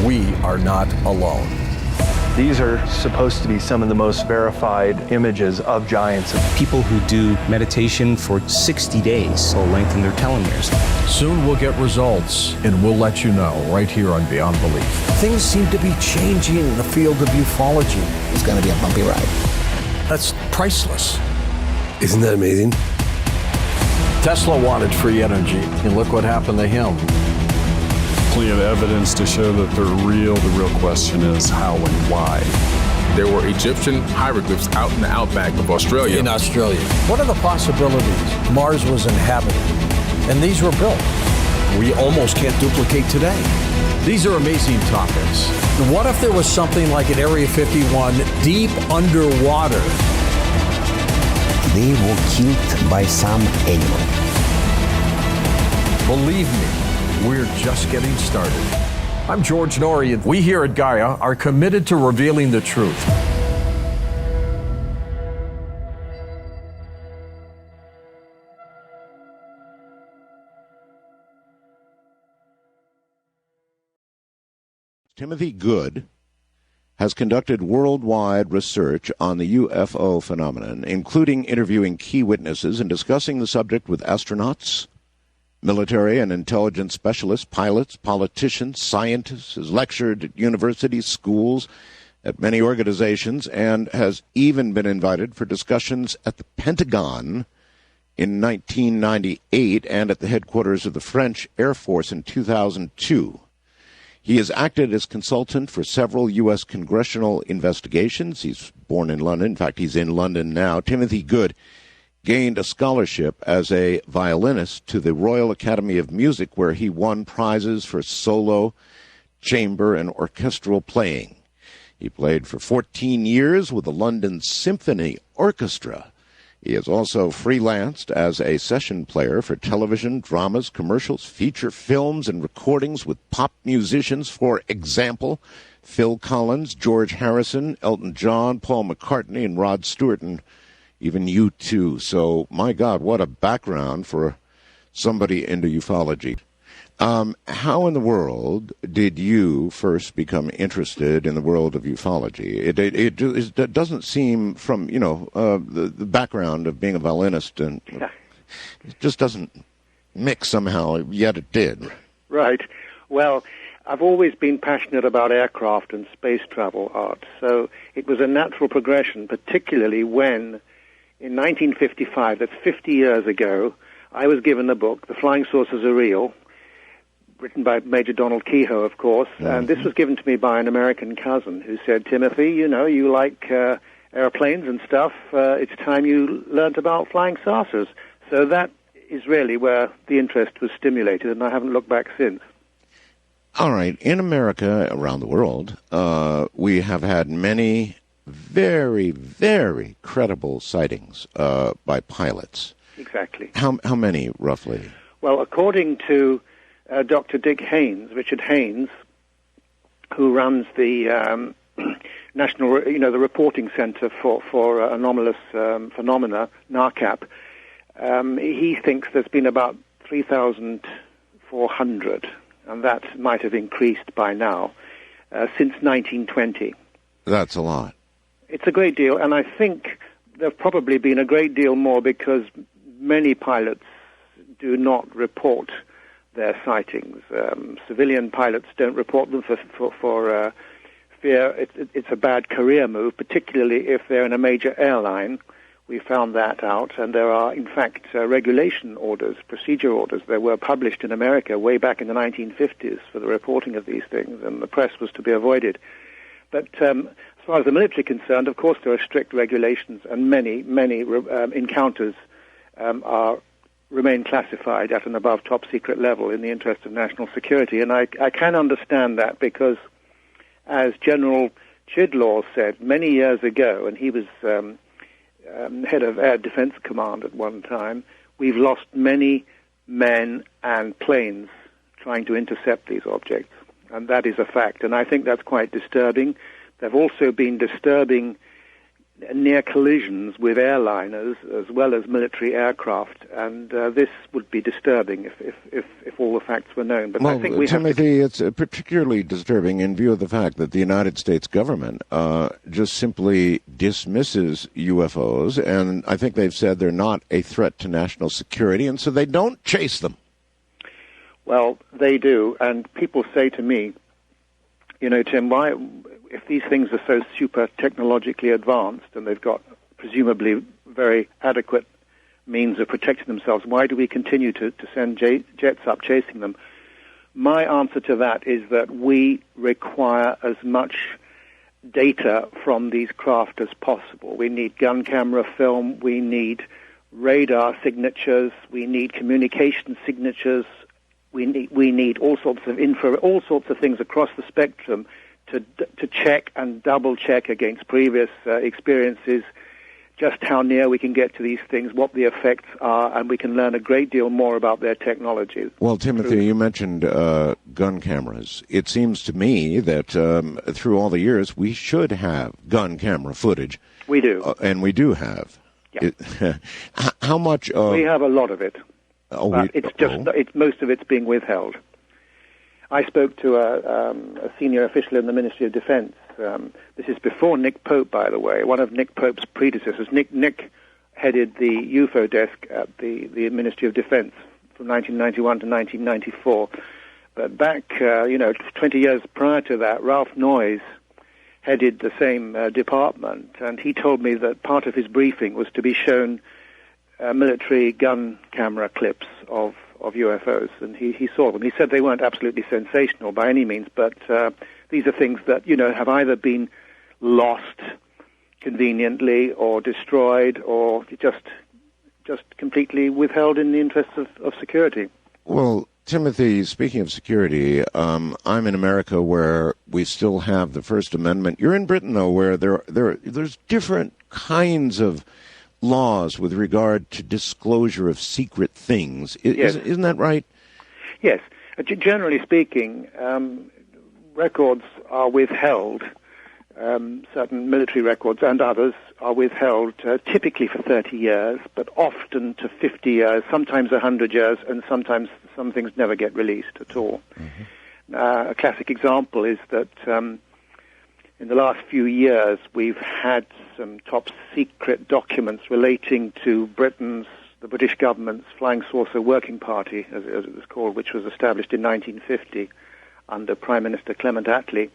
we are not alone. These are supposed to be some of the most verified images of giants. People who do meditation for 60 days will lengthen their telomeres. Soon we'll get results, and we'll let you know right here on Beyond Belief. Things seem to be changing in the field of ufology. It's going to be a bumpy ride. That's priceless. Isn't that amazing? Tesla wanted free energy, and look what happened to him. Plenty of evidence to show that they're real. The real question is how and why. There were Egyptian hieroglyphs out in the outback of Australia. In Australia. What are the possibilities? Mars was inhabited, and these were built. We almost can't duplicate today. These are amazing topics. What if there was something like at Area 51 deep underwater? They were killed by some animal. Believe me, we're just getting started. I'm George Norrie, and we here at Gaia are committed to revealing the truth. Timothy Good has conducted worldwide research on the UFO phenomenon, including interviewing key witnesses and discussing the subject with astronauts, military and intelligence specialists, pilots, politicians, scientists, has lectured at universities, schools, at many organizations, and has even been invited for discussions at the Pentagon in 1998 and at the headquarters of the French Air Force in 2002. He has acted as consultant for several U.S. congressional investigations. He's born in London. In fact, he's in London now. Timothy Good gained a scholarship as a violinist to the Royal Academy of Music, where he won prizes for solo, chamber, and orchestral playing. He played for 14 years with the London Symphony Orchestra. He has also freelanced as a session player for television, dramas, commercials, feature films, and recordings with pop musicians, for example, Phil Collins, George Harrison, Elton John, Paul McCartney, and Rod Stewart, and even U2. So, my God, what a background for somebody into ufology. How in the world did you first become interested in the world of ufology? It doesn't seem from, the background of being a violinist, and it just doesn't mix somehow, yet it did. Right. Well, I've always been passionate about aircraft and space travel art, so it was a natural progression, particularly when, in 1955, that's 50 years ago, I was given a book, The Flying Saucers Are Real, written by Major Donald Kehoe, of course, and this was given to me by an American cousin who said, Timothy, you like airplanes and stuff, it's time you learnt about flying saucers. So that is really where the interest was stimulated, and I haven't looked back since. All right. In America, around the world, we have had many very, very credible sightings by pilots. Exactly. How many, roughly? Well, according to Dr. Richard Haynes, who runs the national, the reporting center for anomalous phenomena, NARCAP, he thinks there's been about 3,400, and that might have increased by now, since 1920. That's a lot. It's a great deal, and I think there have probably been a great deal more because many pilots do not report their sightings. Civilian pilots don't report them for fear. It's a bad career move, particularly if they're in a major airline. We found that out, and there are, in fact, regulation orders, procedure orders that were published in America way back in the 1950s for the reporting of these things, and the press was to be avoided. But as far as the military is concerned, of course, there are strict regulations, and many encounters remain classified at an above top-secret level in the interest of national security. And I can understand that because, as General Chidlaw said many years ago, and he was head of Air Defense Command at one time, we've lost many men and planes trying to intercept these objects. And that is a fact. And I think that's quite disturbing. There have also been disturbing near collisions with airliners as well as military aircraft, and this would be disturbing if all the facts were known. But well, I think we Timothy, it's particularly disturbing in view of the fact that the United States government just simply dismisses UFOs, and I think they've said they're not a threat to national security, and so they don't chase them. Well, they do, and people say to me, Tim, why, if these things are so super technologically advanced and they've got presumably very adequate means of protecting themselves, why do we continue to send jets up chasing them? My answer to that is that we require as much data from these craft as possible. We need gun camera film, we need radar signatures, we need communication signatures, we need all sorts of things across the spectrum to check and double check against previous experiences just how near we can get to these things, what the effects are, and we can learn a great deal more about their technology. Well, Timothy, you mentioned gun cameras. It seems to me that through all the years we should have gun camera footage. We do. And we do have. Yeah. How much? We have a lot of it. It's most of it's being withheld. I spoke to a senior official in the Ministry of Defense. This is before Nick Pope, by the way, one of Nick Pope's predecessors. Nick headed the UFO desk at the Ministry of Defense from 1991 to 1994. But back, 20 years prior to that, Ralph Noyes headed the same department, and he told me that part of his briefing was to be shown military gun camera clips of UFOs, and he saw them. He said they weren't absolutely sensational by any means, but these are things that, have either been lost conveniently or destroyed or just completely withheld in the interests of security. Well, Timothy, speaking of security, I'm in America where we still have the First Amendment. You're in Britain, though, where there's different kinds of laws with regard to disclosure of secret things. Yes. Isn't that right? Yes. Generally speaking, records are withheld. Certain military records and others are withheld typically for 30 years, but often to 50 years, sometimes 100 years, and sometimes some things never get released at all. Mm-hmm. A classic example is that in the last few years, we've had some top-secret documents relating to the British government's Flying Saucer Working Party, as it was called, which was established in 1950 under Prime Minister Clement Attlee.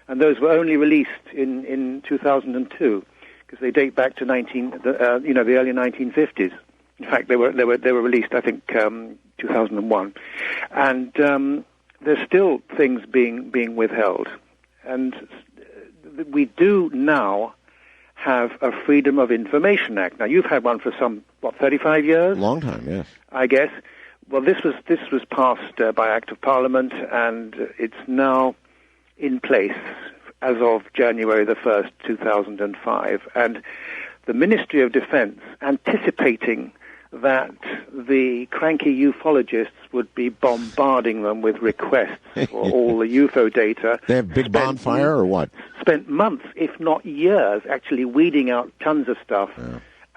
And those were only released in 2002, because they date back to the early 1950s. In fact, they were released, I think, 2001. And there's still things being withheld. And we do now have a Freedom of Information Act. Now, you've had one for 35 years? Long time, yes. I guess. Well, this was passed by Act of Parliament, and it's now in place as of January the 1st, 2005. And the Ministry of Defense, anticipating that the cranky ufologists would be bombarding them with requests for all the UFO data. They have big bonfire or what? Spent months, if not years, actually weeding out tons of stuff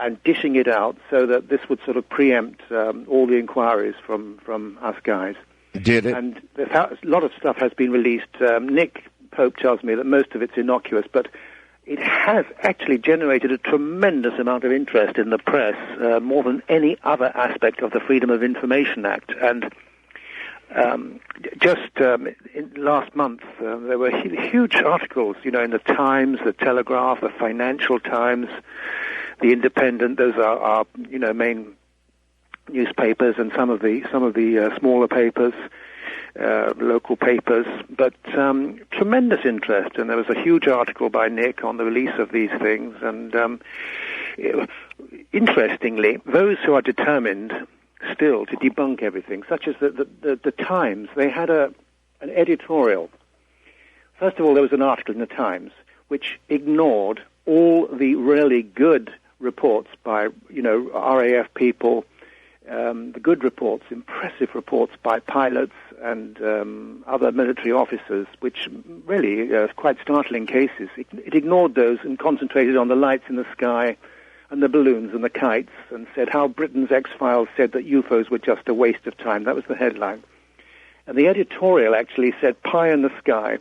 and dishing it out so that this would sort of preempt all the inquiries from us guys. Did it? And a lot of stuff has been released. Nick Pope tells me that most of it's innocuous, but it has actually generated a tremendous amount of interest in the press, more than any other aspect of the Freedom of Information Act. And last month, there were huge articles, in the Times, the Telegraph, the Financial Times, the Independent. Those are our, main newspapers, and some of the smaller papers, local papers, but tremendous interest. And there was a huge article by Nick on the release of these things. And interestingly, those who are determined still to debunk everything, such as the Times, they had an editorial. First of all, there was an article in the Times which ignored all the really good reports by RAF people, the good reports, impressive reports by pilots and other military officers, which really quite startling cases. It ignored those and concentrated on the lights in the sky and the balloons and the kites, and said how Britain's X-Files said that UFOs were just a waste of time. That was the headline. And the editorial actually said, pie in the sky,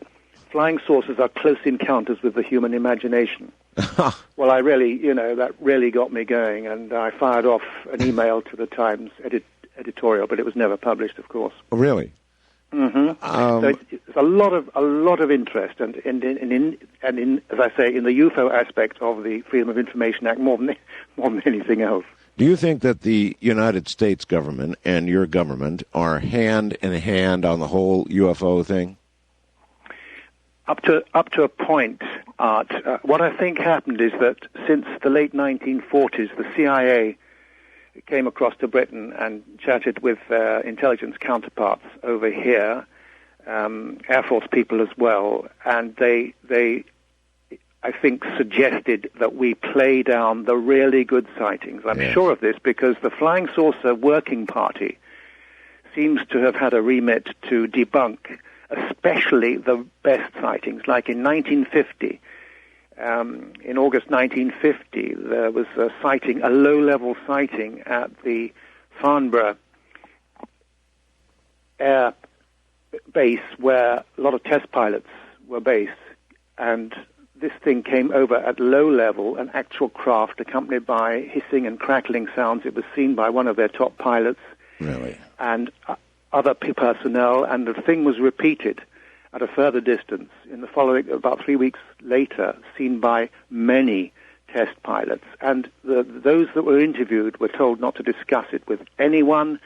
flying saucers are close encounters with the human imagination. Well, that really got me going, and I fired off an email to the Times editorial, but it was never published, of course. Oh, really? Mm-hmm. So it's a lot of interest, and in as I say, in the UFO aspect of the Freedom of Information Act more than anything else. Do you think that the United States government and your government are hand in hand on the whole UFO thing? Up to a point, Art. What I think happened is that since the late 1940s, the CIA came across to Britain and chatted with intelligence counterparts over here, Air Force people as well, and they I think, suggested that we play down the really good sightings. I'm sure of this because the Flying Saucer Working Party seems to have had a remit to debunk especially the best sightings. Like in 1950, in August 1950, there was a sighting, a low-level sighting at the Farnborough Air Base where a lot of test pilots were based, and this thing came over at low level, an actual craft accompanied by hissing and crackling sounds. It was seen by one of their top pilots and other personnel, and the thing was repeated at a further distance in the following, about 3 weeks later, seen by many test pilots. And those that were interviewed were told not to discuss it with anyone,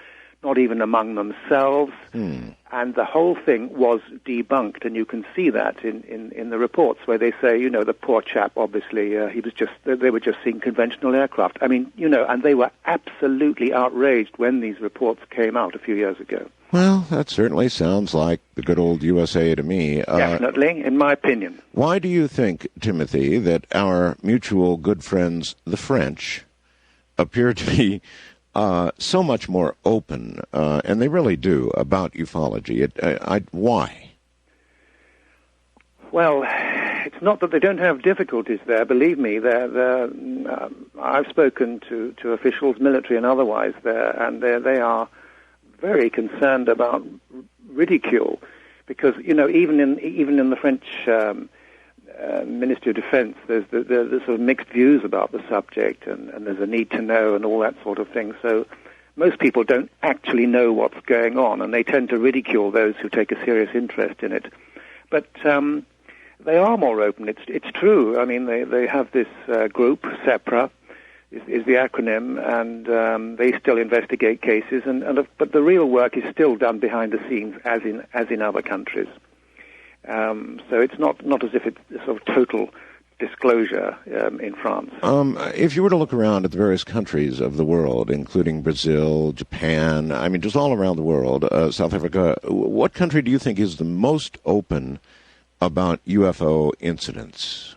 not even among themselves, and the whole thing was debunked, and you can see that in the reports where they say, you know, the poor chap, obviously, they were just seeing conventional aircraft. I mean, you know, and they were absolutely outraged when these reports came out a few years ago. Well, that certainly sounds like the good old USA to me. Definitely, in my opinion. Why do you think, Timothy, that our mutual good friends, the French, appear to be so much more open, and they really do, about ufology? Why? Well, it's not that they don't have difficulties there. Believe me, I've spoken to officials, military and otherwise there, and they are very concerned about ridicule, because, you know, even in the French Ministry of Defense, there's sort of mixed views about the subject, and there's a need to know and all that sort of thing. So most people don't actually know what's going on, and they tend to ridicule those who take a serious interest in it. But they are more open. It's true. I mean, they have this group, SEPRA is the acronym, and they still investigate cases, but the real work is still done behind the scenes, as in other countries. So it's not as if it's sort of total disclosure in France. If you were to look around at the various countries of the world, including Brazil, Japan, I mean, just all around the world, South Africa, what country do you think is the most open about UFO incidents?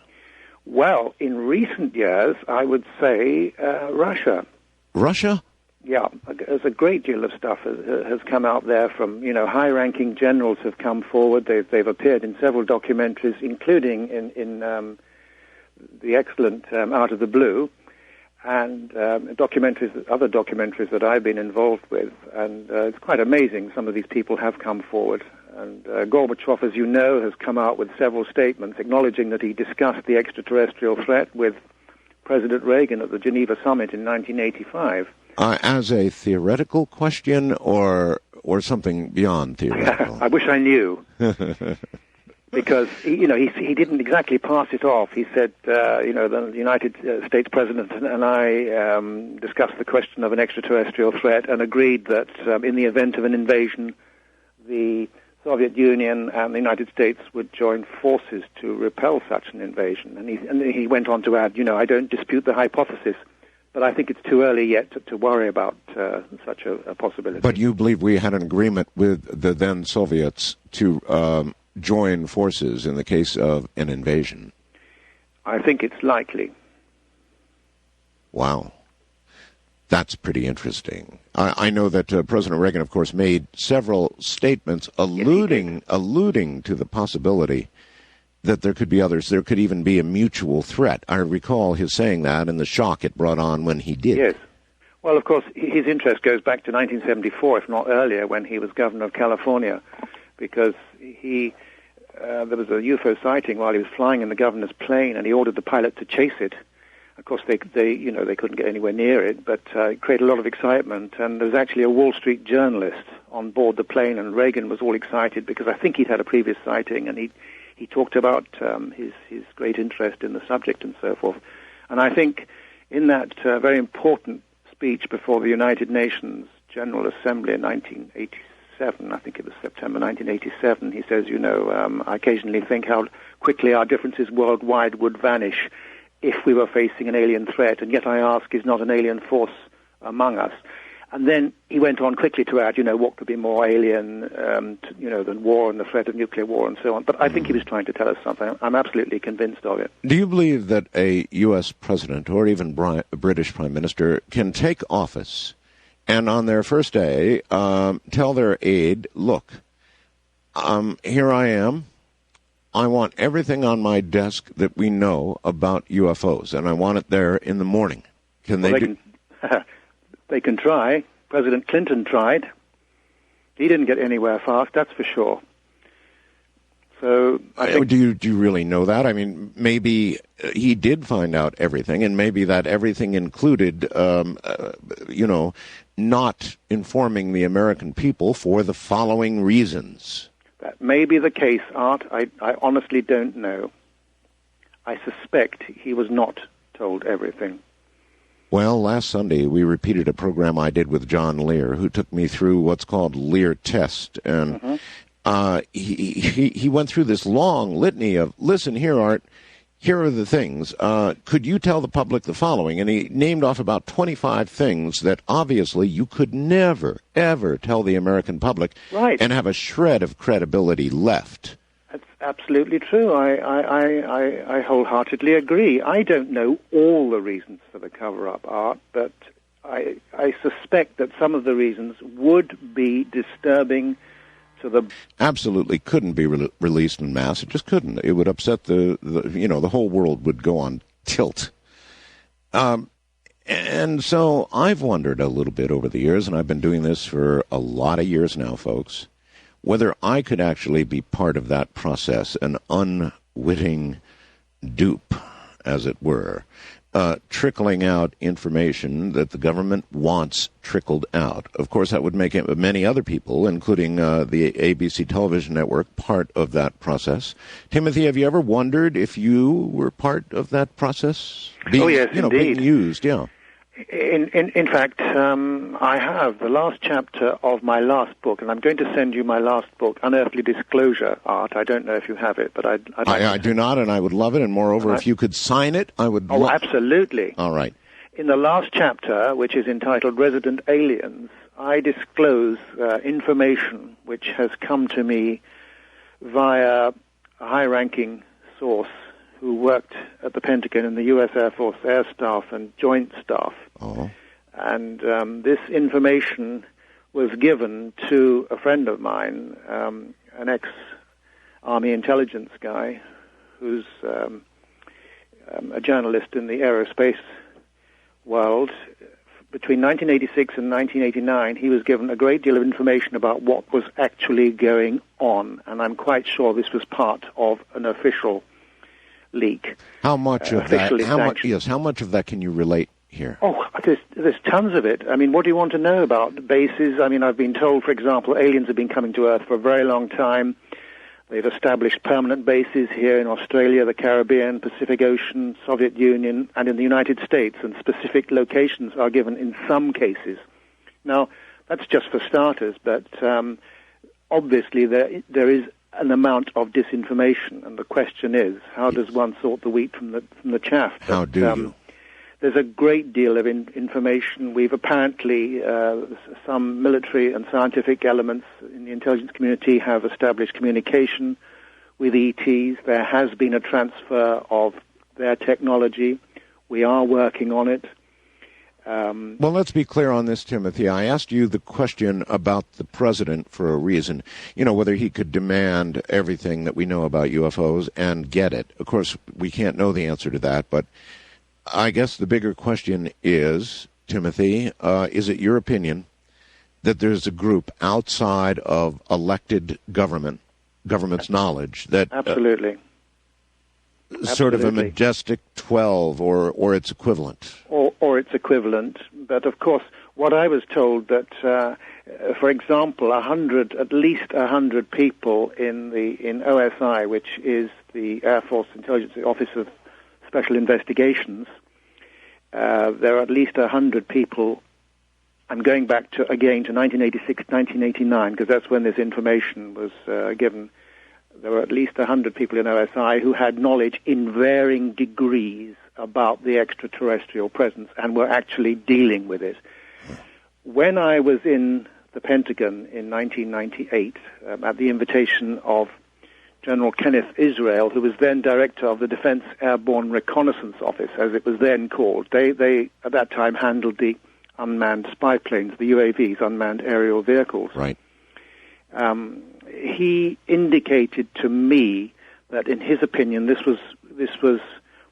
Well, in recent years, I would say Russia. Russia? Yeah, there's a great deal of stuff has come out there from, you know, high-ranking generals have come forward. They've appeared in several documentaries, including in the excellent Out of the Blue, and other documentaries that I've been involved with. And it's quite amazing. Some of these people have come forward. And Gorbachev, as you know, has come out with several statements acknowledging that he discussed the extraterrestrial threat with President Reagan at the Geneva Summit in 1985. As a theoretical question or something beyond theoretical? I wish I knew. Because, he didn't exactly pass it off. He said, the United States President and I discussed the question of an extraterrestrial threat and agreed that in the event of an invasion, the Soviet Union and the United States would join forces to repel such an invasion. And he went on to add, I don't dispute the hypothesis, but I think it's too early yet to worry about such a possibility. But you believe we had an agreement with the then Soviets to join forces in the case of an invasion? I think it's likely. Wow. That's pretty interesting. I know that President Reagan, of course, made several statements alluding to the possibility that there could be others. There could even be a mutual threat. I recall his saying that and the shock it brought on when he did. Yes. Well, of course, his interest goes back to 1974, if not earlier, when he was governor of California, because there was a UFO sighting while he was flying in the governor's plane, and he ordered the pilot to chase it. Of course, they couldn't get anywhere near it, but it created a lot of excitement. And there was actually a Wall Street journalist on board the plane, and Reagan was all excited because I think he'd had a previous sighting, and he talked about his great interest in the subject and so forth. And I think in that very important speech before the United Nations General Assembly in 1987, I think it was September 1987, he says, I occasionally think how quickly our differences worldwide would vanish if we were facing an alien threat, and yet I ask, is not an alien force among us? And then he went on quickly to add, what could be more alien, than war and the threat of nuclear war and so on. But I think he was trying to tell us something. I'm absolutely convinced of it. Do you believe that a U.S. president or even a British prime minister can take office and on their first day tell their aide, look, here I am. I want everything on my desk that we know about UFOs, and I want it there in the morning. They can try. President Clinton tried. He didn't get anywhere fast, that's for sure. So I think... Do you really know that? I mean, maybe he did find out everything, and maybe that everything included, not informing the American people for the following reasons. That may be the case, Art. I honestly don't know. I suspect he was not told everything. Well, last Sunday we repeated a program I did with John Lear, who took me through what's called Lear test, and he went through this long litany of, listen here, Art, here are the things. Could you tell the public the following? And he named off about 25 things that obviously you could never, ever tell the American public and have a shred of credibility left. That's absolutely true. I wholeheartedly agree. I don't know all the reasons for the cover-up, Art, but I suspect that some of the reasons would be disturbing to the... Absolutely couldn't be released in mass. It just couldn't. It would upset the whole world would go on tilt. And so I've wondered a little bit over the years, and I've been doing this for a lot of years now, folks, whether I could actually be part of that process, an unwitting dupe, as it were, trickling out information that the government wants trickled out. Of course, that would make many other people, including the ABC television network, part of that process. Timothy, have you ever wondered if you were part of that process? Yes, indeed. Being used, yeah. In fact, I have the last chapter of my last book, and I'm going to send you my last book, Unearthly Disclosure, Art. I don't know if you have it, but I do not, and I would love it. And moreover, if you could sign it, I would. Oh, absolutely. All right. In the last chapter, which is entitled Resident Aliens, I disclose information which has come to me via a high-ranking source who worked at the Pentagon and the U.S. Air Force Air Staff and Joint Staff. Oh. And this information was given to a friend of mine, an ex-Army intelligence guy, who's a journalist in the aerospace world. Between 1986 and 1989, he was given a great deal of information about what was actually going on, and I'm quite sure this was part of an official leak. How much of that? How much of that can you relate here? Oh, there's tons of it. I mean, what do you want to know about bases? I mean, I've been told, for example, aliens have been coming to Earth for a very long time. They've established permanent bases here in Australia, the Caribbean, Pacific Ocean, Soviet Union, and in the United States, and specific locations are given in some cases. Now, that's just for starters, but obviously there is an amount of disinformation, and the question is, how does one sort the wheat from the chaff? How do you? There's a great deal of information. We've apparently, some military and scientific elements in the intelligence community have established communication with ETs. There has been a transfer of their technology. We are working on it. Well, let's be clear on this, Timothy. I asked you the question about the president for a reason, whether he could demand everything that we know about UFOs and get it. Of course, we can't know the answer to that, but I guess the bigger question is, Timothy, is it your opinion that there's a group outside of elected government's knowledge that... Absolutely. Sort of a majestic 12 or its equivalent. Or its equivalent. But of course, what I was told that, for example, at least 100 people in OSI, which is the Air Force Intelligence Office of Special Investigations, there are at least 100 people. I'm going back to 1986, 1989, because that's when this information was given. There were at least 100 people in OSI who had knowledge in varying degrees about the extraterrestrial presence and were actually dealing with it. When I was in the Pentagon in 1998, at the invitation of General Kenneth Israel, who was then director of the Defense Airborne Reconnaissance Office, as it was then called, they at that time handled the unmanned spy planes, the UAVs, unmanned aerial vehicles. Right. He indicated to me that, in his opinion, this was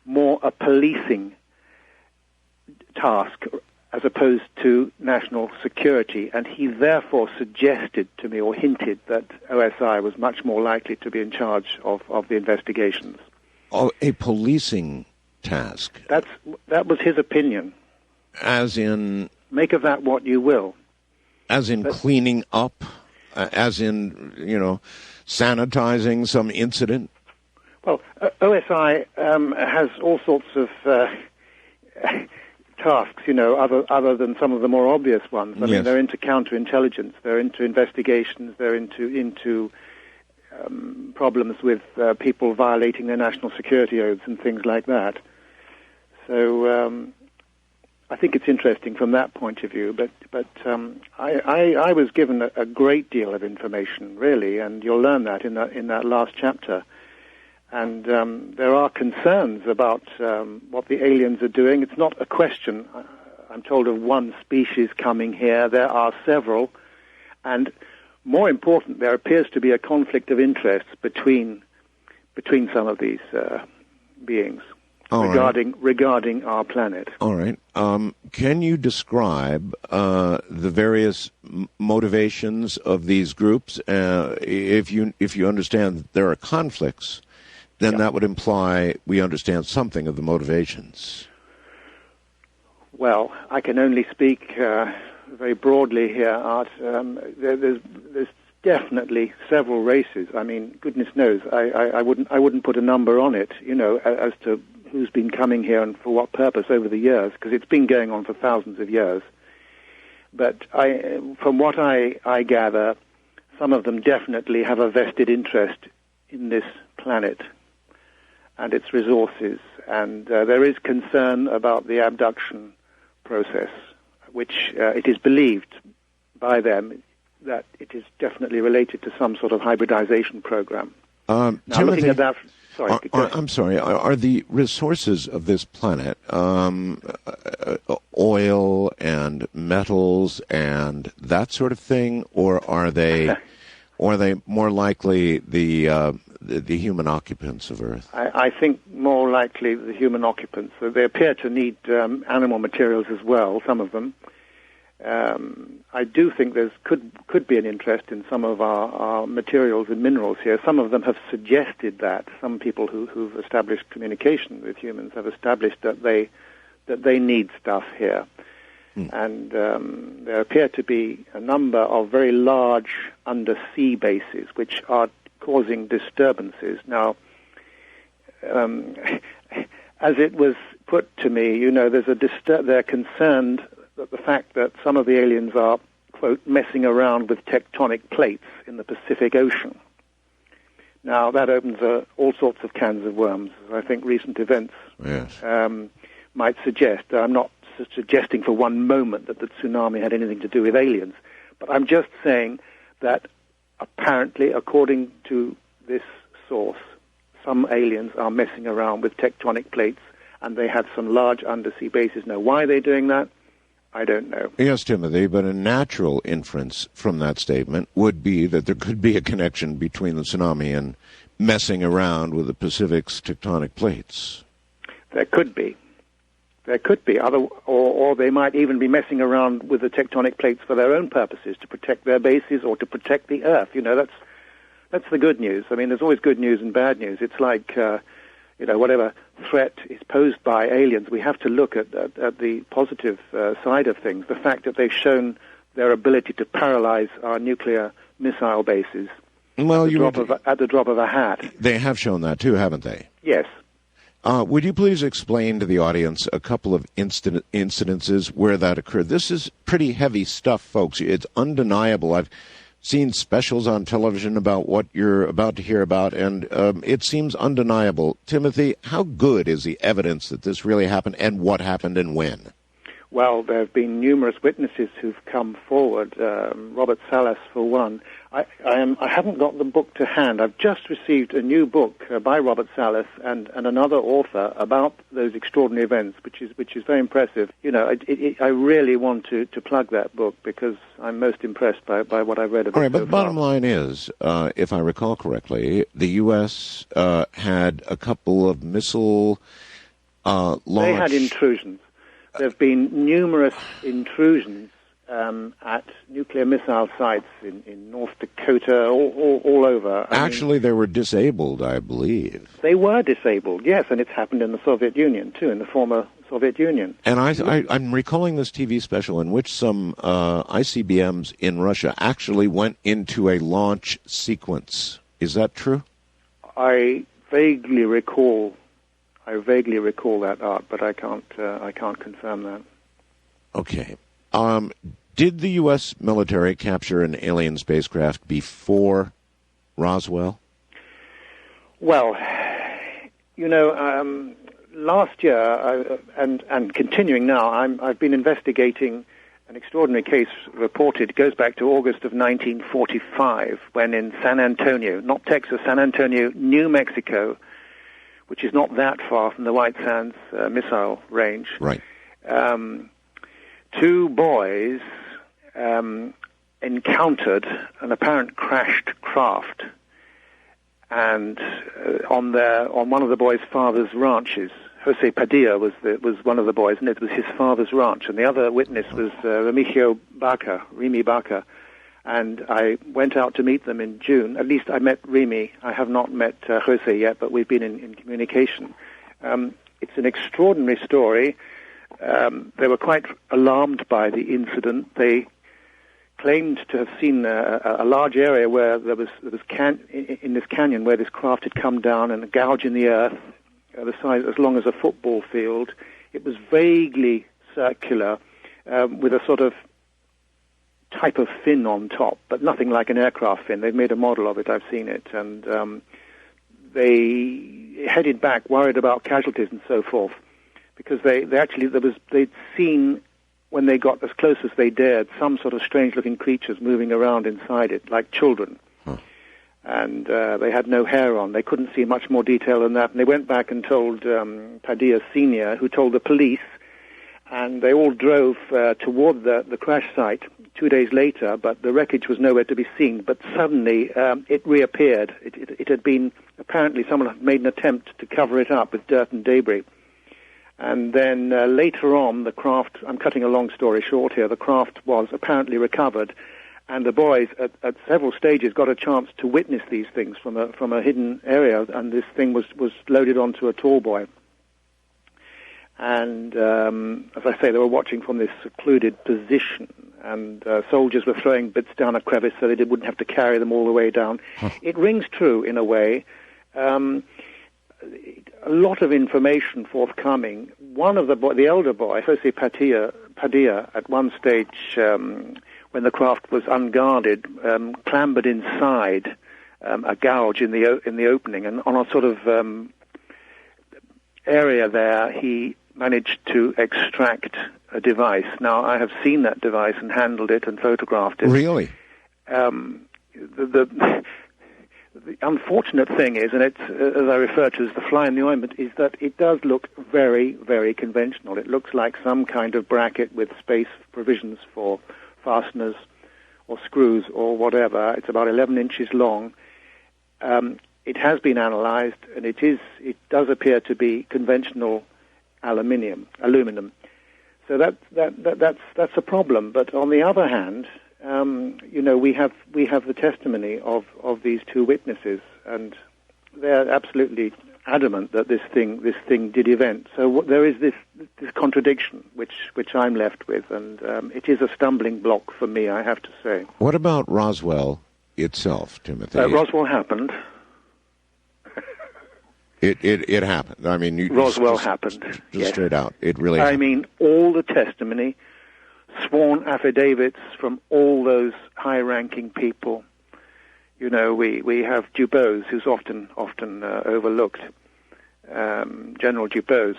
more a policing task as opposed to national security, and he therefore suggested to me, or hinted, that OSI was much more likely to be in charge of the investigations. Oh, a policing task. That was his opinion. As in... Make of that what you will. As in cleaning up? As in, sanitizing some incident? Well, OSI has all sorts of tasks, other than some of the more obvious ones. I mean, they're into counterintelligence, they're into investigations, they're into problems with people violating their national security oaths and things like that. So I think it's interesting from that point of view, but I was given a great deal of information, really, and you'll learn that in that last chapter. And there are concerns about what the aliens are doing. It's not a question, I'm told, of one species coming here. There are several, and more important, there appears to be a conflict of interest between some of these beings. Regarding our planet. All right. Can you describe the various motivations of these groups? If you understand that there are conflicts, then that would imply we understand something of the motivations. Well, I can only speak very broadly here, Art. There's definitely several races. I mean, goodness knows, I wouldn't put a number on it, as to who's been coming here and for what purpose over the years, because it's been going on for thousands of years. But from what I gather, some of them definitely have a vested interest in this planet and its resources, and there is concern about the abduction process, which it is believed by them that it is definitely related to some sort of hybridization program. Now, Timothy, looking at that... Sorry, I'm sorry. Are the resources of this planet oil and metals and that sort of thing, or are they more likely the human occupants of Earth? I think more likely the human occupants. So they appear to need animal materials as well. Some of them. I do think there could be an interest in some of our materials and minerals here. Some of them have suggested that. Some people who've established communication with humans have established that they need stuff here. And there appear to be a number of very large undersea bases which are causing disturbances. Now, as it was put to me, they're concerned that the fact that some of the aliens are, quote, messing around with tectonic plates in the Pacific Ocean. Now, that opens all sorts of cans of worms. I think recent events might suggest. I'm not suggesting for one moment that the tsunami had anything to do with aliens, but I'm just saying that apparently, according to this source, some aliens are messing around with tectonic plates, and they have some large undersea bases. Now, why are they doing that? I don't know. Yes, Timothy, but a natural inference from that statement would be that there could be a connection between the tsunami and messing around with the Pacific's tectonic plates. There could be. There could be. Or they might even be messing around with the tectonic plates for their own purposes, to protect their bases or to protect the Earth. You know, that's the good news. I mean, there's always good news and bad news. It's like, whatever threat is posed by aliens, we have to look at the positive side of things. The fact that they've shown their ability to paralyze our nuclear missile bases at the drop of a hat. They have shown that too, haven't they? Yes. Would you please explain to the audience a couple of incidences where that occurred? This is pretty heavy stuff, folks. It's undeniable. I've seen specials on television about what you're about to hear about, and it seems undeniable. Timothy, how good is the evidence that this really happened, and what happened and when? Well, there have been numerous witnesses who've come forward. Robert Salas, for one. I haven't got the book to hand. I've just received a new book by Robert Salas and another author about those extraordinary events, which is very impressive. You know, I really want to plug that book because I'm most impressed by what I've read of it. All right, but so the bottom far. line is, if I recall correctly, the U.S. had a couple of missile launch. They had intrusions. There have been numerous intrusions at nuclear missile sites in North Dakota, all over. Actually, they were disabled, I believe. They were disabled, yes, and it's happened in the Soviet Union, too, in the former Soviet Union. And I'm recalling this TV special in which some ICBMs in Russia actually went into a launch sequence. Is that true? I vaguely recall that, Art, but I can't confirm that. Okay. Did the U.S. military capture an alien spacecraft before Roswell? Well, you know, last year and continuing now, I've been investigating an extraordinary case reported. It goes back to August of 1945, when in San Antonio, not Texas, San Antonio, New Mexico, which is not that far from the White Sands missile range. Right. Two boys encountered an apparent crashed craft, and on one of the boys' father's ranches. Jose Padilla was one of the boys, and it was his father's ranch. And the other witness was Remy Baca. And I went out to meet them in June. At least I met Remy. I have not met Jose yet, but we've been in communication. It's an extraordinary story. They were quite alarmed by the incident. They claimed to have seen a large area where there was in this canyon where this craft had come down and a gouge in the earth, the size as long as a football field. It was vaguely circular, with a sort of type of fin on top, but nothing like an aircraft fin. They've made a model of it. I've seen it, and they headed back, worried about casualties and so forth, because they'd seen, when they got as close as they dared, some sort of strange-looking creatures moving around inside it, like children. And they had no hair on. They couldn't see much more detail than that. And they went back and told Padilla Sr., who told the police, and they all drove toward the crash site 2 days later, but the wreckage was nowhere to be seen. But suddenly it reappeared. It had been, apparently someone had made an attempt to cover it up with dirt and debris. And then later on, the craft, I'm cutting a long story short here, the craft was apparently recovered, and the boys at several stages got a chance to witness these things from a hidden area, and this thing was loaded onto a tall boy. And as I say, they were watching from this secluded position, and soldiers were throwing bits down a crevice so they wouldn't have to carry them all the way down. It rings true in a way. A lot of information forthcoming. One of the elder boy, Jose Padilla, at one stage, when the craft was unguarded, clambered inside a gouge in the opening, and on a sort of area there, he managed to extract a device. Now, I have seen that device and handled it and photographed it. Really? The The unfortunate thing is, and it's, as I refer to as the fly in the ointment, is that it does look very, very conventional. It looks like some kind of bracket with space provisions for fasteners or screws or whatever. It's about 11 inches long. It has been analyzed, and it does appear to be conventional aluminum. So that's a problem. But on the other hand, we have the testimony of these two witnesses, and they're absolutely adamant that this thing did event. So there is this contradiction which I'm left with, and it is a stumbling block for me, I have to say. What about Roswell itself, Timothy? Roswell happened. It happened. I mean, Roswell happened. Just yes. Straight out, it really. I happened. mean, all the testimony, sworn affidavits from all those high-ranking people. We have Dubose, who's often overlooked. General Dubose,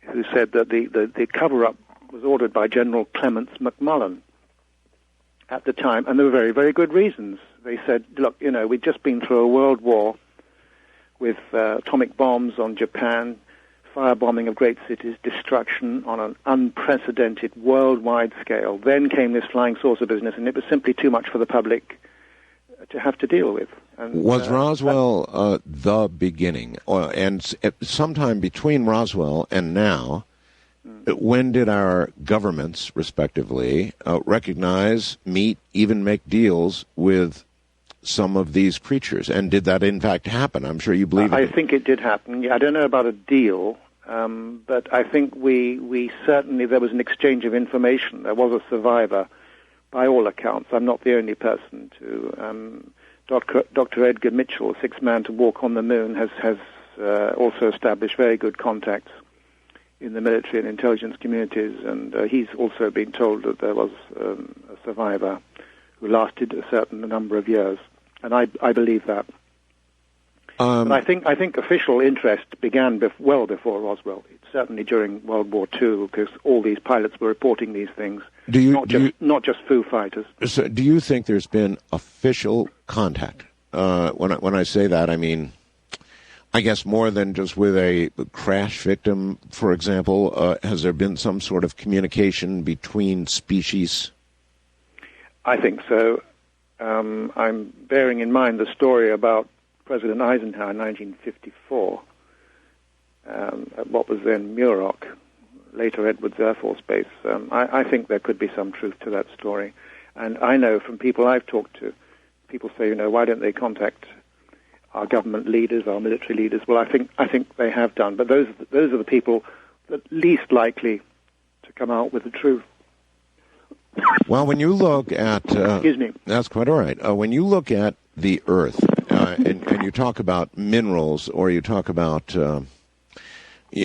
who said that the cover-up was ordered by General Clements McMullen at the time, and there were very, very good reasons. They said, look, we'd just been through a world war with atomic bombs on Japan, firebombing of great cities, destruction on an unprecedented worldwide scale. Then came this flying saucer business, and it was simply too much for the public to have to deal with. And, was Roswell the beginning? And sometime between Roswell and now, when did our governments, respectively, recognize, meet, even make deals with some of these creatures? And did that in fact happen? I'm sure you believe it. I think it did happen. Yeah, I don't know about a deal, but I think we certainly, there was an exchange of information. There was a survivor, by all accounts. I'm not the only person to. Dr. Edgar Mitchell, sixth man to walk on the moon, has also established very good contacts in the military and intelligence communities, and he's also been told that there was a survivor who lasted a certain number of years. And I believe that. But I think official interest began well before Roswell. It's certainly during World War II, because all these pilots were reporting these things. Not just Foo Fighters. So do you think there's been official contact? When I say that, I mean, I guess more than just with a crash victim, for example. Has there been some sort of communication between species? I think so. I'm bearing in mind the story about President Eisenhower in 1954, at what was then Muroc, later Edwards Air Force Base. I think there could be some truth to that story. And I know from people I've talked to, people say, why don't they contact our government leaders, our military leaders? Well, I think they have done. But those are the people that least likely to come out with the truth. Well, when you look at... Excuse me. That's quite all right. When you look at the Earth, and you talk about minerals, or you talk about,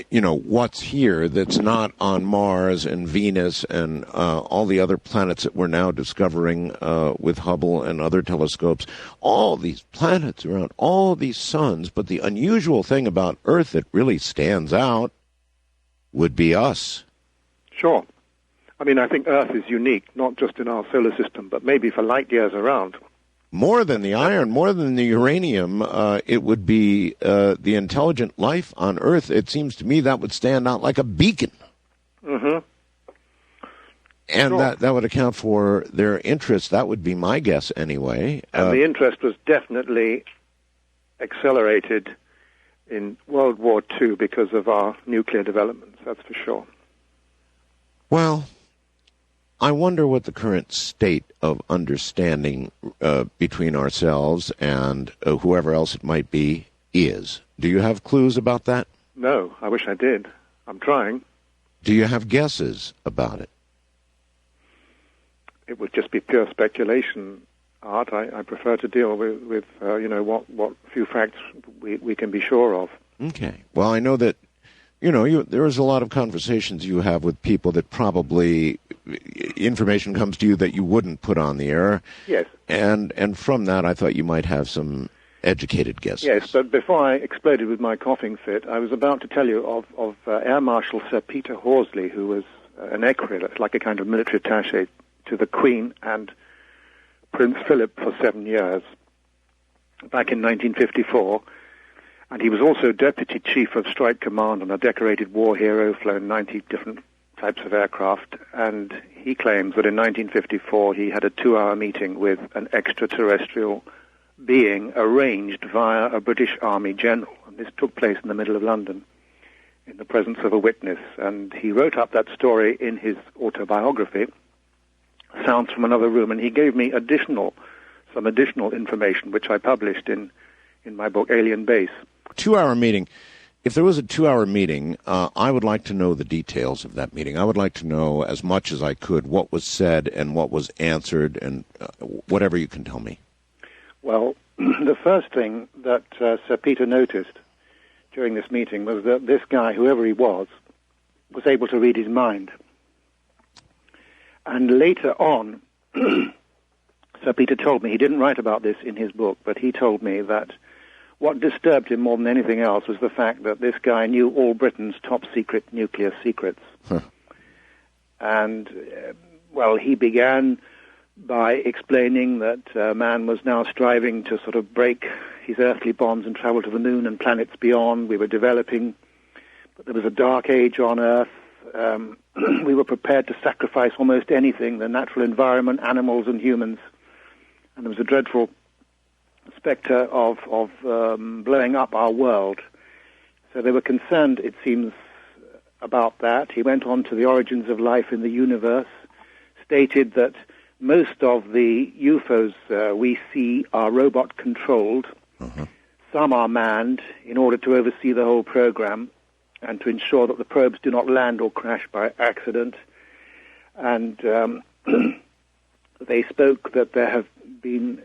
what's here that's not on Mars and Venus and all the other planets that we're now discovering with Hubble and other telescopes, all these planets around, all these suns, but the unusual thing about Earth that really stands out would be us. Sure. I mean, I think Earth is unique, not just in our solar system, but maybe for light years around. More than the iron, more than the uranium, it would be the intelligent life on Earth. It seems to me that would stand out like a beacon. Mm-hmm. And sure. that would account for their interest. That would be my guess anyway. And the interest was definitely accelerated in World War II because of our nuclear developments, that's for sure. Well, I wonder what the current state of understanding between ourselves and whoever else it might be is. Do you have clues about that? No, I wish I did. I'm trying. Do you have guesses about it? It would just be pure speculation, Art. I prefer to deal with what few facts we can be sure of. Okay. Well, I know that there is a lot of conversations you have with people that probably information comes to you that you wouldn't put on the air. Yes. And from that, I thought you might have some educated guesses. Yes, but before I exploded with my coughing fit, I was about to tell you of Air Marshal Sir Peter Horsley, who was an equerry, like a kind of military attaché to the Queen and Prince Philip for 7 years. back in 1954. And he was also Deputy Chief of Strike Command and a decorated war hero, flown 90 different types of aircraft. And he claims that in 1954 he had a 2-hour meeting with an extraterrestrial being arranged via a British Army general. And this took place in the middle of London in the presence of a witness. And he wrote up that story in his autobiography, Sounds from Another Room, and he gave me some additional information, which I published in my book, Alien Base. 2-hour meeting. If there was a 2-hour meeting, I would like to know the details of that meeting. I would like to know as much as I could what was said and what was answered and whatever you can tell me. Well, the first thing that Sir Peter noticed during this meeting was that this guy, whoever he was able to read his mind. And later on, Sir Peter told me, he didn't write about this in his book, but he told me that what disturbed him more than anything else was the fact that this guy knew all Britain's top secret nuclear secrets. Huh. And, well, he began by explaining that man was now striving to sort of break his earthly bonds and travel to the moon and planets beyond. We were developing, but there was a dark age on Earth. We were prepared to sacrifice almost anything, the natural environment, animals and humans. And there was a dreadful specter of blowing up our world. So they were concerned, it seems, about that. He went on to the origins of life in the universe, stated that most of the UFOs we see are robot-controlled. Uh-huh. Some are manned in order to oversee the whole program and to ensure that the probes do not land or crash by accident. And they spoke that there have been,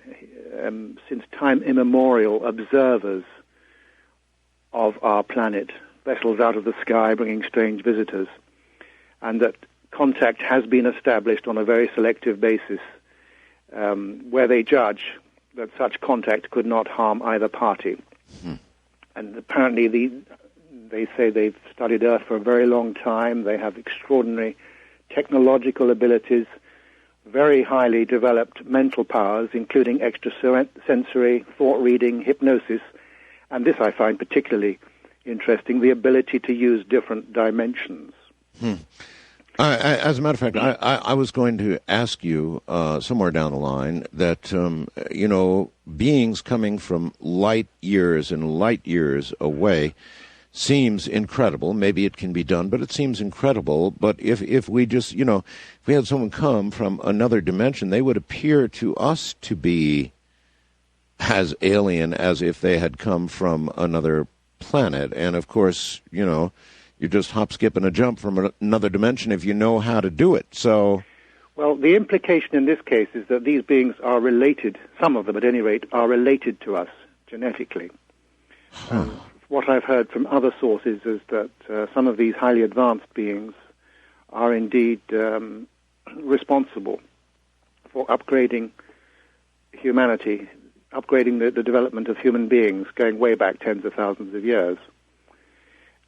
since time immemorial, observers of our planet, vessels out of the sky bringing strange visitors, and that contact has been established on a very selective basis, where they judge that such contact could not harm either party. And apparently they say they've studied Earth for a very long time. They have extraordinary technological abilities, very highly developed mental powers, including extrasensory, thought reading, hypnosis, and this I find particularly interesting, the ability to use different dimensions. As a matter of fact, I was going to ask you somewhere down the line that, beings coming from light years and light years away seems incredible. Maybe it can be done, but it seems incredible. But if we just, if we had someone come from another dimension, they would appear to us to be as alien as if they had come from another planet. And, of course, you just hop, skip, and a jump from another dimension if you know how to do it. So, well, the implication in this case is that these beings are related, some of them at any rate, are related to us genetically. What I've heard from other sources is that some of these highly advanced beings are indeed responsible for upgrading humanity, upgrading the development of human beings going way back tens of thousands of years.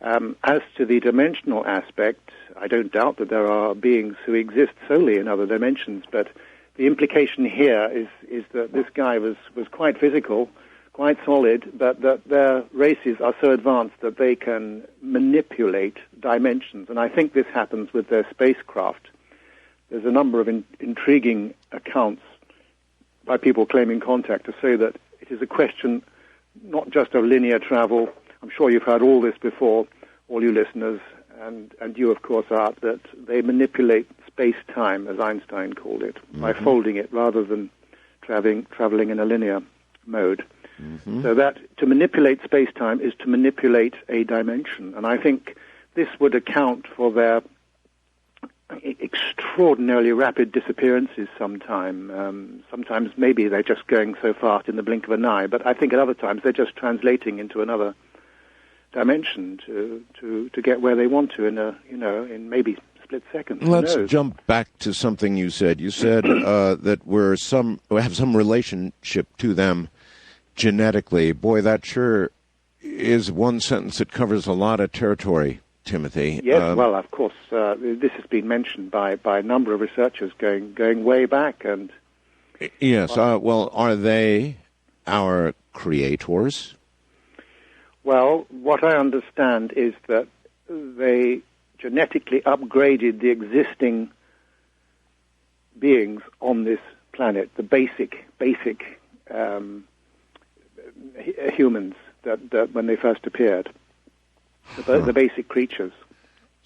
As to the dimensional aspect, I don't doubt that there are beings who exist solely in other dimensions, but the implication here is that this guy was quite physical, quite solid, but that their races are so advanced that they can manipulate dimensions. And I think this happens with their spacecraft. There's a number of intriguing accounts by people claiming contact to say that it is a question not just of linear travel. I'm sure you've heard all this before, all you listeners, and you, of course, are, that they manipulate space-time, as Einstein called it, by folding it rather than traveling in a linear mode. So that to manipulate space-time is to manipulate a dimension. And I think this would account for their extraordinarily rapid disappearances sometimes. Sometimes maybe they're just going so fast in the blink of an eye, but I think at other times they're just translating into another dimension to get where they want to in maybe split seconds. Let's jump back to something you said. You said that we have some relationship to them genetically. Boy, that sure is one sentence that covers a lot of territory, Timothy. Yes, well, of course, this has been mentioned by a number of researchers going way back. And yes, well, are they our creators? Well, what I understand is that they genetically upgraded the existing beings on this planet, the basic humans that when they first appeared, the basic creatures.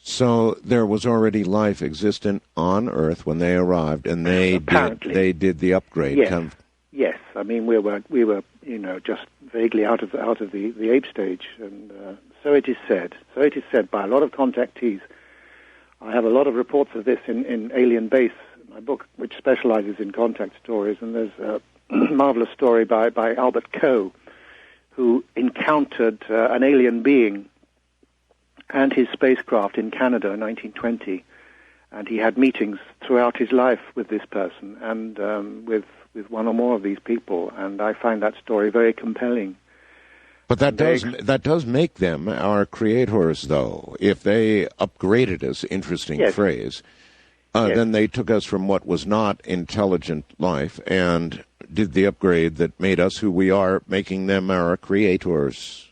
So there was already life existent on Earth when they arrived, and they did the upgrade. Yes. Yes. I mean, we were just vaguely out of the ape stage, and so it is said. So it is said by a lot of contactees. I have a lot of reports of this in Alien Base, my book, which specializes in contact stories, and there's a marvelous story by Albert Coe, who encountered an alien being and his spacecraft in Canada in 1920, and he had meetings throughout his life with this person and with one or more of these people, and I find that story very compelling. But that does make them our creators, though. If they upgraded us, interesting phrase, then they took us from what was not intelligent life and did the upgrade that made us who we are, making them our creators.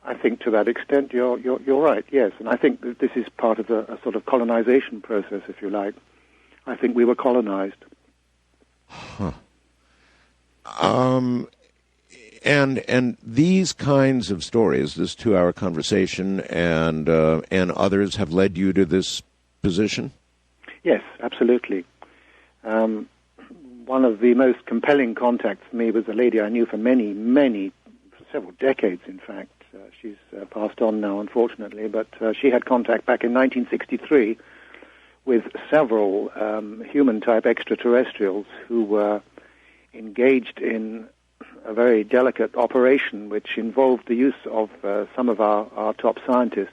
I think to that extent you're right, yes. And I think that this is part of a sort of colonization process, if you like. I think we were colonized. Huh. And these kinds of stories, this 2-hour conversation and others have led you to this position? Yes, absolutely. One of the most compelling contacts for me was a lady I knew for several decades, in fact. She's passed on now, unfortunately, but she had contact back in 1963 with several human-type extraterrestrials who were engaged in a very delicate operation which involved the use of some of our top scientists,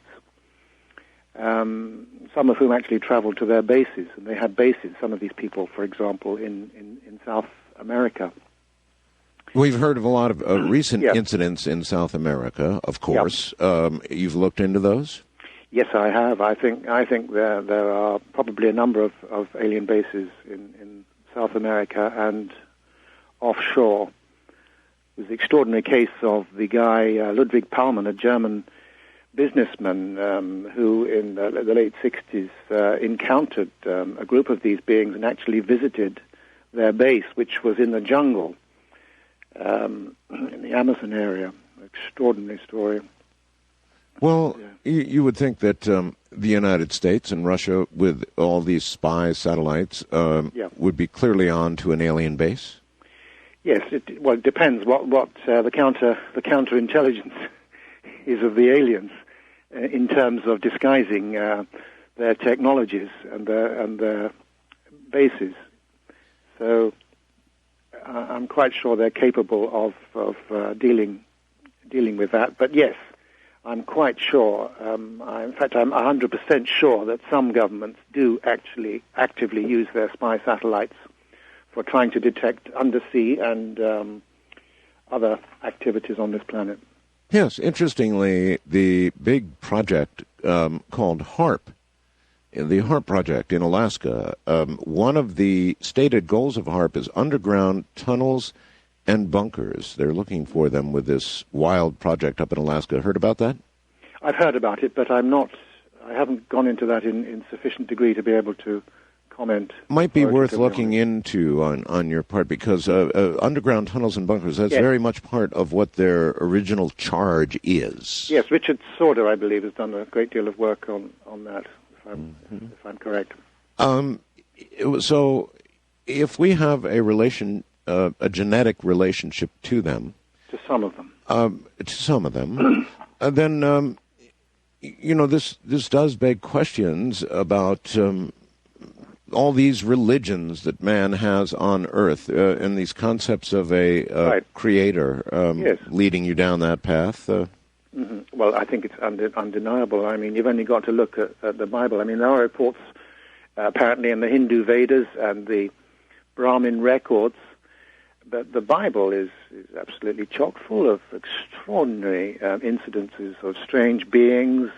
some of whom actually traveled to their bases, and they had bases, some of these people, for example, in South America. We've heard of a lot of recent incidents in South America, of course. You've looked into those? Yes, I have. I think there are probably a number of alien bases in South America and offshore. It was the extraordinary case of the guy Ludwig Palman, a German businessman who in the late 60s encountered a group of these beings and actually visited their base, which was in the jungle. In the Amazon area. Extraordinary story. Well, you would think that the United States and Russia, with all these spy satellites, would be clearly on to an alien base? Yes, it depends what the counterintelligence is of the aliens in terms of disguising their technologies and their bases. So I'm quite sure they're capable of dealing with that. But yes, I'm quite sure. In fact, I'm 100% sure that some governments do actually actively use their spy satellites for trying to detect undersea and other activities on this planet. Yes, interestingly, the big project called HARP, the HARP project in Alaska, one of the stated goals of HARP is underground tunnels and bunkers. They're looking for them with this wild project up in Alaska. Heard about that? I've heard about it, but I haven't gone into that in sufficient degree to be able to comment. Might be worth looking into on your part, because underground tunnels and bunkers, that's very much part of what their original charge is. Yes, Richard Sorder, I believe, has done a great deal of work on that. If I'm correct. So, if we have a genetic relationship to them, to some of them, then this does beg questions about all these religions that man has on Earth and these concepts of a creator leading you down that path. Well, I think it's undeniable. I mean, you've only got to look at the Bible. I mean, there are reports apparently in the Hindu Vedas and the Brahmin records, but the Bible is absolutely chock full of extraordinary incidences of strange beings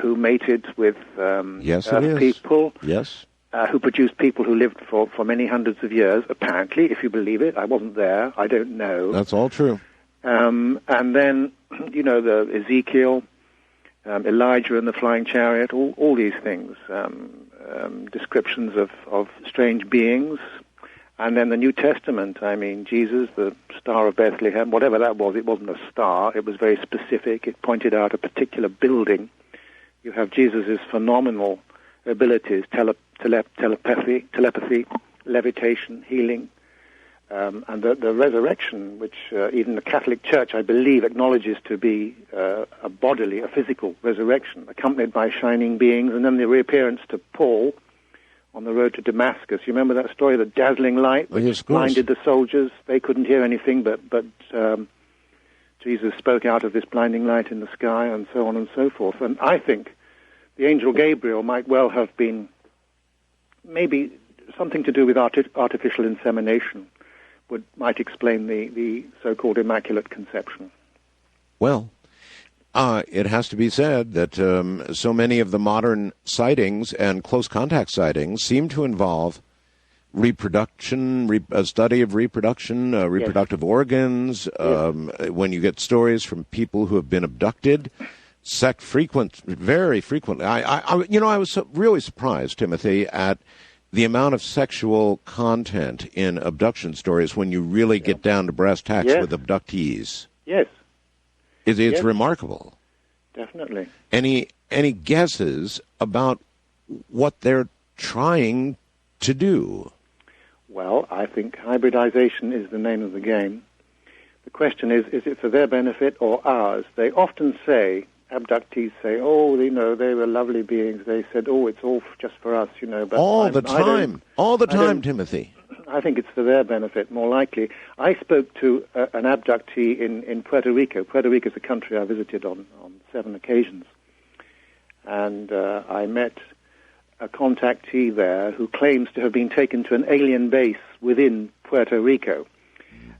who mated with Earth people. Yes. Who produced people who lived for many hundreds of years, apparently, if you believe it. I wasn't there. I don't know. That's all true. And then, the Ezekiel, Elijah and the flying chariot, all these things, descriptions of strange beings. And then the New Testament, Jesus, the Star of Bethlehem, whatever that was, it wasn't a star, it was very specific. It pointed out a particular building. You have Jesus' phenomenal abilities, telepathy, levitation, healing, and the resurrection, which even the Catholic Church, I believe, acknowledges to be a bodily, a physical resurrection, accompanied by shining beings, and then the reappearance to Paul on the road to Damascus. You remember that story, the dazzling light which blinded the soldiers? They couldn't hear anything, but Jesus spoke out of this blinding light in the sky, and so on and so forth. And I think the angel Gabriel might well have been maybe something to do with artificial insemination, might explain the so-called Immaculate Conception. Well, it has to be said that so many of the modern sightings and close contact sightings seem to involve reproduction, a study of reproduction, reproductive organs. When you get stories from people who have been abducted, very frequently. I was really surprised, Timothy, at the amount of sexual content in abduction stories when you really get down to brass tacks with abductees. Yes. It's remarkable. Definitely. Any guesses about what they're trying to do? Well, I think hybridization is the name of the game. The question is it for their benefit or ours? They often say, abductees say, they were lovely beings. They said, it's all just for us, But all the time, Timothy. I think it's for their benefit, more likely. I spoke to an abductee in Puerto Rico. Puerto Rico is a country I visited on 7 occasions. And I met a contactee there who claims to have been taken to an alien base within Puerto Rico.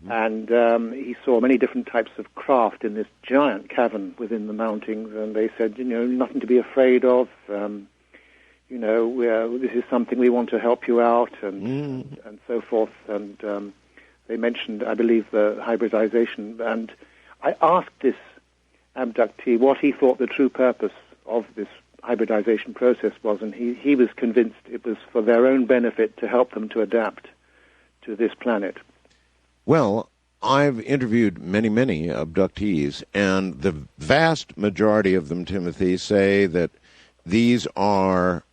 And he saw many different types of craft in this giant cavern within the mountains. And they said, nothing to be afraid of. This is something we want to help you out, and so forth. And they mentioned, I believe, the hybridization. And I asked this abductee what he thought the true purpose of this hybridization process was, and he was convinced it was for their own benefit to help them to adapt to this planet. Well, I've interviewed many abductees, and the vast majority of them, Timothy, say that these are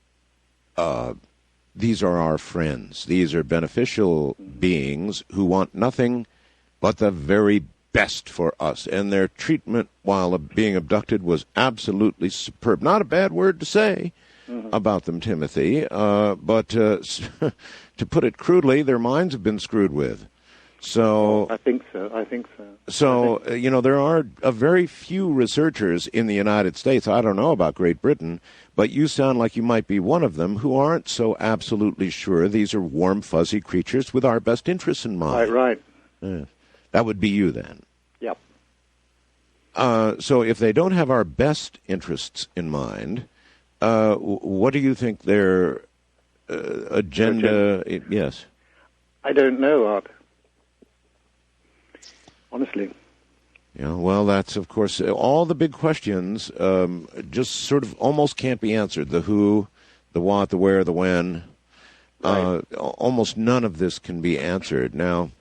our friends. These are beneficial beings who want nothing but the very best for us. And their treatment while being abducted was absolutely superb. Not a bad word to say about them, Timothy, but to put it crudely, their minds have been screwed with. So I think so. So, there are a very few researchers in the United States, I don't know about Great Britain, but you sound like you might be one of them, who aren't so absolutely sure these are warm, fuzzy creatures with our best interests in mind. Right. Yeah. That would be you then. Yep. So if they don't have our best interests in mind, what do you think their agenda? Yes. I don't know, Art. Honestly. Yeah, well, that's, of course, all the big questions just sort of almost can't be answered. The who, the what, the where, the when. Right. Almost none of this can be answered. Now,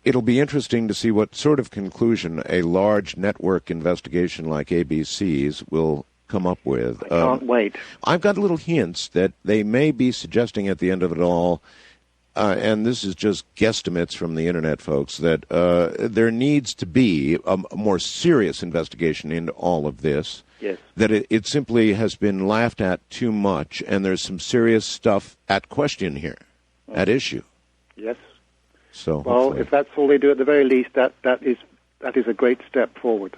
it'll be interesting to see what sort of conclusion a large network investigation like ABC's will come up with. I can't wait. I've got little hints that they may be suggesting at the end of it all, and this is just guesstimates from the internet, folks, that there needs to be a more serious investigation into all of this. Yes. That it simply has been laughed at too much, and there's some serious stuff at question here, at issue. Yes. So well, hopefully. if that's all they do, at the very least, that is a great step forward.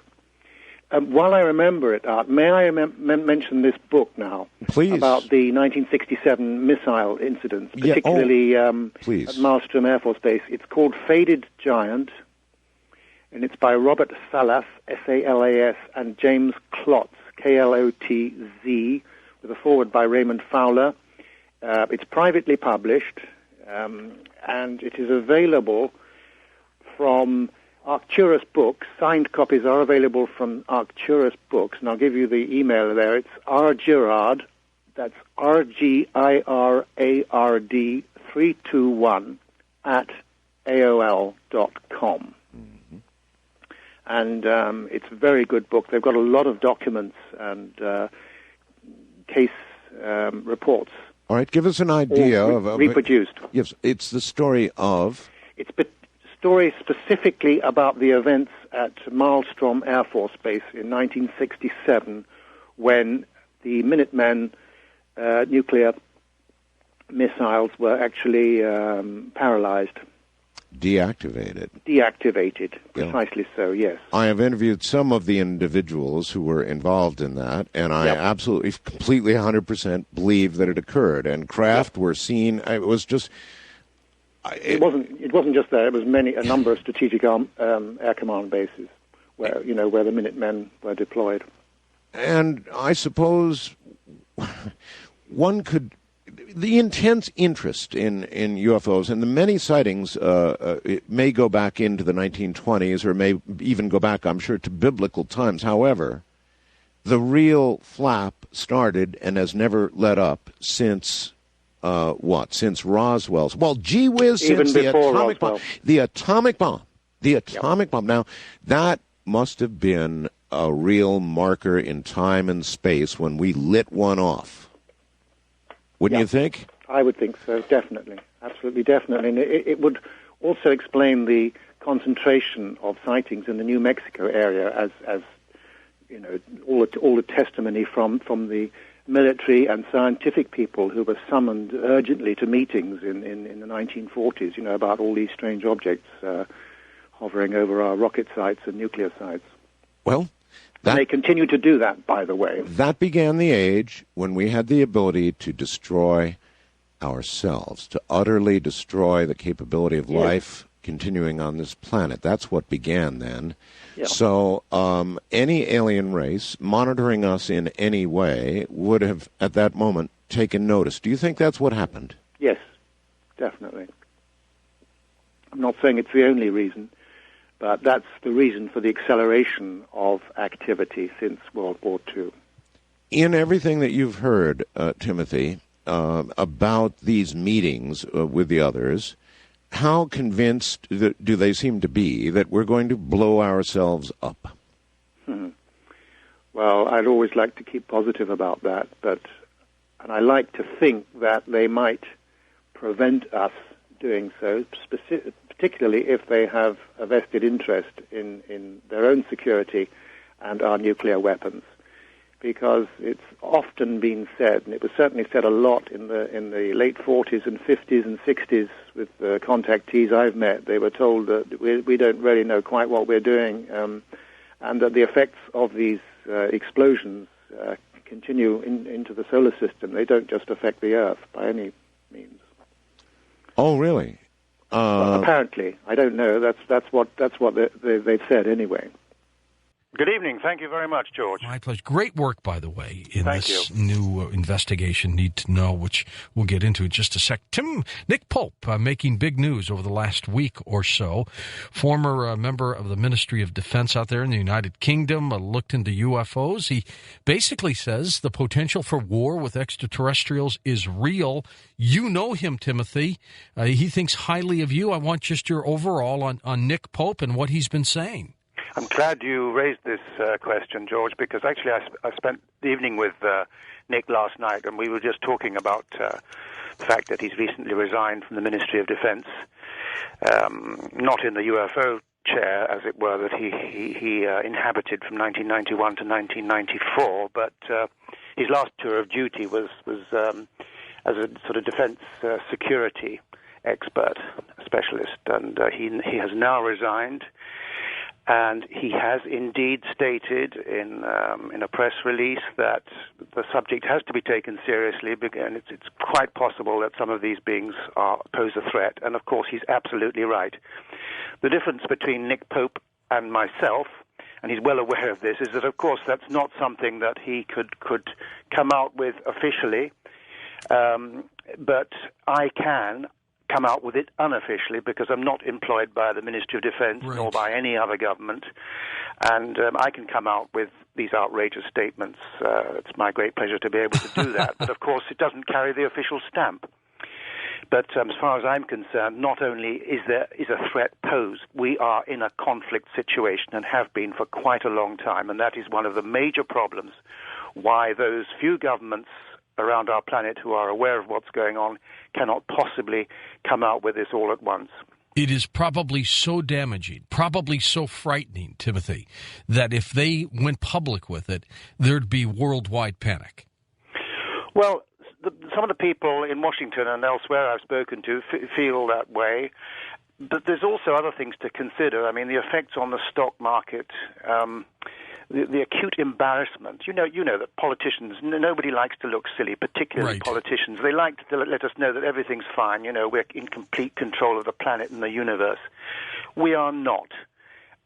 While I remember it, Art, may I mention this book now? Please. About the 1967 missile incidents, particularly at Malmstrom Air Force Base. It's called Faded Giant, and it's by Robert Salas, S-A-L-A-S, and James Klotz, K-L-O-T-Z, with a foreword by Raymond Fowler. It's privately published, and it is available from Arcturus Books. Signed copies are available from Arcturus Books, and I'll give you the email there. It's rgirard, that's RGIRARD 321 at AOL.com. Mm-hmm. And it's a very good book. They've got a lot of documents and case reports. All right, give us an idea of reproduced. Yes, it's the story of. It's a story specifically about the events at Maelstrom Air Force Base in 1967, when the Minuteman nuclear missiles were actually paralyzed. Deactivated, precisely so, yes. I have interviewed some of the individuals who were involved in that, and I absolutely, completely, 100% believe that it occurred. And craft were seen. It was just. It wasn't just there. It was a number of strategic air command bases where the Minutemen were deployed. And I suppose one could. The intense interest in UFOs and the many sightings it may go back into the 1920s or may even go back, I'm sure, to biblical times. However, the real flap started and has never let up since Since Roswell's? Well, gee whiz, since the atomic bomb. The atomic bomb. The atomic bomb. Now, that must have been a real marker in time and space when we lit one off. Wouldn't you think? I would think so, definitely. Absolutely, definitely. And it would also explain the concentration of sightings in the New Mexico area as you know, all the testimony from the military and scientific people who were summoned urgently to meetings in the 1940s, you know, about all these strange objects hovering over our rocket sites and nuclear sites. Well, and they continue to do that, by the way. That began the age when we had the ability to destroy ourselves, to utterly destroy the capability of life continuing on this planet. That's what began then. Yeah. So any alien race monitoring us in any way would have, at that moment, taken notice. Do you think that's what happened? Yes, definitely. I'm not saying it's the only reason, but that's the reason for the acceleration of activity since World War II. In everything that you've heard, Timothy, about these meetings with the others, how convinced do they seem to be that we're going to blow ourselves up? Well, I'd always like to keep positive about that, and I like to think that they might prevent us doing so, particularly if they have a vested interest in their own security and our nuclear weapons. Because it's often been said, and it was certainly said a lot in the late 40s and 50s and 60s with the contactees I've met. They were told that we don't really know quite what we're doing, and that the effects of these explosions continue into the solar system. They don't just affect the Earth by any means. Oh, really? Well, apparently, I don't know. That's what they've said anyway. Good evening. Thank you very much, George. My pleasure. Great work, by the way, in this new investigation, Need to Know, which we'll get into in just a sec. Nick Pope, making big news over the last week or so. Former member of the Ministry of Defense out there in the United Kingdom, looked into UFOs. He basically says the potential for war with extraterrestrials is real. You know him, Timothy. He thinks highly of you. I want just your overall on Nick Pope and what he's been saying. I'm glad you raised this question, George, because actually I spent the evening with Nick last night, and we were just talking about the fact that he's recently resigned from the Ministry of Defense, not in the UFO chair, as it were, that he inhabited from 1991 to 1994, but his last tour of duty was as a sort of defense security expert, specialist, and he has now resigned. And he has indeed stated in a press release that the subject has to be taken seriously, and it's quite possible that some of these beings pose a threat. And of course, he's absolutely right. The difference between Nick Pope and myself, and he's well aware of this, is that of course that's not something that he could come out with officially, but I can come out with it unofficially because I'm not employed by the Ministry of Defense nor by any other government. And I can come out with these outrageous statements. It's my great pleasure to be able to do that. But, of course, it doesn't carry the official stamp. But as far as I'm concerned, not only is a threat posed, we are in a conflict situation and have been for quite a long time. And that is one of the major problems why those few governments around our planet who are aware of what's going on cannot possibly come out with this all at once. It is probably so damaging, probably so frightening, Timothy, that if they went public with it, there'd be worldwide panic. Well, some of the people in Washington and elsewhere I've spoken to feel that way. But there's also other things to consider. I mean, the effects on the stock market, the acute embarrassment. You know that politicians, nobody likes to look silly, particularly politicians. They like to let us know that everything's fine. You know, we're in complete control of the planet and the universe. We are not.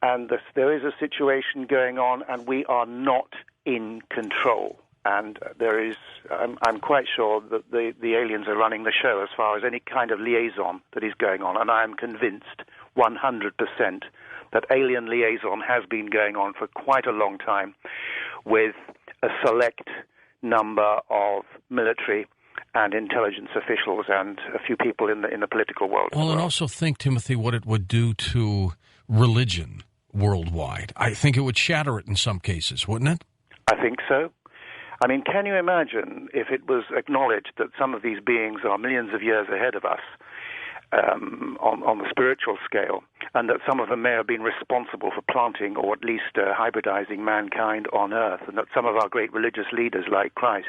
And there is a situation going on, and we are not in control. And there is, I'm quite sure that the aliens are running the show as far as any kind of liaison that is going on. And I am convinced 100% that alien liaison has been going on for quite a long time with a select number of military and intelligence officials and a few people in the political world. Well, and also think, Timothy, what it would do to religion worldwide. I think it would shatter it in some cases, wouldn't it? I think so. I mean, can you imagine if it was acknowledged that some of these beings are millions of years ahead of us on the spiritual scale, and that some of them may have been responsible for planting or at least hybridizing mankind on Earth, and that some of our great religious leaders, like Christ,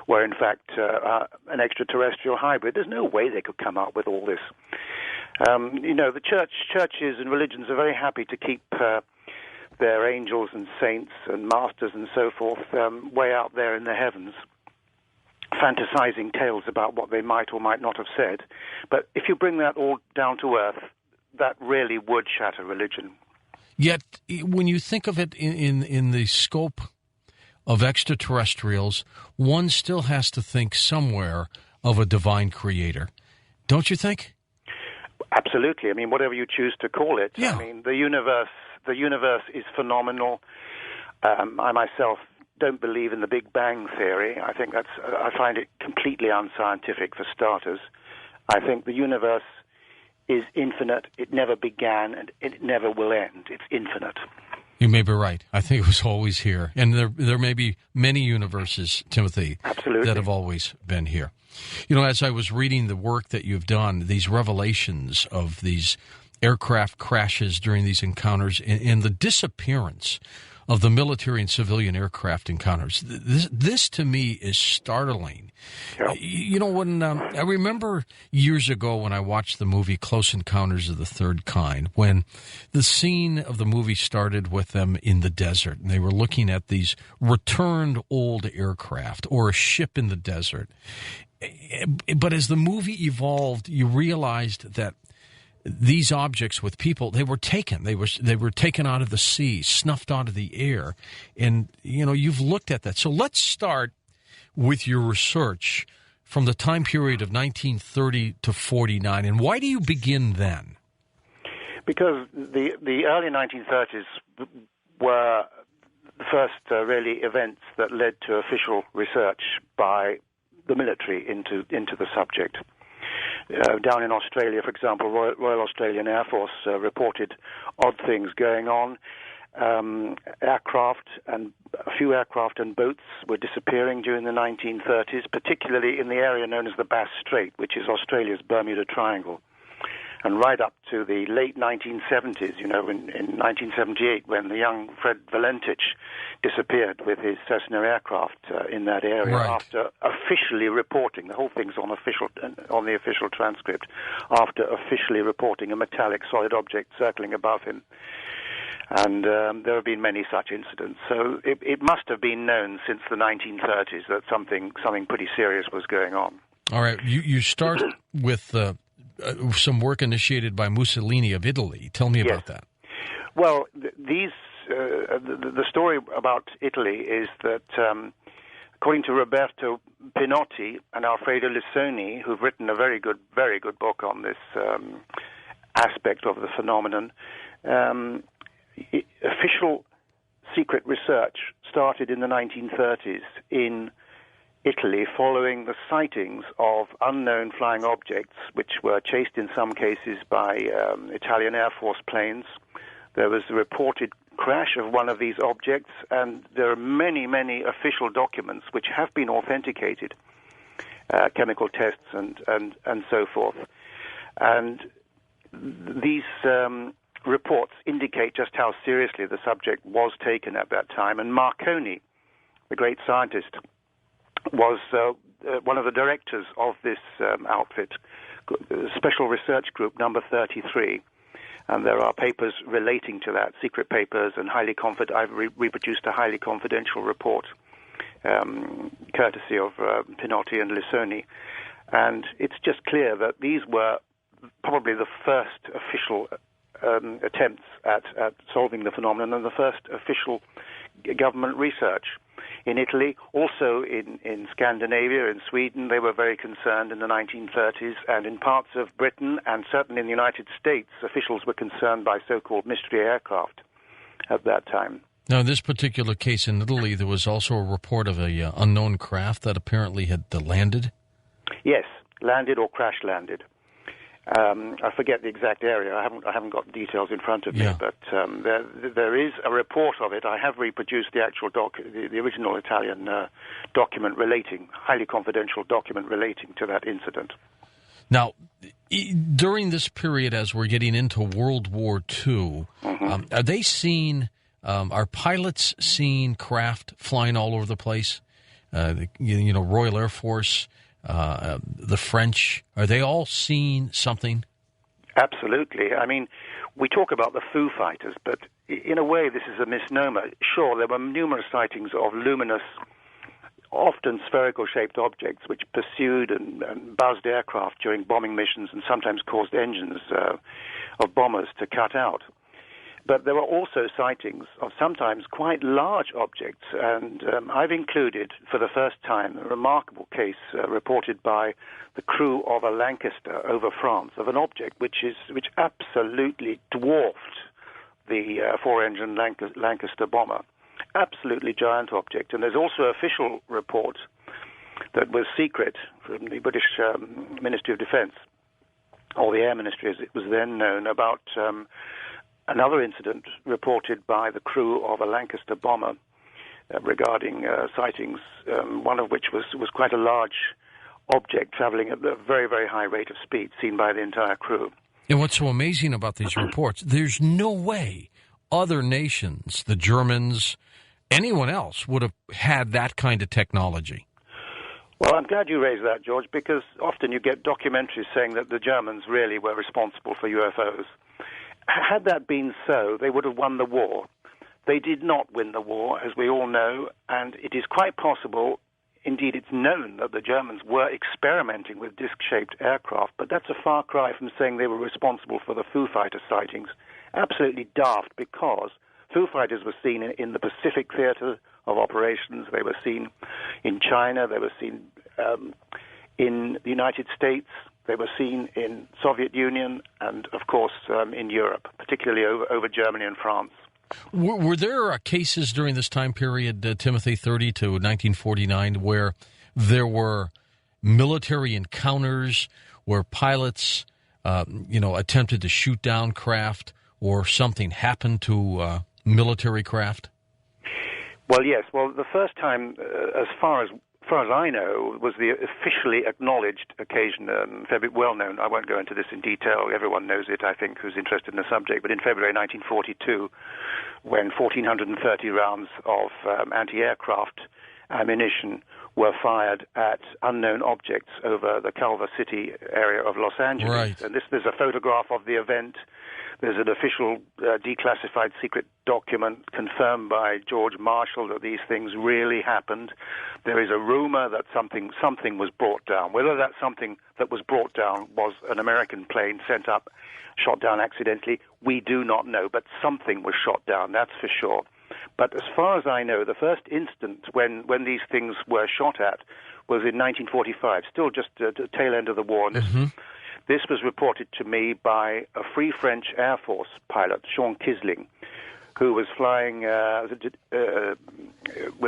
were in fact an extraterrestrial hybrid? There's no way they could come up with all this. The churches and religions are very happy to keep their angels and saints and masters and so forth way out there in the heavens, fantasizing tales about what they might or might not have said. But if you bring that all down to earth, that really would shatter religion. Yet, when you think of it in the scope of extraterrestrials, one still has to think somewhere of a divine creator. Don't you think? Absolutely. I mean, whatever you choose to call it. Yeah. I mean, the universe is phenomenal. I myself don't believe in the Big Bang theory. I find it completely unscientific for starters. I think the universe is infinite. It never began and it never will end. It's infinite. You may be right. I think it was always here. And there may be many universes, Timothy, absolutely, that have always been here. You know, as I was reading the work that you've done, these revelations of these aircraft crashes during these encounters and the disappearance of the military and civilian aircraft encounters. This to me is startling. Yep. You know, when I remember years ago when I watched the movie Close Encounters of the Third Kind, when the scene of the movie started with them in the desert, and they were looking at these returned old aircraft or a ship in the desert. But as the movie evolved, you realized that these objects with people, they were taken. They were taken out of the sea, snuffed out of the air. And, you know, you've looked at that. So let's start with your research from the time period of 1930 to 49. And why do you begin then? Because the early 1930s were the first really events that led to official research by the military into the subject. Down in Australia, for example, Royal Australian Air Force reported odd things going on. Aircraft and a few aircraft and boats were disappearing during the 1930s, particularly in the area known as the Bass Strait, which is Australia's Bermuda Triangle. And right up to the late 1970s, you know, in 1978, when the young Fred Valentich disappeared with his Cessna aircraft in that area, right, after officially reporting, the whole thing's on the official transcript, after officially reporting a metallic solid object circling above him. And there have been many such incidents. So it must have been known since the 1930s that something pretty serious was going on. All right, you start with some work initiated by Mussolini of Italy. Tell me about that. Well, the story about Italy is that, according to Roberto Pinotti and Alfredo Lissoni, who've written a very good book on this aspect of the phenomenon, official secret research started in the 1930s in Italy following the sightings of unknown flying objects, which were chased in some cases by Italian Air Force planes. There was a reported crash of one of these objects, and there are many, many official documents which have been authenticated, chemical tests and so forth. And these reports indicate just how seriously the subject was taken at that time. And Marconi, the great scientist, was one of the directors of this outfit, Special Research Group number 33. And there are papers relating to that, secret papers, and I've reproduced a highly confidential report, courtesy of Pinotti and Lissoni. And it's just clear that these were probably the first official attempts at solving the phenomenon and the first official government research. In Italy, also in Scandinavia, in Sweden, they were very concerned in the 1930s, and in parts of Britain and certainly in the United States, officials were concerned by so-called mystery aircraft at that time. Now, in this particular case in Italy, there was also a report of a unknown craft that apparently had landed? Yes, landed or crash-landed. I forget the exact area. I haven't got details in front of me, but there is a report of it. I have reproduced the actual the original Italian document highly confidential document relating to that incident. Now, during this period, as we're getting into World War II, are they seeing? Are pilots seeing craft flying all over the place? Royal Air Force. The French, are they all seeing something? Absolutely. I mean, we talk about the Foo Fighters, but in a way this is a misnomer. Sure, there were numerous sightings of luminous, often spherical-shaped objects which pursued and buzzed aircraft during bombing missions and sometimes caused engines of bombers to cut out. But there were also sightings of sometimes quite large objects, and I've included for the first time a remarkable case reported by the crew of a Lancaster over France of an object which absolutely dwarfed the four-engine Lancaster bomber. Absolutely giant object. And there's also an official report that was secret from the British Ministry of Defence, or the Air Ministry as it was then known, about another incident reported by the crew of a Lancaster bomber regarding sightings, one of which was quite a large object traveling at a very, very high rate of speed, seen by the entire crew. And what's so amazing about these reports, there's no way other nations, the Germans, anyone else would have had that kind of technology. Well, I'm glad you raised that, George, because often you get documentaries saying that the Germans really were responsible for UFOs. Had that been so, they would have won the war. They did not win the war, as we all know, and it is quite possible, indeed it's known, that the Germans were experimenting with disc-shaped aircraft, but that's a far cry from saying they were responsible for the Foo Fighter sightings. Absolutely daft, because Foo Fighters were seen in the Pacific theater of operations, they were seen in China, they were seen in the United States, they were seen in Soviet Union and, of course, in Europe, particularly over Germany and France. Were there cases during this time period, Timothy, 30 to 1949, where there were military encounters where pilots, attempted to shoot down craft or something happened to military craft? Well, yes. Well, the first time, as far as I know, was the officially acknowledged occasion, well known. I won't go into this in detail. Everyone knows it, I think, who's interested in the subject. But in February 1942, when 1,430 rounds of anti-aircraft ammunition were fired at unknown objects over the Culver City area of Los Angeles. Right. And there's a photograph of the event. There's an official declassified secret document confirmed by George Marshall that these things really happened. There is a rumor that something was brought down. Whether that something that was brought down was an American plane sent up, shot down accidentally, we do not know. But something was shot down, that's for sure. But as far as I know, the first instance when these things were shot at was in 1945, still just at the tail end of the war. And this was reported to me by a Free French Air Force pilot, Jean Kisling, who was flying with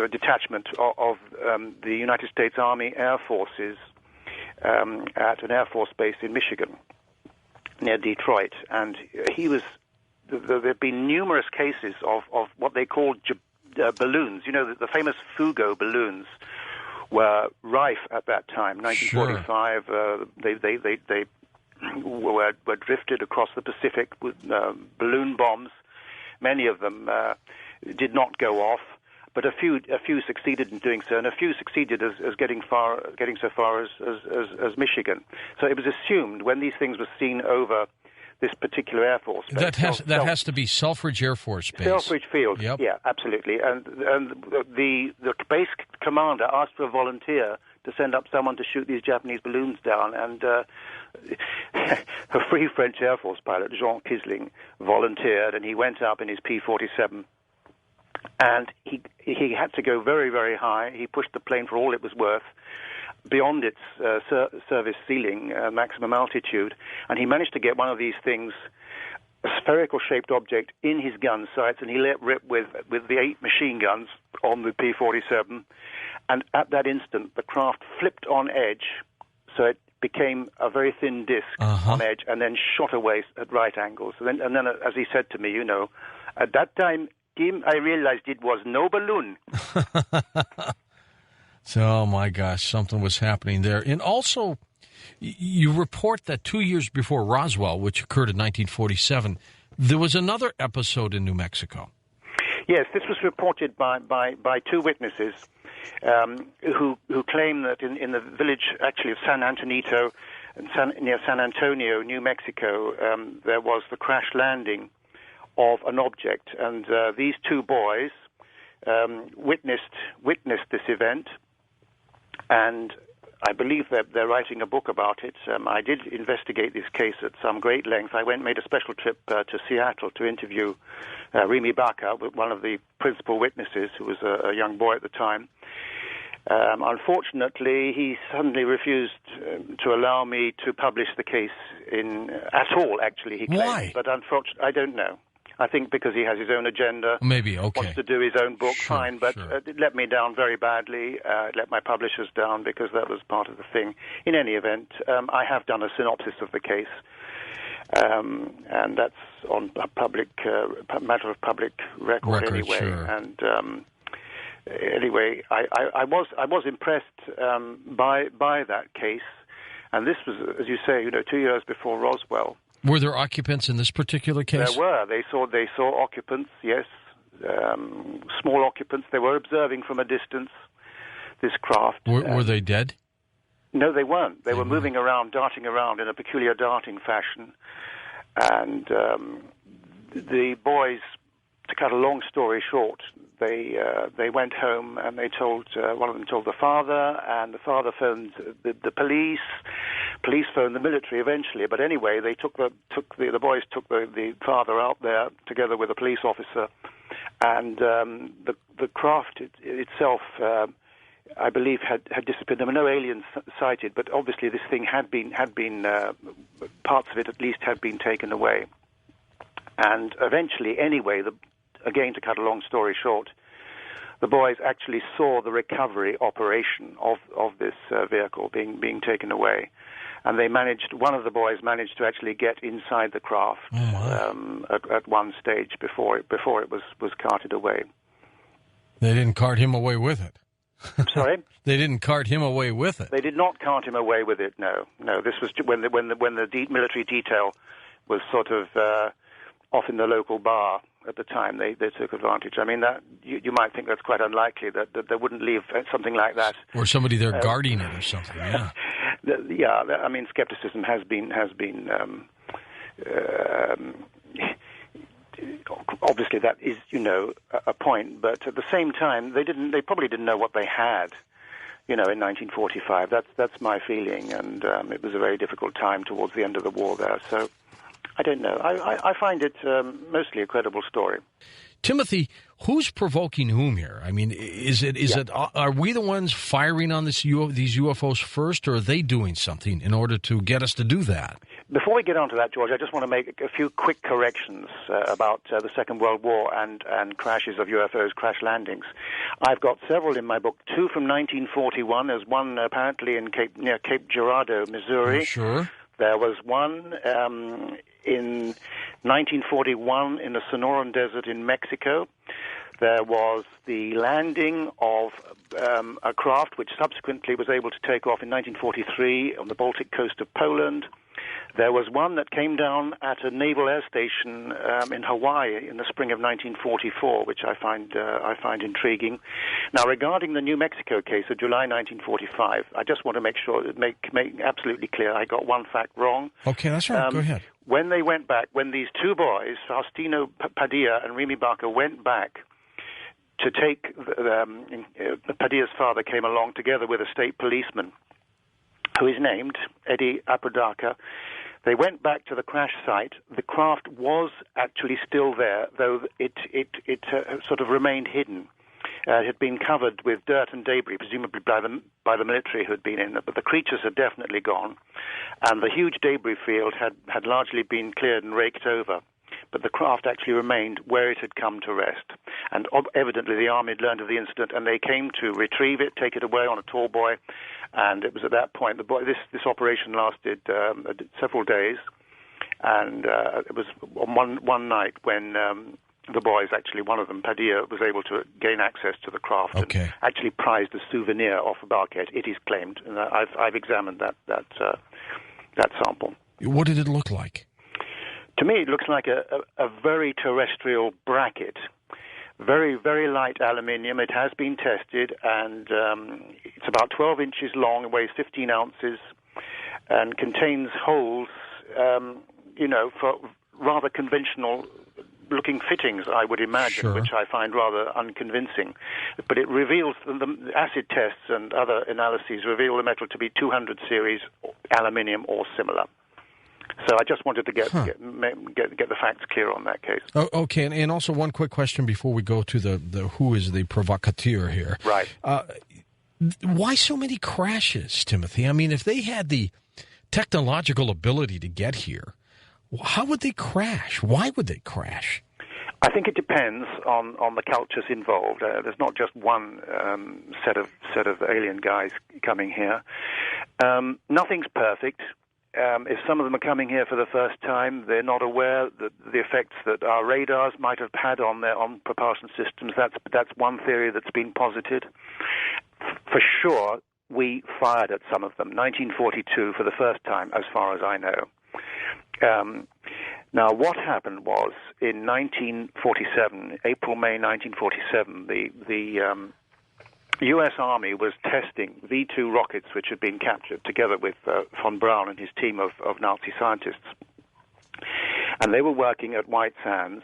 a detachment of the United States Army Air Forces at an Air Force base in Michigan, near Detroit. And he was... There have been numerous cases of what they called balloons. You know, the famous Fugo balloons were rife at that time. 1945, they were drifted across the Pacific with balloon bombs. Many of them did not go off, but a few succeeded in doing so, and a few succeeded as getting so far as Michigan. So it was assumed when these things were seen over this particular Air Force base. That has to be Selfridge Air Force Base. Selfridge Field, yep. Yeah, absolutely. And the base commander asked for a volunteer to send up someone to shoot these Japanese balloons down, and a Free French Air Force pilot, Jean Kisling, volunteered, and he went up in his P-47, and he had to go very, very high. He pushed the plane for all it was worth, beyond its service ceiling, maximum altitude, and he managed to get one of these things, a spherical-shaped object, in his gun sights, and he let rip with the 8 machine guns on the P-47, and at that instant, the craft flipped on edge, so it became a very thin disc on edge, and then shot away at right angles. And then, as he said to me, you know, at that time, Tim, I realized it was no balloon. So, oh my gosh, something was happening there. And also, you report that 2 years before Roswell, which occurred in 1947, there was another episode in New Mexico. Yes, this was reported by 2 witnesses who claim that in the village, actually, of San Antonito, near San Antonio, New Mexico, there was the crash landing of an object. And these 2 boys witnessed this event, and I believe that they're writing a book about it. I did investigate this case at some great length. I made a special trip to Seattle to interview Remy Baca, one of the principal witnesses, who was a young boy at the time. Unfortunately, he suddenly refused to allow me to publish the case at all, actually, he claimed. Why? But unfortunately, I don't know. I think because he has his own agenda. Maybe, okay. Wants to do his own book, sure, fine, but sure. It let me down very badly. It let my publishers down because that was part of the thing. In any event, I have done a synopsis of the case, and that's on a public matter of public record anyway. Sure. And anyway, I was impressed by that case, and this was, as you say, 2 years before Roswell. Were there occupants in this particular case? There were. They saw occupants, yes, small occupants. They were observing from a distance this craft. Were they dead? No, they weren't. They were moving around, darting around in a peculiar darting fashion. And the boys, to cut a long story short, they went home and they told one of them told the father, and the father phoned the police. Police phoned the military eventually, but anyway, they the boys took the father out there together with a police officer, and the craft itself, I believe, had disappeared. There were no aliens sighted, but obviously this thing had been parts of it at least had been taken away, and eventually, anyway, again, to cut a long story short, the boys actually saw the recovery operation of this vehicle being taken away, and one of the boys managed to actually get inside the craft at one stage before it was carted away. They didn't cart him away with it. Sorry? They didn't cart him away with it. They did not cart him away with it. No. This was when the military detail was sort of off in the local bar at the time. They took advantage. I mean, that you might think that's quite unlikely that they wouldn't leave something like that, or somebody there guarding it or something. Yeah. Yeah. I mean, skepticism has been obviously that is a point, but at the same time they probably didn't know what they had. In 1945. That's my feeling, and it was a very difficult time towards the end of the war there. So I don't know. I find it mostly a credible story. Timothy, who's provoking whom here? I mean, are we the ones firing on these UFOs first, or are they doing something in order to get us to do that? Before we get on to that, George, I just want to make a few quick corrections about the Second World War and crashes of UFOs, crash landings. I've got several in my book, two from 1941. There's one apparently near Cape Girardeau, Missouri. Sure. There was one in 1941 in the Sonoran Desert in Mexico. There was the landing of a craft which subsequently was able to take off in 1943 on the Baltic coast of Poland. There was one that came down at a naval air station in Hawaii in the spring of 1944, which I find intriguing. Now, regarding the New Mexico case of July 1945, I just want to make sure, make absolutely clear, I got one fact wrong. Okay, that's right. Go ahead. When they went back, when these two boys, Faustino Padilla and Remy Barker, went back to take, Padilla's father came along together with a state policeman who is named Eddie Apodaca. They went back to the crash site. The craft was actually still there, though it sort of remained hidden. It had been covered with dirt and debris, presumably by the military who had been in it, but the creatures had definitely gone, and the huge debris field had largely been cleared and raked over. But the craft actually remained where it had come to rest. And evidently the Army had learned of the incident, and they came to retrieve it, take it away on a tall boy. And it was at that point, this operation lasted several days. And it was on one night when the boys, actually one of them, Padilla, was able to gain access to the craft and actually prized a souvenir off a bulkhead, it is claimed. And I've examined that sample. What did it look like? To me, it looks like a very terrestrial bracket, very, very light aluminium. It has been tested, and it's about 12 inches long, it weighs 15 ounces, and contains holes, for rather conventional-looking fittings, I would imagine, which I find rather unconvincing. But it reveals, the acid tests and other analyses reveal the metal to be 200 series aluminium or similar. So I just wanted to get the facts clear on that case. Oh, okay, and also one quick question before we go to the who is the provocateur here. Right. Why so many crashes, Timothy? I mean, if they had the technological ability to get here, how would they crash? Why would they crash? I think it depends on the cultures involved. There's not just one set of alien guys coming here. Nothing's perfect. If some of them are coming here for the first time, they're not aware that the effects that our radars might have had on their propulsion systems. That's one theory that's been posited. For sure, we fired at some of them. 1942 for the first time, as far as I know. Now, what happened was in 1947, May 1947, the U.S. Army was testing V-2 rockets which had been captured together with von Braun and his team of Nazi scientists. And they were working at White Sands.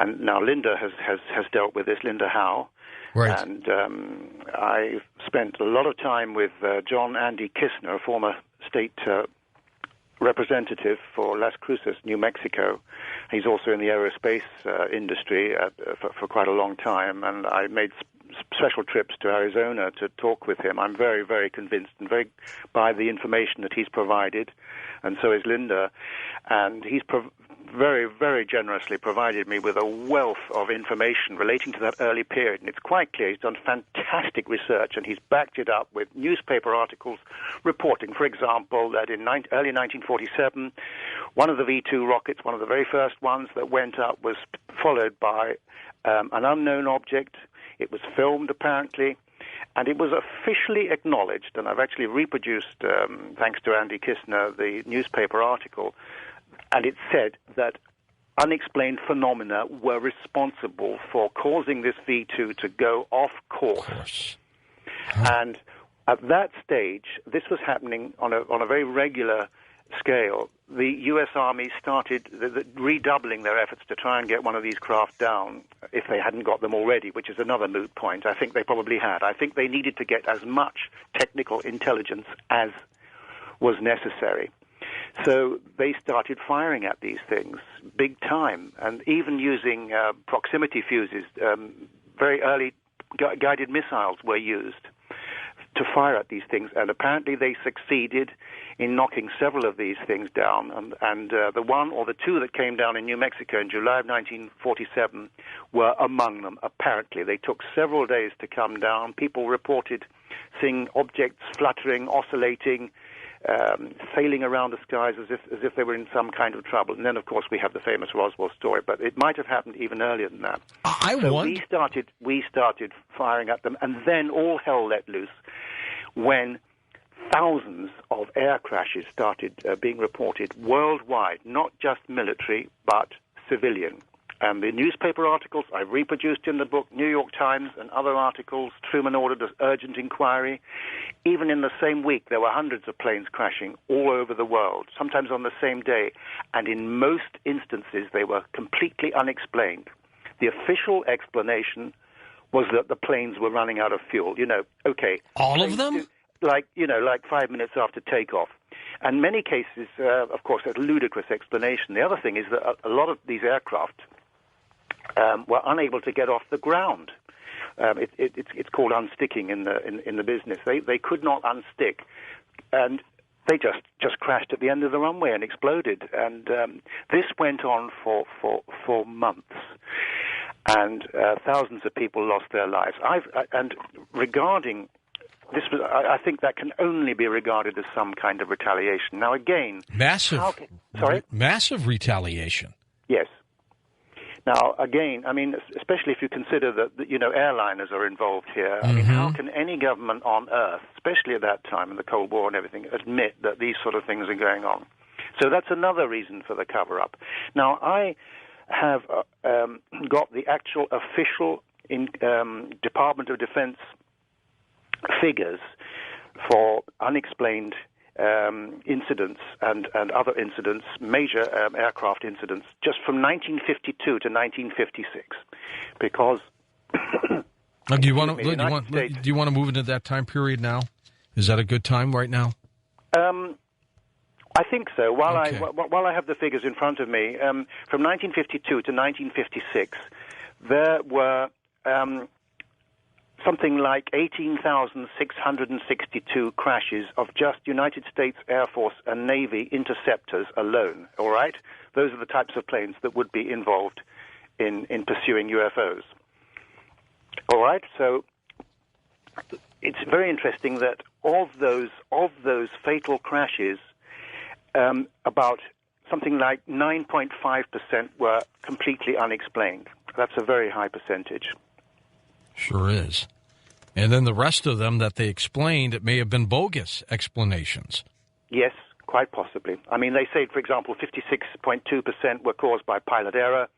And now Linda has dealt with this, Linda Howe. Right. And I spent a lot of time with John Andy Kistner, a former state representative for Las Cruces, New Mexico. He's also in the aerospace industry for quite a long time. And I made special trips to Arizona to talk with him. I'm very, very convinced and by the information that he's provided, and so is Linda. And he's very, very generously provided me with a wealth of information relating to that early period. And it's quite clear he's done fantastic research, and he's backed it up with newspaper articles reporting, for example, that in early 1947, one of the V-2 rockets, one of the very first ones that went up, was followed by an unknown object. It was filmed, apparently, and it was officially acknowledged, and I've actually reproduced, thanks to Andy Kistner, the newspaper article, and it said that unexplained phenomena were responsible for causing this V-2 to go off course. And at that stage, this was happening on a very regular scale. The U.S. Army started redoubling their efforts to try and get one of these craft down, if they hadn't got them already, which is another moot point. I think they probably had. I think they needed to get as much technical intelligence as was necessary. So they started firing at these things big time, and even using proximity fuses. Very early guided missiles were used to fire at these things, and apparently they succeeded in knocking several of these things down. And the one or the two that came down in New Mexico in July of 1947 were among them, apparently. They took several days to come down. People reported seeing objects fluttering, oscillating, sailing around the skies as if they were in some kind of trouble. And then, of course, we have the famous Roswell story, but it might have happened even earlier than that. We started firing at them, and then all hell let loose when thousands of air crashes started being reported worldwide, not just military, but civilian. And the newspaper articles I've reproduced in the book, New York Times and other articles, Truman ordered an urgent inquiry. Even in the same week, there were hundreds of planes crashing all over the world, sometimes on the same day. And in most instances, they were completely unexplained. The official explanation was that the planes were running out of fuel. All of them? Like 5 minutes after takeoff. And many cases, of course, that's a ludicrous explanation. The other thing is that a lot of these aircraft were unable to get off the ground. It's called unsticking in the business. They could not unstick, and they just crashed at the end of the runway and exploded. And this went on for months, and thousands of people lost their lives. And regarding this, I think that can only be regarded as some kind of retaliation. Now, again, massive retaliation. Yes. Now, again, I mean, especially if you consider that airliners are involved here. I mean, how can any government on Earth, especially at that time in the Cold War and everything, admit that these sort of things are going on? So that's another reason for the cover-up. Now, I have got the actual official Department of Defense figures for unexplained incidents and other incidents, major aircraft incidents, just from 1952 to 1956, because. Do you want to move into that time period now? Is that a good time right now? I think so. While I have the figures in front of me, from 1952 to 1956, there were something like 18,662 crashes of just United States Air Force and Navy interceptors alone, all right? Those are the types of planes that would be involved in pursuing UFOs. All right? So it's very interesting that of those fatal crashes, about something like 9.5% were completely unexplained. That's a very high percentage. Sure is. And then the rest of them that they explained, it may have been bogus explanations. Yes, quite possibly. I mean, they say, for example, 56.2% were caused by pilot error,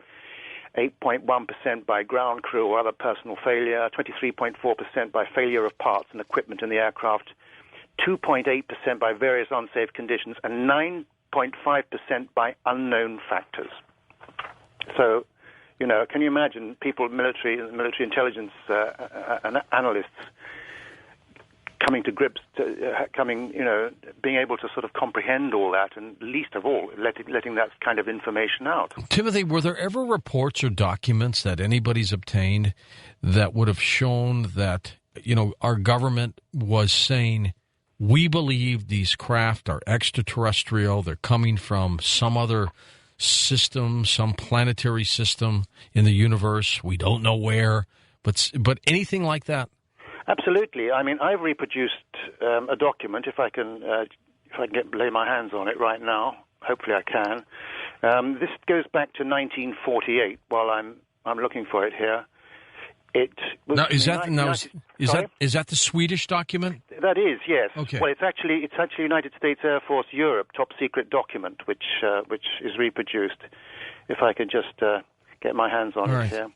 8.1% by ground crew or other personal failure, 23.4% by failure of parts and equipment in the aircraft, 2.8% by various unsafe conditions, and 9.5% by unknown factors. So, can you imagine people, military intelligence analysts coming to grips, being able to sort of comprehend all that, and least of all, letting that kind of information out. Timothy, were there ever reports or documents that anybody's obtained that would have shown that, our government was saying, we believe these craft are extraterrestrial, they're coming from some other system, some planetary system in the universe. We don't know where, but anything like that? Absolutely. I mean, I've reproduced a document. If I can lay my hands on it right now, hopefully I can. This goes back to 1948. While I'm looking for it here. It was is that the Swedish document? That is, yes. Okay. Well, it's actually United States Air Force Europe top secret document, which is reproduced. If I can just get my hands on it here,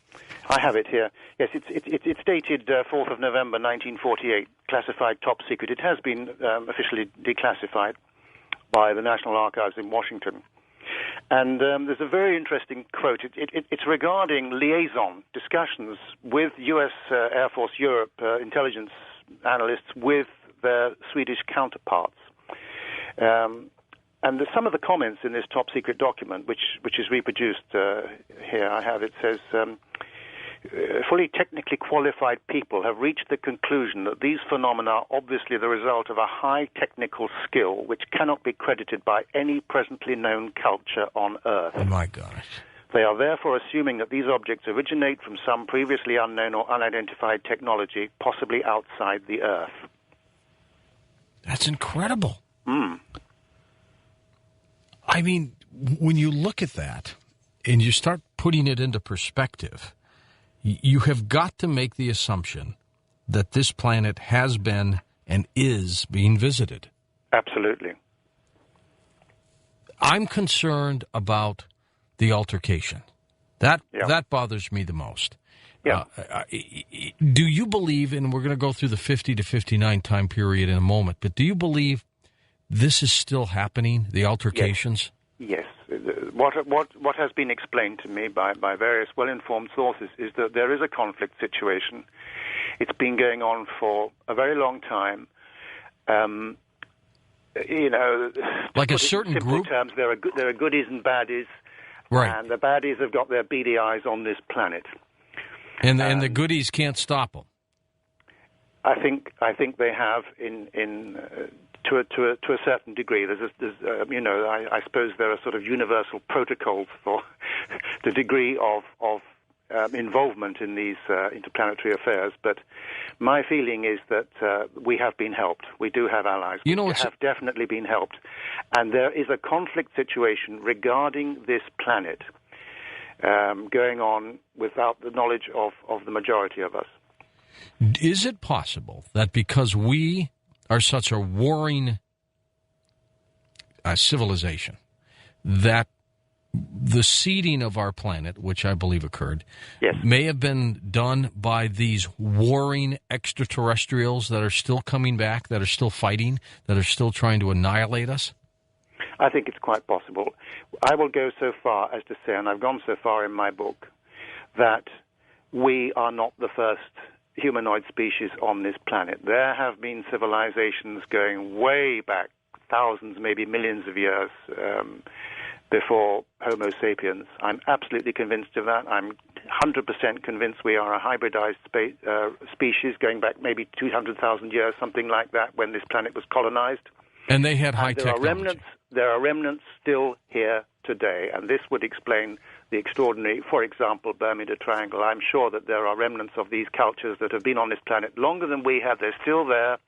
I have it here. Yes, it's dated 4th of November 1948, classified top secret. It has been officially declassified by the National Archives in Washington. And there's a very interesting quote. It's regarding liaison discussions with U.S. Air Force Europe intelligence analysts with their Swedish counterparts. And some of the comments in this top secret document, which is reproduced here, I have, it says, fully technically qualified people have reached the conclusion that these phenomena are obviously the result of a high technical skill which cannot be credited by any presently known culture on Earth. Oh, my gosh. They are therefore assuming that these objects originate from some previously unknown or unidentified technology, possibly outside the Earth. That's incredible. Mm. I mean, when you look at that and you start putting it into perspective, you have got to make the assumption that this planet has been and is being visited. Absolutely. I'm concerned about the altercation. That bothers me the most. Yeah. Do you believe, and we're going to go through the 50 to 59 time period in a moment, but do you believe this is still happening, the altercations? Yes. What has been explained to me by various well-informed sources is that there is a conflict situation. It's been going on for a very long time. Like a certain in simple group? terms, there are goodies and baddies, Right. and the baddies have got their beady eyes on this planet. And the goodies can't stop them. I think they have to a certain degree. I suppose there are sort of universal protocols for the degree of involvement in these interplanetary affairs. But my feeling is that we have been helped. We do have allies. We have definitely been helped, and there is a conflict situation regarding this planet going on without the knowledge of the majority of us. Is it possible that because we are such a warring civilization, that the seeding of our planet, which I believe occurred, may have been done by these warring extraterrestrials that are still coming back, that are still fighting, that are still trying to annihilate us? I think it's quite possible. I will go so far as to say, and I've gone so far in my book, that we are not the first humanoid species on this planet. There have been civilizations going way back, thousands, maybe millions of years before Homo sapiens. I'm absolutely convinced of that. I'm 100% convinced we are a hybridized species going back maybe 200,000 years, something like that, when this planet was colonized. And they had high technology. There are remnants still here today, and this would explain the extraordinary, for example, Bermuda Triangle. I'm sure that there are remnants of these cultures that have been on this planet longer than we have. They're still there,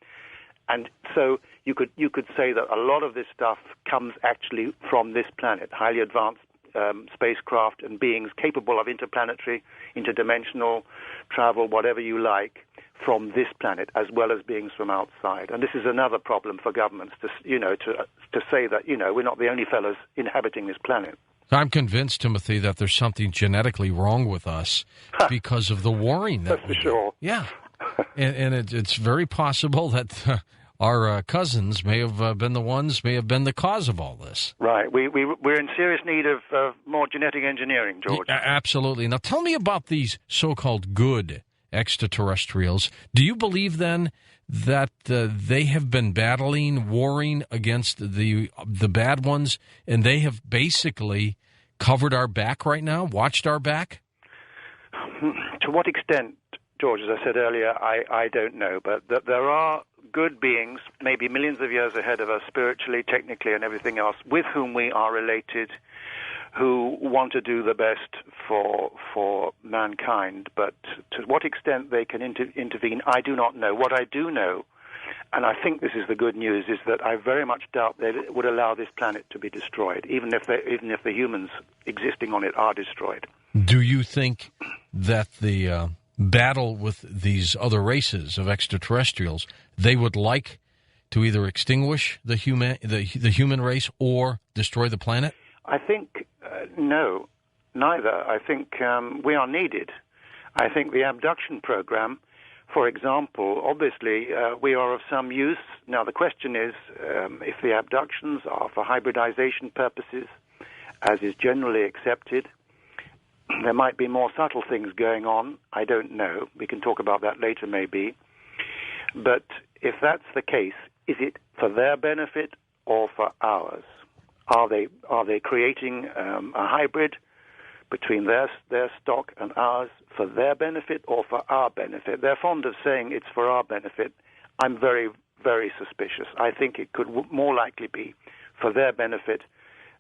and so you could say that a lot of this stuff comes actually from this planet, highly advanced spacecraft and beings capable of interplanetary, interdimensional travel, whatever you like, from this planet, as well as beings from outside. And this is another problem for governments to say that we're not the only fellows inhabiting this planet. I'm convinced, Timothy, that there's something genetically wrong with us because of the warring. That's for sure. Yeah, and it's very possible that our cousins may have been the cause of all this. Right. We're in serious need of more genetic engineering, George. Absolutely. Now, tell me about these so-called good extraterrestrials. Do you believe then that they have been warring against the bad ones, and they have basically covered our back right now, watched our back? To what extent, George, as I said earlier, I don't know, but there are good beings, maybe millions of years ahead of us, spiritually, technically, and everything else, with whom we are related, who want to do the best for mankind. But to what extent they can intervene, I do not know. What I do know, and I think this is the good news, is that I very much doubt they would allow this planet to be destroyed, even if the humans existing on it are destroyed. Do you think that the battle with these other races of extraterrestrials, they would like to either extinguish the human race or destroy the planet? I think no, neither. I think we are needed. I think the abduction program, for example, obviously we are of some use. Now the question is if the abductions are for hybridization purposes, as is generally accepted. There might be more subtle things going on. I don't know. We can talk about that later, maybe. But if that's the case, is it for their benefit or for ours? Are they creating a hybrid between their stock and ours for their benefit or for our benefit? They're fond of saying it's for our benefit. I'm very, very suspicious. I think it could more likely be for their benefit,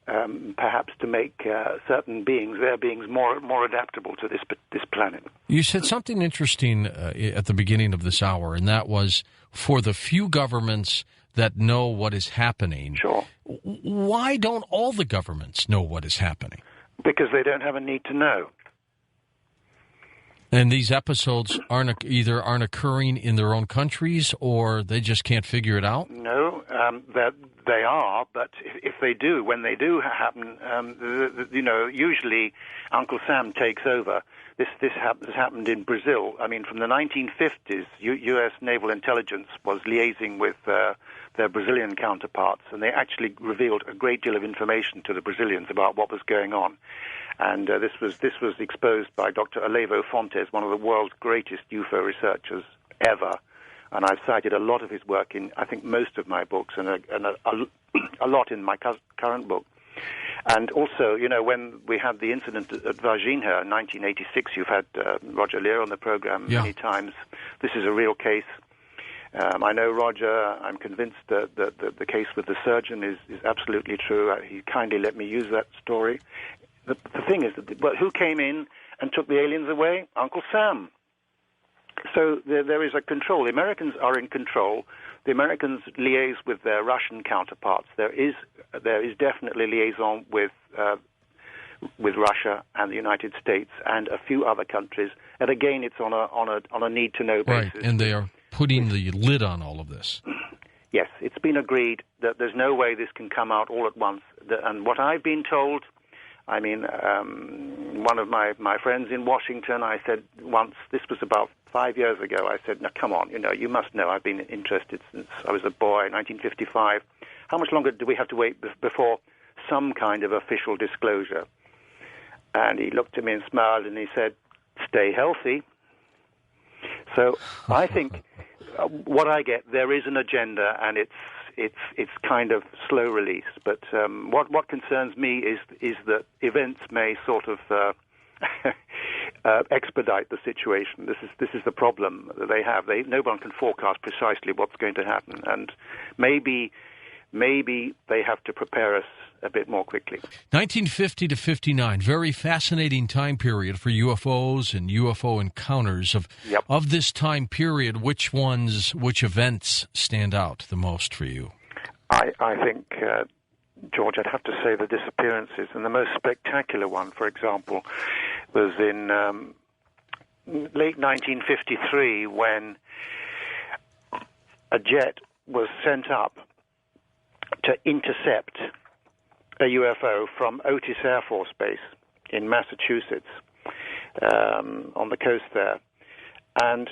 perhaps to make certain beings, their beings, more adaptable to this planet. You said something interesting at the beginning of this hour, and that was for the few governments that know what is happening. Sure. Why don't all the governments know what is happening? Because they don't have a need to know. And these episodes aren't occurring in their own countries, or they just can't figure it out? No, that they are, but if they do, when they do happen, usually Uncle Sam takes over. This happened in Brazil. I mean, from the 1950s, U.S. naval intelligence was liaising with their Brazilian counterparts, and they actually revealed a great deal of information to the Brazilians about what was going on. And this was exposed by Dr. Alevo Fontes, one of the world's greatest UFO researchers ever. And I've cited a lot of his work in, I think, most of my books, and a lot in my current book. And also, when we had the incident at Varginha in 1986, you've had Roger Lear on the program many times. This is a real case. I know Roger. I'm convinced that the case with the surgeon is absolutely true. He kindly let me use that story. The thing is, who came in and took the aliens away? Uncle Sam. So there is a control. The Americans are in control. The Americans liaise with their Russian counterparts. There is definitely liaison with Russia and the United States and a few other countries. And again, it's on a need to know basis. Right, and they are putting the lid on all of this. Yes, it's been agreed that there's no way this can come out all at once. And what I've been told, I mean, one of my friends in Washington, I said once, this was about 5 years ago, I said, now come on, you must know, I've been interested since I was a boy, 1955. How much longer do we have to wait before some kind of official disclosure? And he looked at me and smiled and he said, stay healthy. So I think what I get, there is an agenda, and it's kind of slow release. But what concerns me is that events may sort of expedite the situation. This is the problem that they have. No one can forecast precisely what's going to happen, and maybe they have to prepare us a bit more quickly. 1950 to 59, very fascinating time period for UFOs and UFO encounters. Of this time period, which events stand out the most for you? I think, George, I'd have to say the disappearances, and the most spectacular one, for example, was in late 1953 when a jet was sent up to intercept a UFO from Otis Air Force Base in Massachusetts, on the coast there. And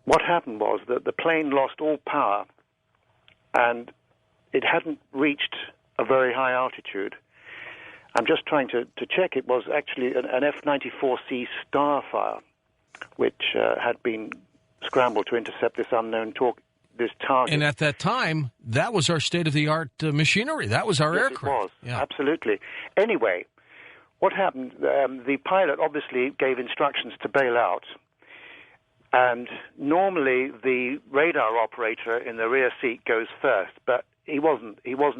what happened was that the plane lost all power, and it hadn't reached a very high altitude. I'm just trying to check. It was actually an F-94C Starfire, which had been scrambled to intercept this unknown this target. And at that time, that was our state-of-the-art machinery. That was our aircraft. It was, absolutely. Anyway, what happened, the pilot obviously gave instructions to bail out, and normally the radar operator in the rear seat goes first, but he wasn't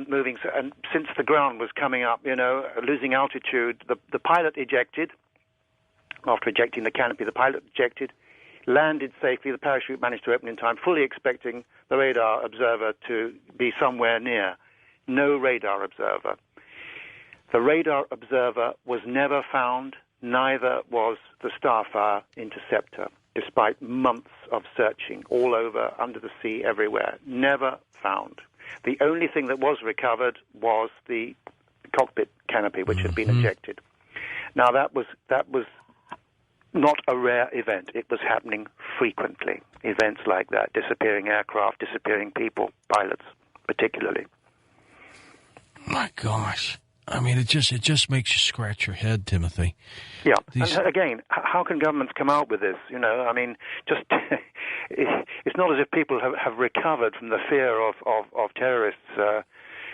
moving, and since the ground was coming up, losing altitude, the pilot ejected. After ejecting the canopy, the pilot ejected, landed safely. The parachute managed to open in time, fully expecting the radar observer to be somewhere near. No radar observer. The radar observer was never found, neither was the Starfire interceptor, despite months of searching all over, under the sea, everywhere. Never found. The only thing that was recovered was the cockpit canopy, which had been ejected. Now, that was not a rare event. It was happening frequently. Events like that, disappearing aircraft, disappearing people, pilots particularly. My gosh. I mean, it just makes you scratch your head, Timothy. Yeah. And again, how can governments come out with this? I mean, just it's not as if people have recovered from the fear of terrorists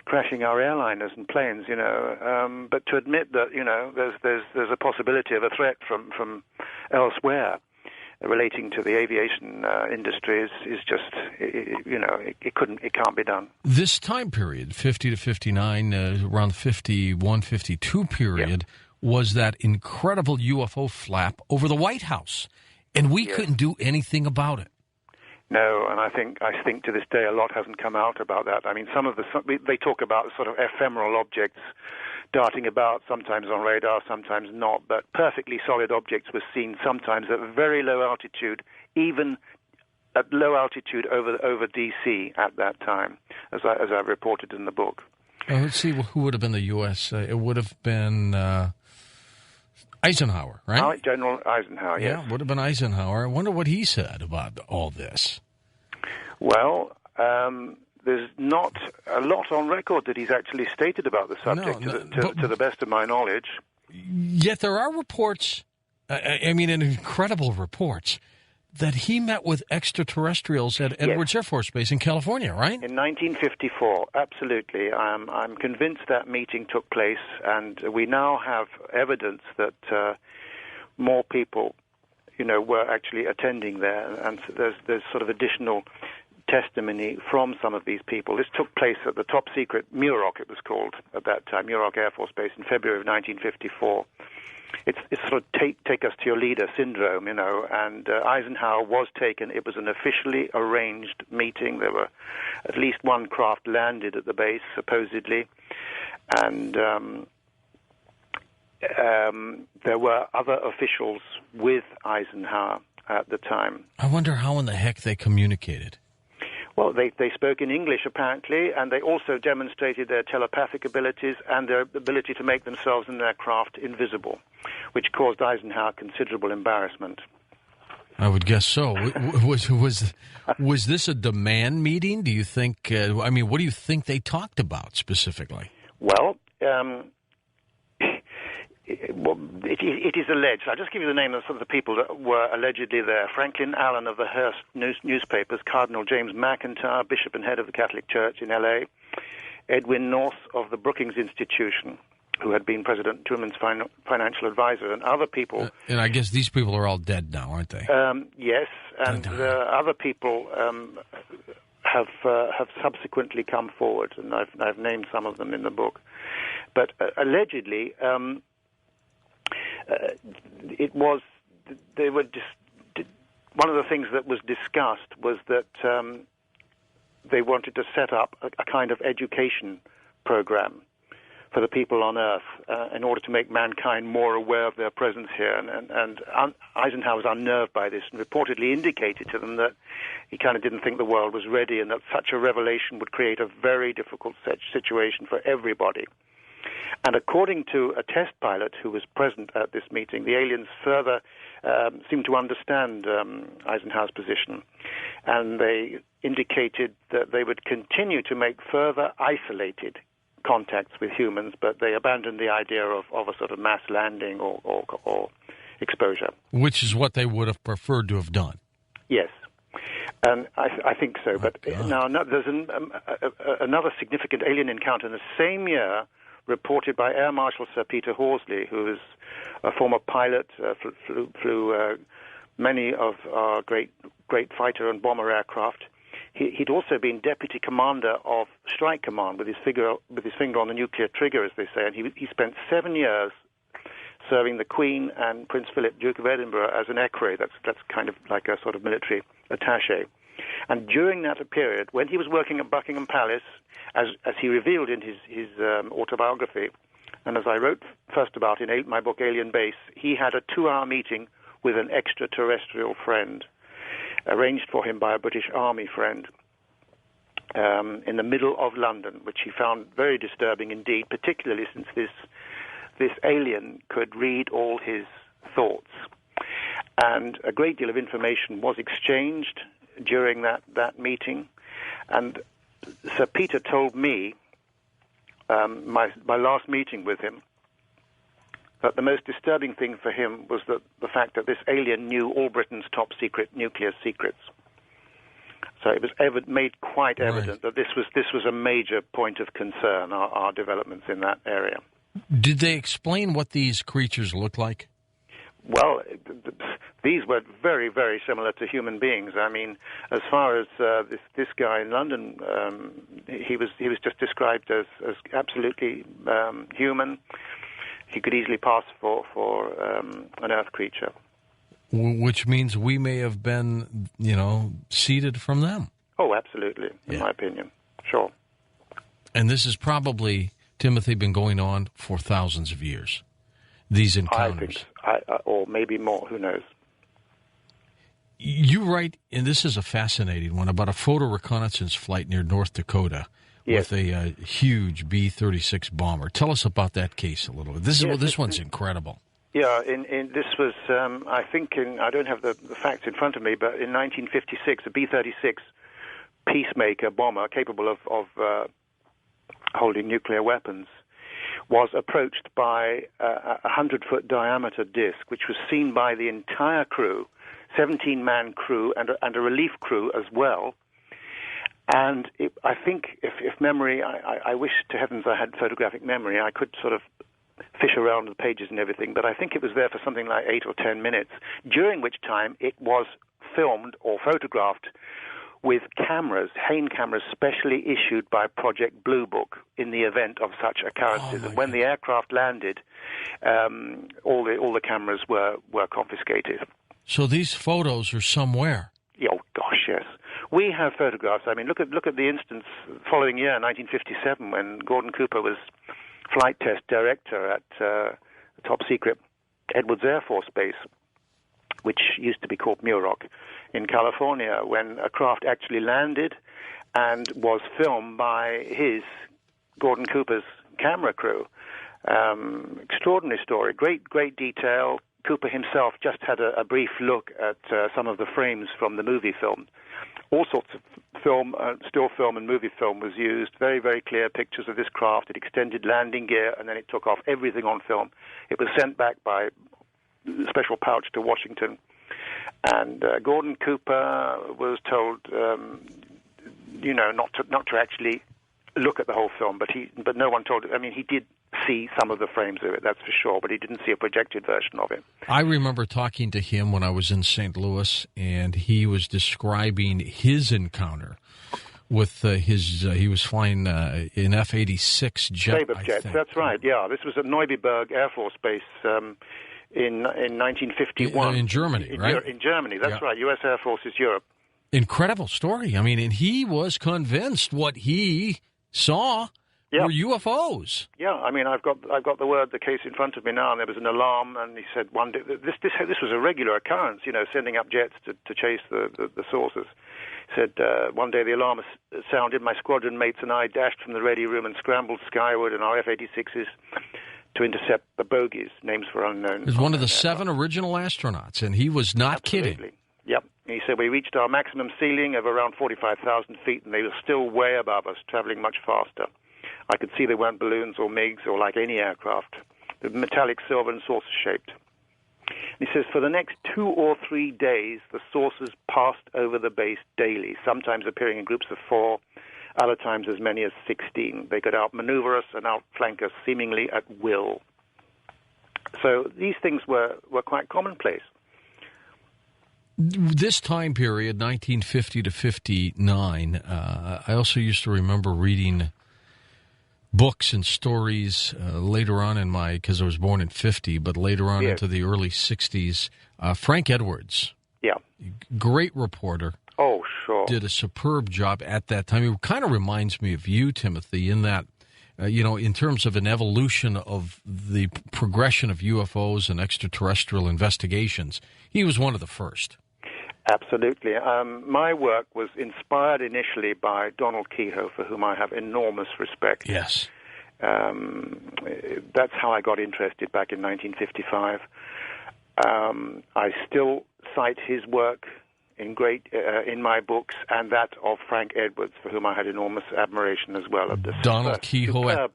crashing our airliners and planes, but to admit that, there's a possibility of a threat from elsewhere relating to the aviation industry is just, it can't be done. This time period, 50 to 59, around 51, 52 period, was that incredible UFO flap over the White House, and we couldn't do anything about it. No, and I think to this day a lot hasn't come out about that. I mean, they talk about sort of ephemeral objects darting about, sometimes on radar, sometimes not, but perfectly solid objects were seen sometimes at very low altitude, even at low altitude over D.C. at that time, as I reported in the book. Let's see, who would have been the U.S.? It would have been Eisenhower, right? General Eisenhower, yes. Yeah, would have been Eisenhower. I wonder what he said about all this. Well, there's not a lot on record that he's actually stated about the subject, to the best of my knowledge. Yet there are reports, incredible reports, that he met with extraterrestrials at Edwards Air Force Base in California, right? In 1954, absolutely. I'm convinced that meeting took place, and we now have evidence that more people, were actually attending there, and there's sort of additional testimony from some of these people. This took place at the top secret Muroc, it was called at that time, Muroc Air Force Base in February of 1954. It's sort of take us to your leader syndrome, and Eisenhower was taken. It was an officially arranged meeting. There were at least one craft landed at the base, supposedly, and there were other officials with Eisenhower at the time. I wonder how in the heck they communicated. Well, they spoke in English, apparently, and they also demonstrated their telepathic abilities and their ability to make themselves and their craft invisible, which caused Eisenhower considerable embarrassment. I would guess so. Was this a demand meeting, do you think? What do you think they talked about specifically? Well, it is alleged. I'll just give you the name of some of the people that were allegedly there. Franklin Allen of the Hearst newspapers, Cardinal James McIntyre, Bishop and head of the Catholic Church in L.A., Edwin North of the Brookings Institution, who had been President Truman's financial advisor, and other people. And I guess these people are all dead now, aren't they? Yes, and other people have subsequently come forward, and I've named some of them in the book. But allegedly, one of the things that was discussed was that they wanted to set up a kind of education program for the people on Earth in order to make mankind more aware of their presence here. And Eisenhower was unnerved by this and reportedly indicated to them that he kind of didn't think the world was ready and that such a revelation would create a very difficult situation for everybody. And according to a test pilot who was present at this meeting, the aliens further seemed to understand Eisenhower's position, and they indicated that they would continue to make further isolated contacts with humans, but they abandoned the idea of a sort of mass landing or exposure. Which is what they would have preferred to have done. Yes. And I think so. But now there's another significant alien encounter in the same year, reported by Air Marshal Sir Peter Horsley, who is a former pilot, flew many of our great fighter and bomber aircraft. He'd also been deputy commander of Strike Command with his finger on the nuclear trigger, as they say, and he spent 7 years serving the Queen and Prince Philip, Duke of Edinburgh, as an écuyer. That's kind of like a sort of military attaché. And during that period, when he was working at Buckingham Palace, as he revealed in his autobiography, and as I wrote first about in my book Alien Base, he had a 2-hour meeting with an extraterrestrial friend, arranged for him by a British Army friend, in the middle of London, which he found very disturbing indeed, particularly since this alien could read all his thoughts. And a great deal of information was exchanged during that meeting. And Sir Peter told me, my last meeting with him, that the most disturbing thing for him was the fact that this alien knew all Britain's top secret nuclear secrets. So it was made quite evident that this was a major point of concern, our developments in that area. Did they explain what these creatures look like? Well, these were very, very similar to human beings. I mean, as far as this guy in London, he was just described as absolutely human. He could easily pass for an Earth creature. Which means we may have been, seeded from them. Oh, absolutely, in my opinion. Sure. And this has probably, Timothy, been going on for thousands of years, these encounters. I think, or maybe more, who knows. You write, and this is a fascinating one, about a photo reconnaissance flight near North Dakota with a huge B-36 bomber. Tell us about that case a little bit. This one's incredible. Yeah, this was, I think, I don't have the facts in front of me, but in 1956, a B-36 Peacemaker bomber capable of holding nuclear weapons was approached by a 100-foot diameter disc, which was seen by the entire crew, 17-man crew, and a relief crew as well. And I think, if memory, I wish to heavens I had photographic memory, I could sort of fish around the pages and everything, but I think it was there for something like 8 or 10 minutes, during which time it was filmed or photographed with cameras, Hain cameras, specially issued by Project Blue Book in the event of such occurrences. And when the aircraft landed, all the cameras were confiscated. So these photos are somewhere. Oh gosh, yes. We have photographs. I mean, look at the instance following year, 1957, when Gordon Cooper was flight test director at the top secret Edwards Air Force Base, which used to be called Muroc, in California, when a craft actually landed and was filmed by Gordon Cooper's camera crew. Extraordinary story, great detail. Cooper himself just had a brief look at some of the frames from the movie film. All sorts of film, still film and movie film was used, very, very clear pictures of this craft. It extended landing gear, and then it took off everything on film. It was sent back by special pouch to Washington. And Gordon Cooper was told, not to actually look at the whole film, but no one told. I mean, he did see some of the frames of it, that's for sure, but he didn't see a projected version of it. I remember talking to him when I was in St. Louis, and he was describing his encounter with he was flying an F-86 jet. Sabre jets, that's right, yeah. This was at Neubiberg Air Force Base in 1951. In Germany, right? In Germany, that's right, U.S. Air Forces Europe. Incredible story. I mean, and he was convinced what he saw were UFOs. Yeah, I mean, I've got the case in front of me now, and there was an alarm, and he said one day this was a regular occurrence, sending up jets to chase the sources. He said one day the alarm sounded, my squadron mates and I dashed from the ready room and scrambled skyward in our F-86s to intercept the bogies. Names were unknown. He was one of the 7 original astronauts, and he was not kidding. Yep. He said we reached our maximum ceiling of around 45,000 feet, and they were still way above us, traveling much faster. I could see they weren't balloons or MiGs or like any aircraft. They were metallic, silver, and saucer-shaped. He says for the next 2 or 3 days, the saucers passed over the base daily, sometimes appearing in groups of 4, other times as many as 16. They could outmaneuver us and outflank us seemingly at will. So these things were quite commonplace. This time period, 1950 to 59, I also used to remember reading books and stories later on because I was born in 50, but later on into the early 60s. Frank Edwards, great reporter. Oh, sure. Did a superb job at that time. It kind of reminds me of you, Timothy, in that, in terms of an evolution of the progression of UFOs and extraterrestrial investigations, he was one of the first. Absolutely. My work was inspired initially by Donald Kehoe, for whom I have enormous respect. Yes. That's how I got interested back in 1955. I still cite his work in my books, and that of Frank Edwards, for whom I had enormous admiration as well. Donald Kehoe.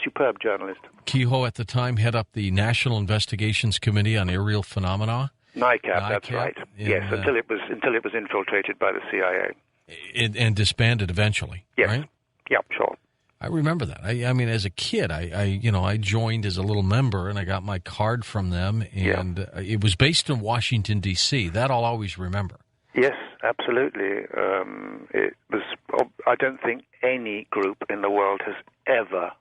Superb journalist. Kehoe at the time head up the National Investigations Committee on Aerial Phenomena. NICAP, that's right. Yes, until it was infiltrated by the CIA. and disbanded eventually, Yes. right? Yep, sure. I remember that. I mean, as a kid, I joined as a little member, and I got my card from them, and it was based in Washington, D.C. That I'll always remember. Yes, absolutely. It was. I don't think any group in the world has ever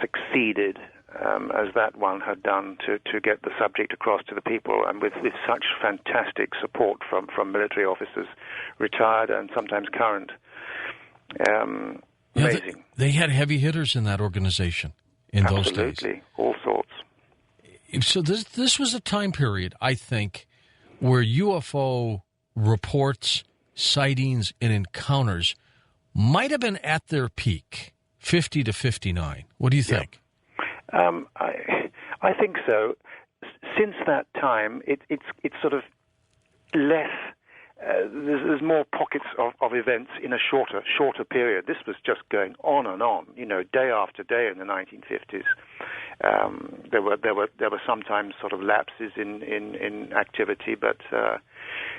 succeeded as that one had done to get the subject across to the people, and with such fantastic support from military officers, retired and sometimes current. Amazing. They had heavy hitters in that organization in those days. Absolutely, all sorts. So this was a time period, I think, where UFO reports, sightings, and encounters might have been at their peak, 50 to 59. What do you think? I think so. Since that time, it's sort of less. There's more pockets of events in a shorter period. This was just going on and on, day after day in the 1950s. There were sometimes sort of lapses in activity, but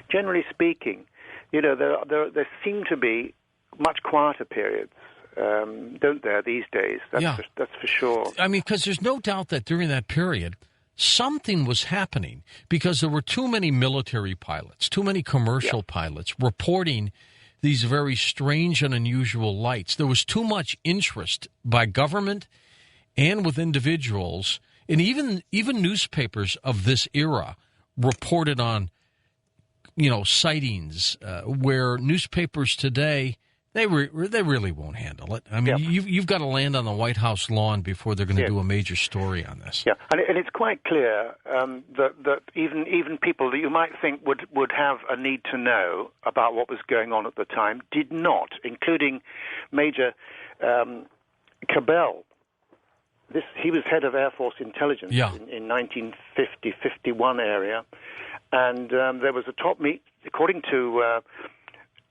generally speaking, there seem to be much quieter periods. Don't there these days? That's for sure. I mean, because there's no doubt that during that period, something was happening because there were too many military pilots, too many commercial pilots reporting these very strange and unusual lights. There was too much interest by government and with individuals, and even newspapers of this era reported on, sightings where newspapers today, they really won't handle it. I mean, you've got to land on the White House lawn before they're going to do a major story on this. Yeah, and it's quite clear that even people that you might think would have a need to know about what was going on at the time did not, including Major Cabell. He was head of Air Force Intelligence in 1950-51 area, and there was a top meet, according to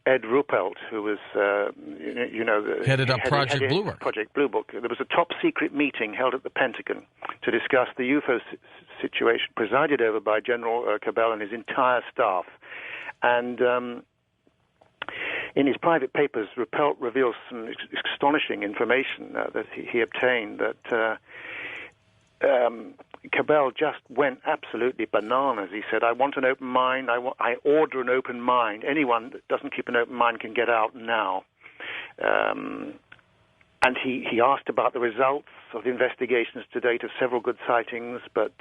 Ed Ruppelt, who was, headed up Project Blue Book. Project Blue Book. There was a top-secret meeting held at the Pentagon to discuss the UFO situation, presided over by General Cabell and his entire staff. And in his private papers, Ruppelt reveals some astonishing information that he obtained, that Cabell just went absolutely bananas. He said, I want an open mind. I order an open mind. Anyone that doesn't keep an open mind can get out now. And he asked about the results of the investigations to date of several good sightings, but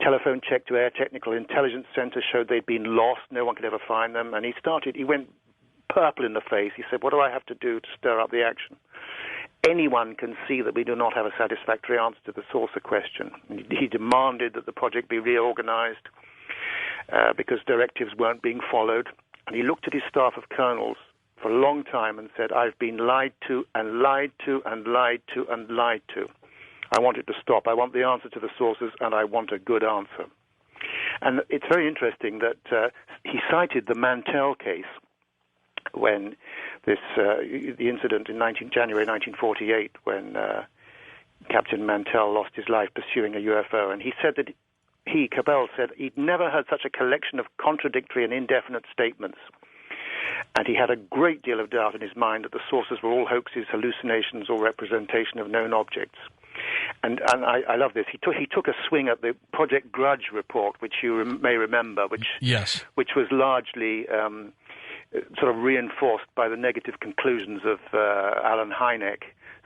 telephone check to Air Technical Intelligence Center showed they'd been lost. No one could ever find them. And he went purple in the face. He said, what do I have to do to stir up the action? Anyone can see that we do not have a satisfactory answer to the saucer question. He demanded that the project be reorganized because directives weren't being followed. And he looked at his staff of colonels for a long time and said, I've been lied to and lied to and lied to and lied to. I want it to stop. I want the answer to the sources, and I want a good answer. And it's very interesting that he cited the Mantell case when the incident in January 1948, when Captain Mantell lost his life pursuing a UFO, and he said that Cabell said he'd never heard such a collection of contradictory and indefinite statements, and he had a great deal of doubt in his mind that the sources were all hoaxes, hallucinations, or representation of known objects. And I love this. He took a swing at the Project Grudge report, which you may remember, which was largely sort of reinforced by the negative conclusions of Alan Hynek,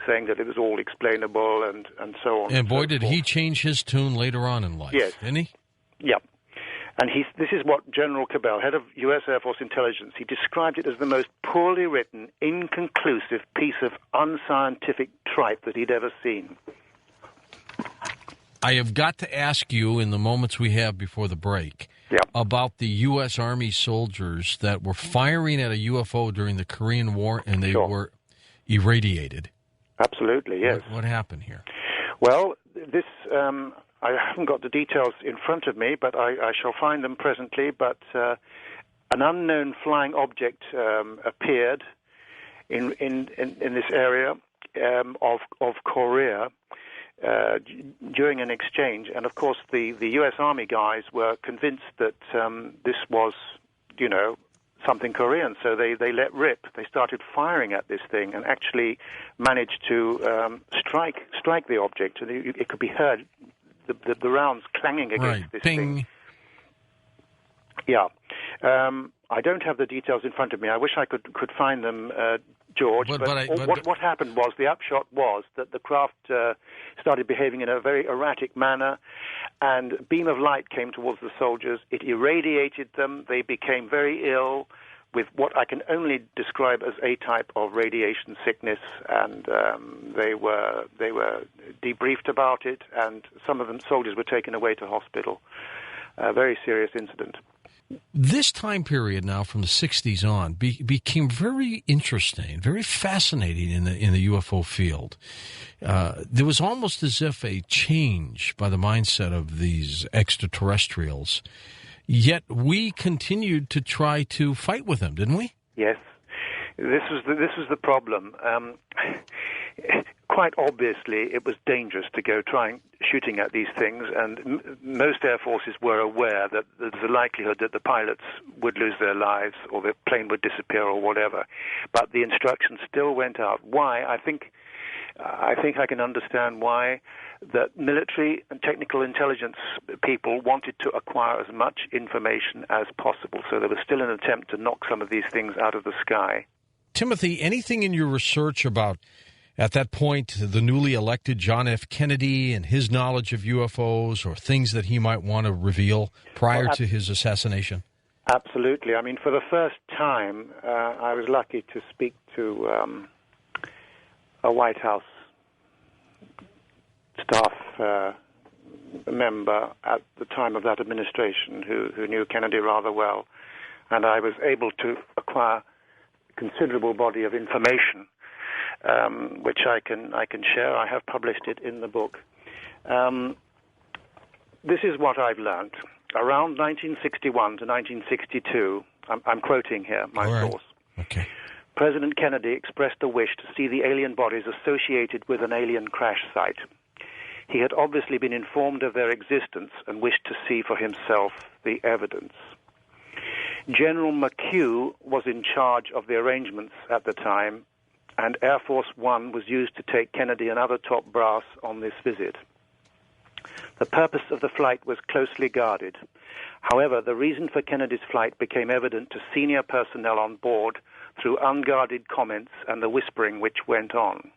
saying that it was all explainable and so on. And boy, did he change his tune later on in life, didn't he? Yeah. And this is what General Cabell, head of U.S. Air Force Intelligence, he described it as the most poorly written, inconclusive piece of unscientific tripe that he'd ever seen. I have got to ask you in the moments we have before the break about the U.S. Army soldiers that were firing at a UFO during the Korean War and they were irradiated. Absolutely, yes. What happened here? Well, this, I haven't got the details in front of me, but I shall find them presently. But an unknown flying object appeared in this area of Korea during an exchange, and of course the U.S. Army guys were convinced that this was, something Korean, so they let rip. They started firing at this thing and actually managed to strike the object. And it could be heard, the rounds clanging against this thing. Yeah. I don't have the details in front of me. I wish I could find them, George. But what happened was, the upshot was that the craft started behaving in a very erratic manner, and a beam of light came towards the soldiers. It irradiated them. They became very ill with what I can only describe as a type of radiation sickness, and they were debriefed about it, and some of them soldiers were taken away to hospital. A very serious incident. This time period now, from the 60s on, became very interesting, very fascinating in the UFO field. There was almost as if a change by the mindset of these extraterrestrials, yet we continued to try to fight with them, didn't we? Yes. This was the problem. Quite obviously, it was dangerous to go shooting at these things, and most air forces were aware that there's a likelihood that the pilots would lose their lives or the plane would disappear or whatever. But the instructions still went out. Why? I think I can understand why. That military and technical intelligence people wanted to acquire as much information as possible, so there was still an attempt to knock some of these things out of the sky. Timothy, anything in your research about, at that point, the newly elected John F. Kennedy and his knowledge of UFOs, or things that he might want to reveal prior to his assassination? Absolutely. I mean, for the first time, I was lucky to speak to a White House staff member at the time of that administration who knew Kennedy rather well, and I was able to acquire considerable body of information, which I can share. I have published it in the book. This is what I've learned. Around 1961 to 1962, I'm quoting here my source. Okay. President Kennedy expressed a wish to see the alien bodies associated with an alien crash site. He had obviously been informed of their existence and wished to see for himself the evidence. General McHugh was in charge of the arrangements at the time, and Air Force One was used to take Kennedy and other top brass on this visit. The purpose of the flight was closely guarded. However, the reason for Kennedy's flight became evident to senior personnel on board through unguarded comments and the whispering which went on.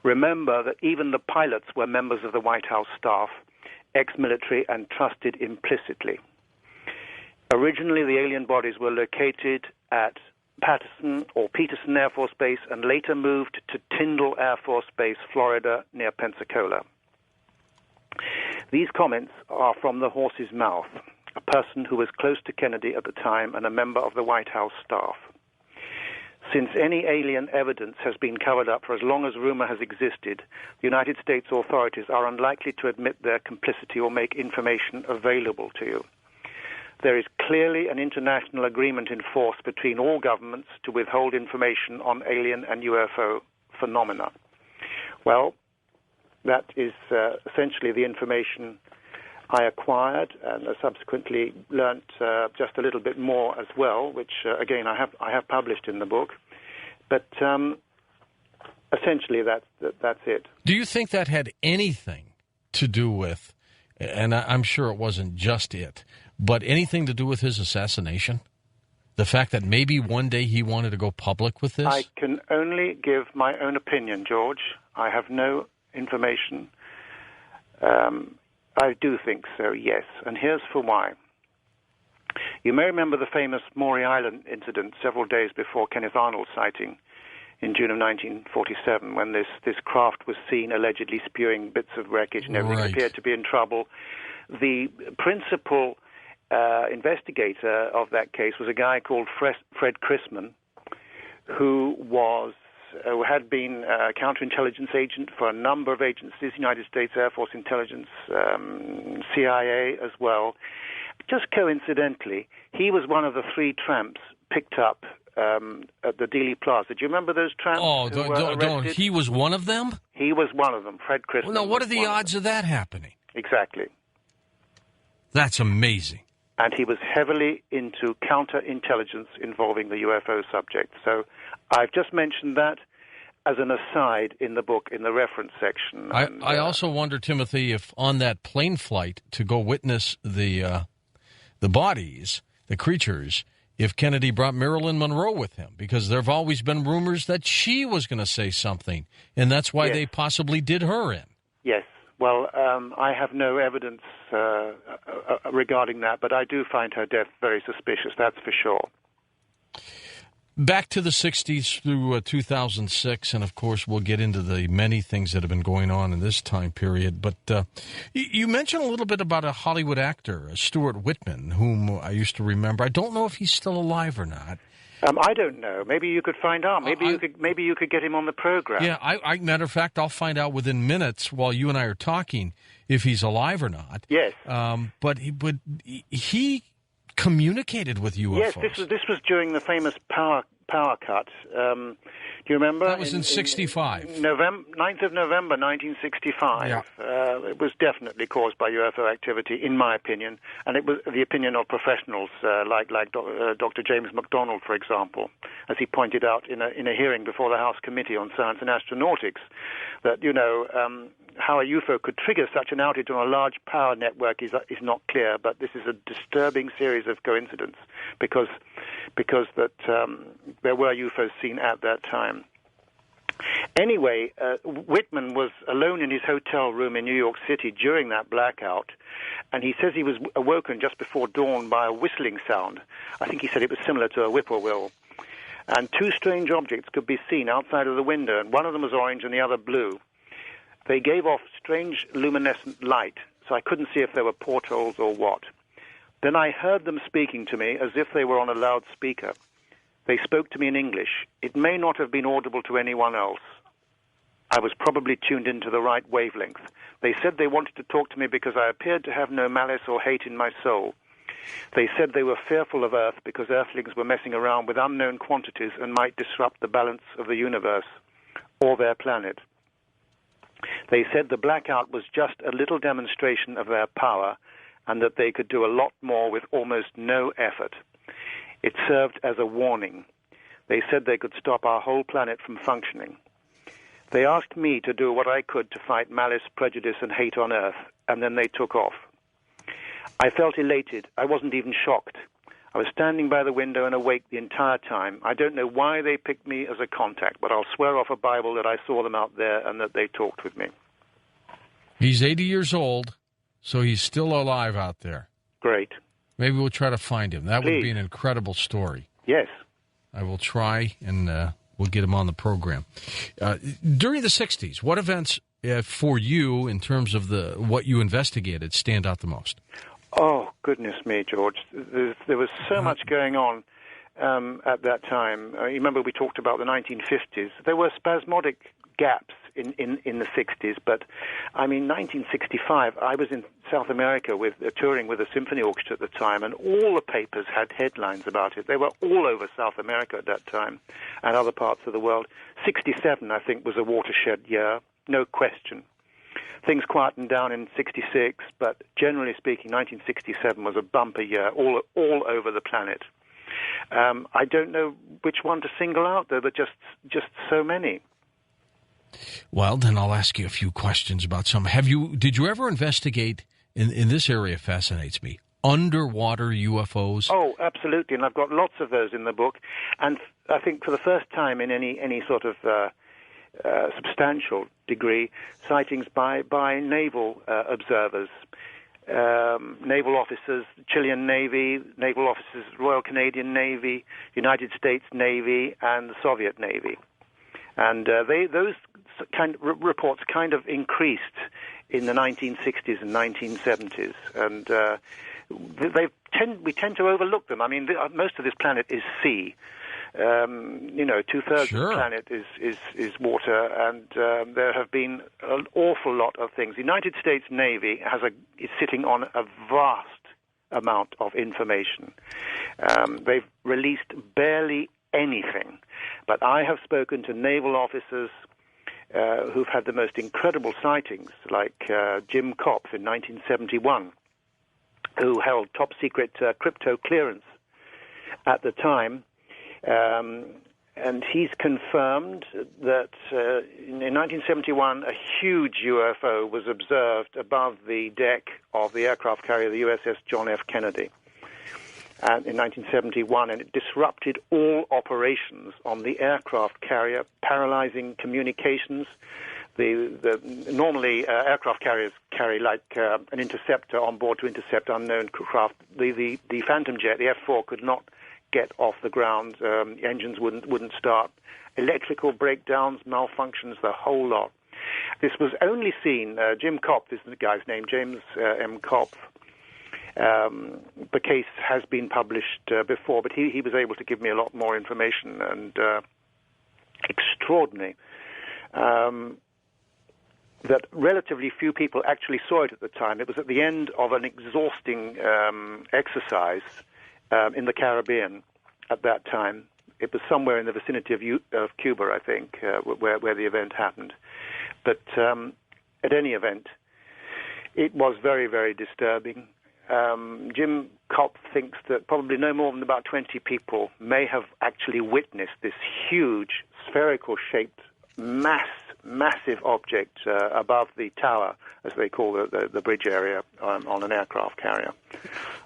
Remember that even the pilots were members of the White House staff, ex-military and trusted implicitly. Originally, the alien bodies were located at Peterson Air Force Base and later moved to Tyndall Air Force Base, Florida, near Pensacola. These comments are from the horse's mouth, a person who was close to Kennedy at the time and a member of the White House staff. Since any alien evidence has been covered up for as long as rumor has existed, the United States authorities are unlikely to admit their complicity or make information available to you. There is clearly an international agreement in force between all governments to withhold information on alien and UFO phenomena. Well, that is essentially the information I acquired, and subsequently learnt just a little bit more as well, which again I have published in the book. But essentially, that's it. Do you think that had anything to do with, and I'm sure it wasn't just it, but anything to do with his assassination? The fact that maybe one day he wanted to go public with this? I can only give my own opinion, George. I have no information. I do think so, yes, and here's for why. You may remember the famous Maury Island incident several days before Kenneth Arnold's sighting in June of 1947, when this craft was seen allegedly spewing bits of wreckage and everything appeared to be in trouble. The principal investigator of that case was a guy called Fred Chrisman, who had been a counterintelligence agent for a number of agencies, United States Air Force Intelligence, CIA as well. Just coincidentally, he was one of the three tramps picked up at the Dealey Plaza. Do you remember those tramps? Oh, don't. He was one of them? He was one of them, Fred Chrisman. Well, now, what are the odds of that happening? Exactly. That's amazing. and he was heavily into counterintelligence involving the UFO subject. So I've just mentioned that as an aside in the book, in the reference section. I also wonder, Timothy, if on that plane flight to go witness the bodies, the creatures, if Kennedy brought Marilyn Monroe with him, because there have always been rumors that she was going to say something, and that's why they possibly did her in. Yes. Well, I have no evidence regarding that, but I do find her death very suspicious, that's for sure. Back to the 60s through 2006, and of course we'll get into the many things that have been going on in this time period. But you mentioned a little bit about a Hollywood actor, Stuart Whitman, whom I used to remember. I don't know if he's still alive or not. I don't know. Maybe you could find out. Maybe you could get him on the program. Yeah, matter of fact, I'll find out within minutes while you and I are talking if he's alive or not. Yes. But he communicated with UFOs. Yes, this was during the famous power cut. Do you remember? That was in 65. 9th of November, 1965. Yeah. It was definitely caused by UFO activity, in my opinion, and it was the opinion of professionals like Dr. James MacDonald, for example, as he pointed out in a hearing before the House Committee on Science and Astronautics, that how a UFO could trigger such an outage on a large power network is not clear, but this is a disturbing series of coincidences because that there were UFOs seen at that time. Anyway, Whitman was alone in his hotel room in New York City during that blackout, and he says he was awoken just before dawn by a whistling sound. I think he said it was similar to a whippoorwill. And two strange objects could be seen outside of the window, and one of them was orange and the other blue. They gave off strange luminescent light, so I couldn't see if they were portholes or what. Then I heard them speaking to me as if they were on a loudspeaker. They spoke to me in English. It may not have been audible to anyone else. I was probably tuned into the right wavelength. They said they wanted to talk to me because I appeared to have no malice or hate in my soul. They said they were fearful of Earth because Earthlings were messing around with unknown quantities and might disrupt the balance of the universe or their planet. They said the blackout was just a little demonstration of their power and that they could do a lot more with almost no effort. It served as a warning. They said they could stop our whole planet from functioning. They asked me to do what I could to fight malice, prejudice, and hate on Earth, and then they took off. I felt elated. I wasn't even shocked. I was standing by the window and awake the entire time. I don't know why they picked me as a contact, but I'll swear off a Bible that I saw them out there and that they talked with me. He's 80 years old, so he's still alive out there. Great. Maybe we'll try to find him. That Please. would be an incredible story. Yes. I will try, and we'll get him on the program. During the 60s, what events for you, in terms of what you investigated, stand out the most? Oh, goodness me, George. There was so much going on at that time. You remember we talked about the 1950s. There were spasmodic gaps in the 60s, but, 1965, I was in South America touring with a symphony orchestra at the time, and all the papers had headlines about it. They were all over South America at that time and other parts of the world. 67, I think, was a watershed year, no question. Things quietened down in 66, but generally speaking, 1967 was a bumper year all over the planet. I don't know which one to single out, though, but just so many. Well, then I'll ask you a few questions about some. Did you ever investigate, in this area fascinates me, underwater UFOs? Oh, absolutely, and I've got lots of those in the book. And I think for the first time in any sort of substantial degree, sightings by naval observers, naval officers, Chilean Navy, naval officers, Royal Canadian Navy, United States Navy, and the Soviet Navy. And those kind of reports kind of increased in the 1960s and 1970s, and we tend to overlook them. Most of this planet is sea. 2/3 Sure. of the planet is water, and there have been an awful lot of things. The United States Navy is sitting on a vast amount of information. They've released barely anything, but I have spoken to naval officers who've had the most incredible sightings, like Jim Kopf in 1971. who held top-secret crypto clearance at the time, and he's confirmed that in 1971 a huge UFO was observed above the deck of the aircraft carrier, the USS John F. Kennedy, and in 1971, and it disrupted all operations on the aircraft carrier, paralyzing communications. Normally aircraft carriers carry like an interceptor on board to intercept unknown craft. The Phantom jet, the F-4, could not get off the ground. Engines wouldn't start. Electrical breakdowns, malfunctions, the whole lot. This was only seen. Jim Kopf is the guy's name, James M. Kopf. The case has been published before, but he was able to give me a lot more information, and extraordinary that relatively few people actually saw it at the time. It was at the end of an exhausting exercise in the Caribbean at that time. It was somewhere in the vicinity of Cuba, I think, where the event happened. But at any event, it was very, very disturbing. Jim Kopf thinks that probably no more than about 20 people may have actually witnessed this huge, spherical-shaped, massive object above the tower, as they call the bridge area on an aircraft carrier.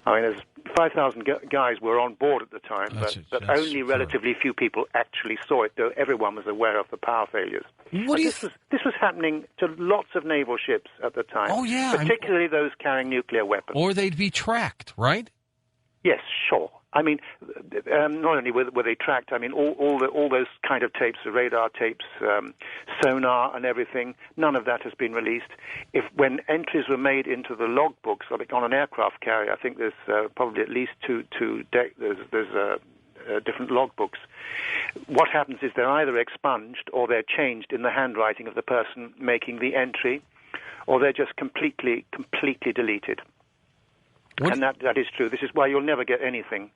I mean, there's 5,000 guys were on board at the time, but only relatively few people actually saw it, though everyone was aware of the power failures. This was happening to lots of naval ships at the time. Oh, yeah. Particularly those carrying nuclear weapons. Or they'd be tracked, right? Yes, sure. I mean, not only were they tracked, I mean, all those kind of tapes, the radar tapes, sonar and everything, none of that has been released. When entries were made into the logbooks on an aircraft carrier, I think there's probably at least two there's different logbooks. What happens is they're either expunged or they're changed in the handwriting of the person making the entry, or they're just completely deleted. And that is true. This is why you'll never get anything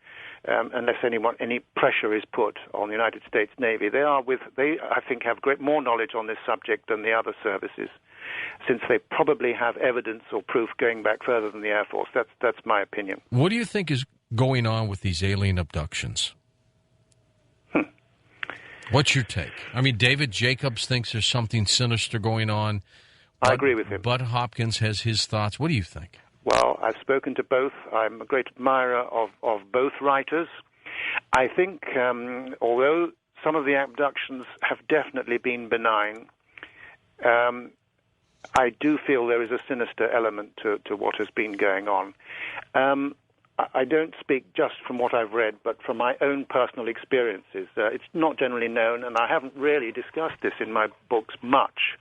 unless any pressure is put on the United States Navy. They, I think, have more knowledge on this subject than the other services, since they probably have evidence or proof going back further than the Air Force. That's my opinion. What do you think is going on with these alien abductions? What's your take? I mean, David Jacobs thinks there's something sinister going on. I agree with him. Bud Hopkins has his thoughts. What do you think? Well, I've spoken to both. I'm a great admirer of both writers. I think, although some of the abductions have definitely been benign, I do feel there is a sinister element to what has been going on. I don't speak just from what I've read, but from my own personal experiences. It's not generally known, and I haven't really discussed this in my books much.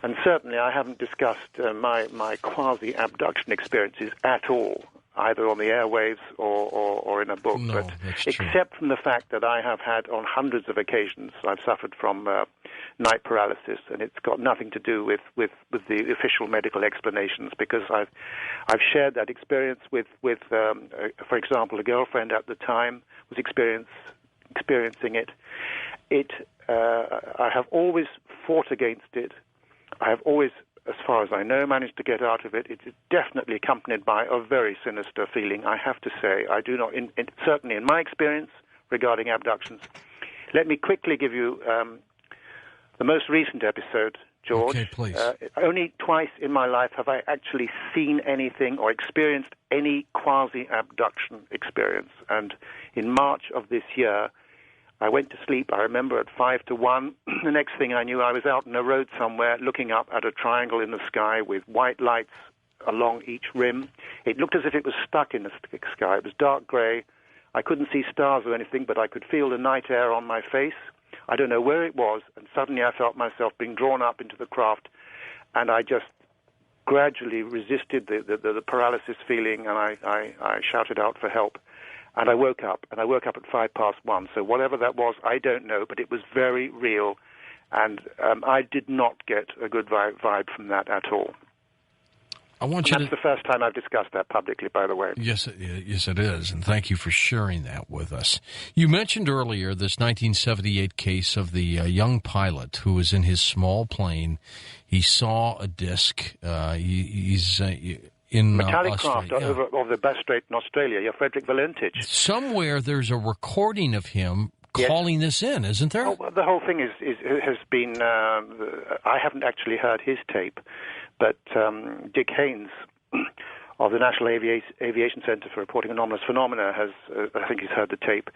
And certainly I haven't discussed my quasi-abduction experiences at all, either on the airwaves or in a book. No, but that's true. Except from the fact that I have had on hundreds of occasions, I've suffered from night paralysis, and it's got nothing to do with the official medical explanations, because I've shared that experience with for example, a girlfriend at the time was experiencing it. I have always fought against it. I have always, as far as I know, managed to get out of it. It is definitely accompanied by a very sinister feeling, I have to say. I do not, certainly in my experience regarding abductions. Let me quickly give you the most recent episode, George. Okay, please. Only twice in my life have I actually seen anything or experienced any quasi-abduction experience. And in March of this year, I went to sleep, I remember, at 5 to 1. The next thing I knew, I was out on a road somewhere looking up at a triangle in the sky with white lights along each rim. It looked as if it was stuck in the sky. It was dark gray. I couldn't see stars or anything, but I could feel the night air on my face. I don't know where it was, and suddenly I felt myself being drawn up into the craft, and I just gradually resisted the paralysis feeling, and I shouted out for help. And I woke up at 1:05. So whatever that was, I don't know, but it was very real, and I did not get a good vibe from that at all. That's the first time I've discussed that publicly, by the way. Yes, it is, and thank you for sharing that with us. You mentioned earlier this 1978 case of the young pilot who was in his small plane. He saw a disc. in metallic Australia. craft over the Bass Strait in Australia. Yeah, Frederick Valentich. Somewhere there's a recording of him calling this in, isn't there? Oh, well, the whole thing has been. I haven't actually heard his tape, but Dick Haynes of the National Aviation Center for Reporting Anomalous Phenomena has, I think he's heard the tape,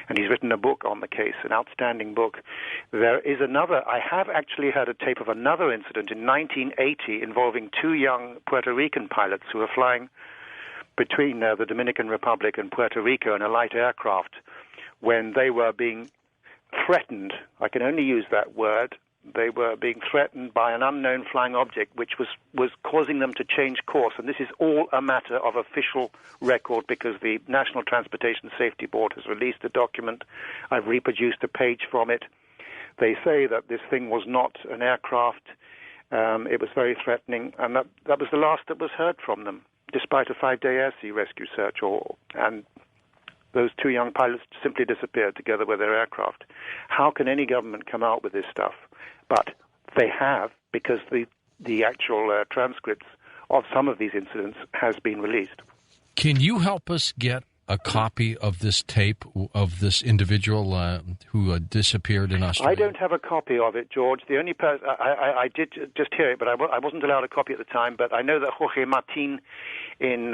and he's written a book on the case, an outstanding book. There is another, I have actually heard a tape of another incident in 1980 involving two young Puerto Rican pilots who were flying between the Dominican Republic and Puerto Rico in a light aircraft when they were being threatened. I can only use that word. They were being threatened by an unknown flying object which was causing them to change course. And this is all a matter of official record because the National Transportation Safety Board has released a document. I've reproduced a page from it. They say that this thing was not an aircraft. It was very threatening. And that was the last that was heard from them, despite a 5-day air sea rescue search. And those two young pilots simply disappeared together with their aircraft. How can any government come out with this stuff? But they have, because the actual transcripts of some of these incidents has been released. Can you help us get a copy of this tape of this individual who disappeared in Australia? I don't have a copy of it, George. The only person I did just hear it, but I wasn't allowed a copy at the time. But I know that Jorge Martin in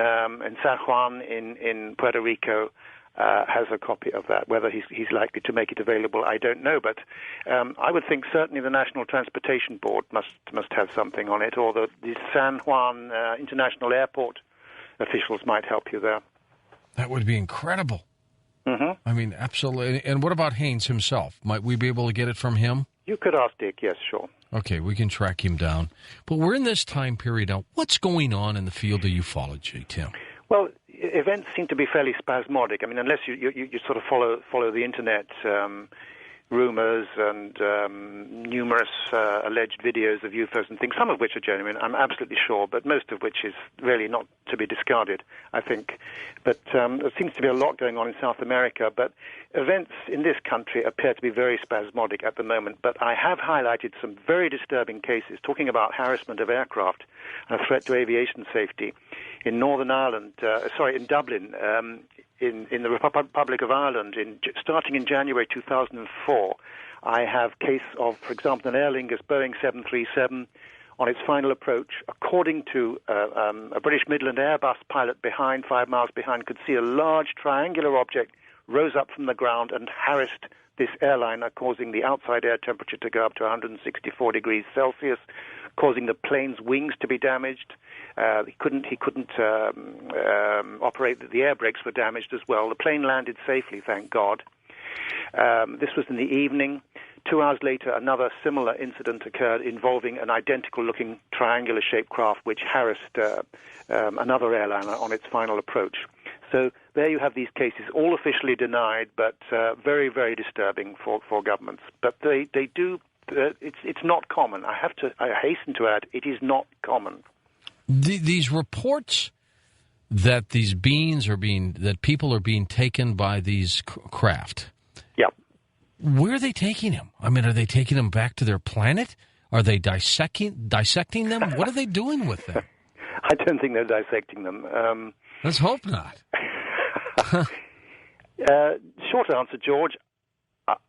San Juan in Puerto Rico has a copy of that. Whether he's likely to make it available, I don't know. But I would think certainly the National Transportation Board must have something on it, or the San Juan International Airport officials might help you there. That would be incredible. Mm-hmm. I mean, absolutely. And what about Haynes himself? Might we be able to get it from him? You could ask Dick, yes, sure. Okay, we can track him down. But we're in this time period now. What's going on in the field of ufology, Tim? Well, events seem to be fairly spasmodic. I mean, unless you sort of follow the internet rumors and numerous alleged videos of UFOs and things, some of which are genuine, I'm absolutely sure, but most of which is really not to be discarded, I think. But there seems to be a lot going on in South America, but events in this country appear to be very spasmodic at the moment. But I have highlighted some very disturbing cases, talking about harassment of aircraft and a threat to aviation safety in Northern Ireland, in Dublin, in the Republic of Ireland, starting in January 2004, I have case of, for example, an Aer Lingus Boeing 737 on its final approach. According to a British Midland Airbus pilot 5 miles behind, could see a large triangular object rose up from the ground and harassed this airliner, causing the outside air temperature to go up to 164 degrees Celsius, causing the plane's wings to be damaged. He couldn't operate. The air brakes were damaged as well. The plane landed safely, thank God. This was in the evening. 2 hours later, another similar incident occurred involving an identical-looking triangular-shaped craft which harassed another airliner on its final approach. So there you have these cases, all officially denied, but very, very disturbing for governments. But they do. It's not common. I hasten to add, it is not common. These reports that these beings that people are being taken by these craft. Yeah. Where are they taking them? I mean, are they taking them back to their planet? Are they dissecting them? What are they doing with them? I don't think they're dissecting them. Let's hope not. Short answer, George.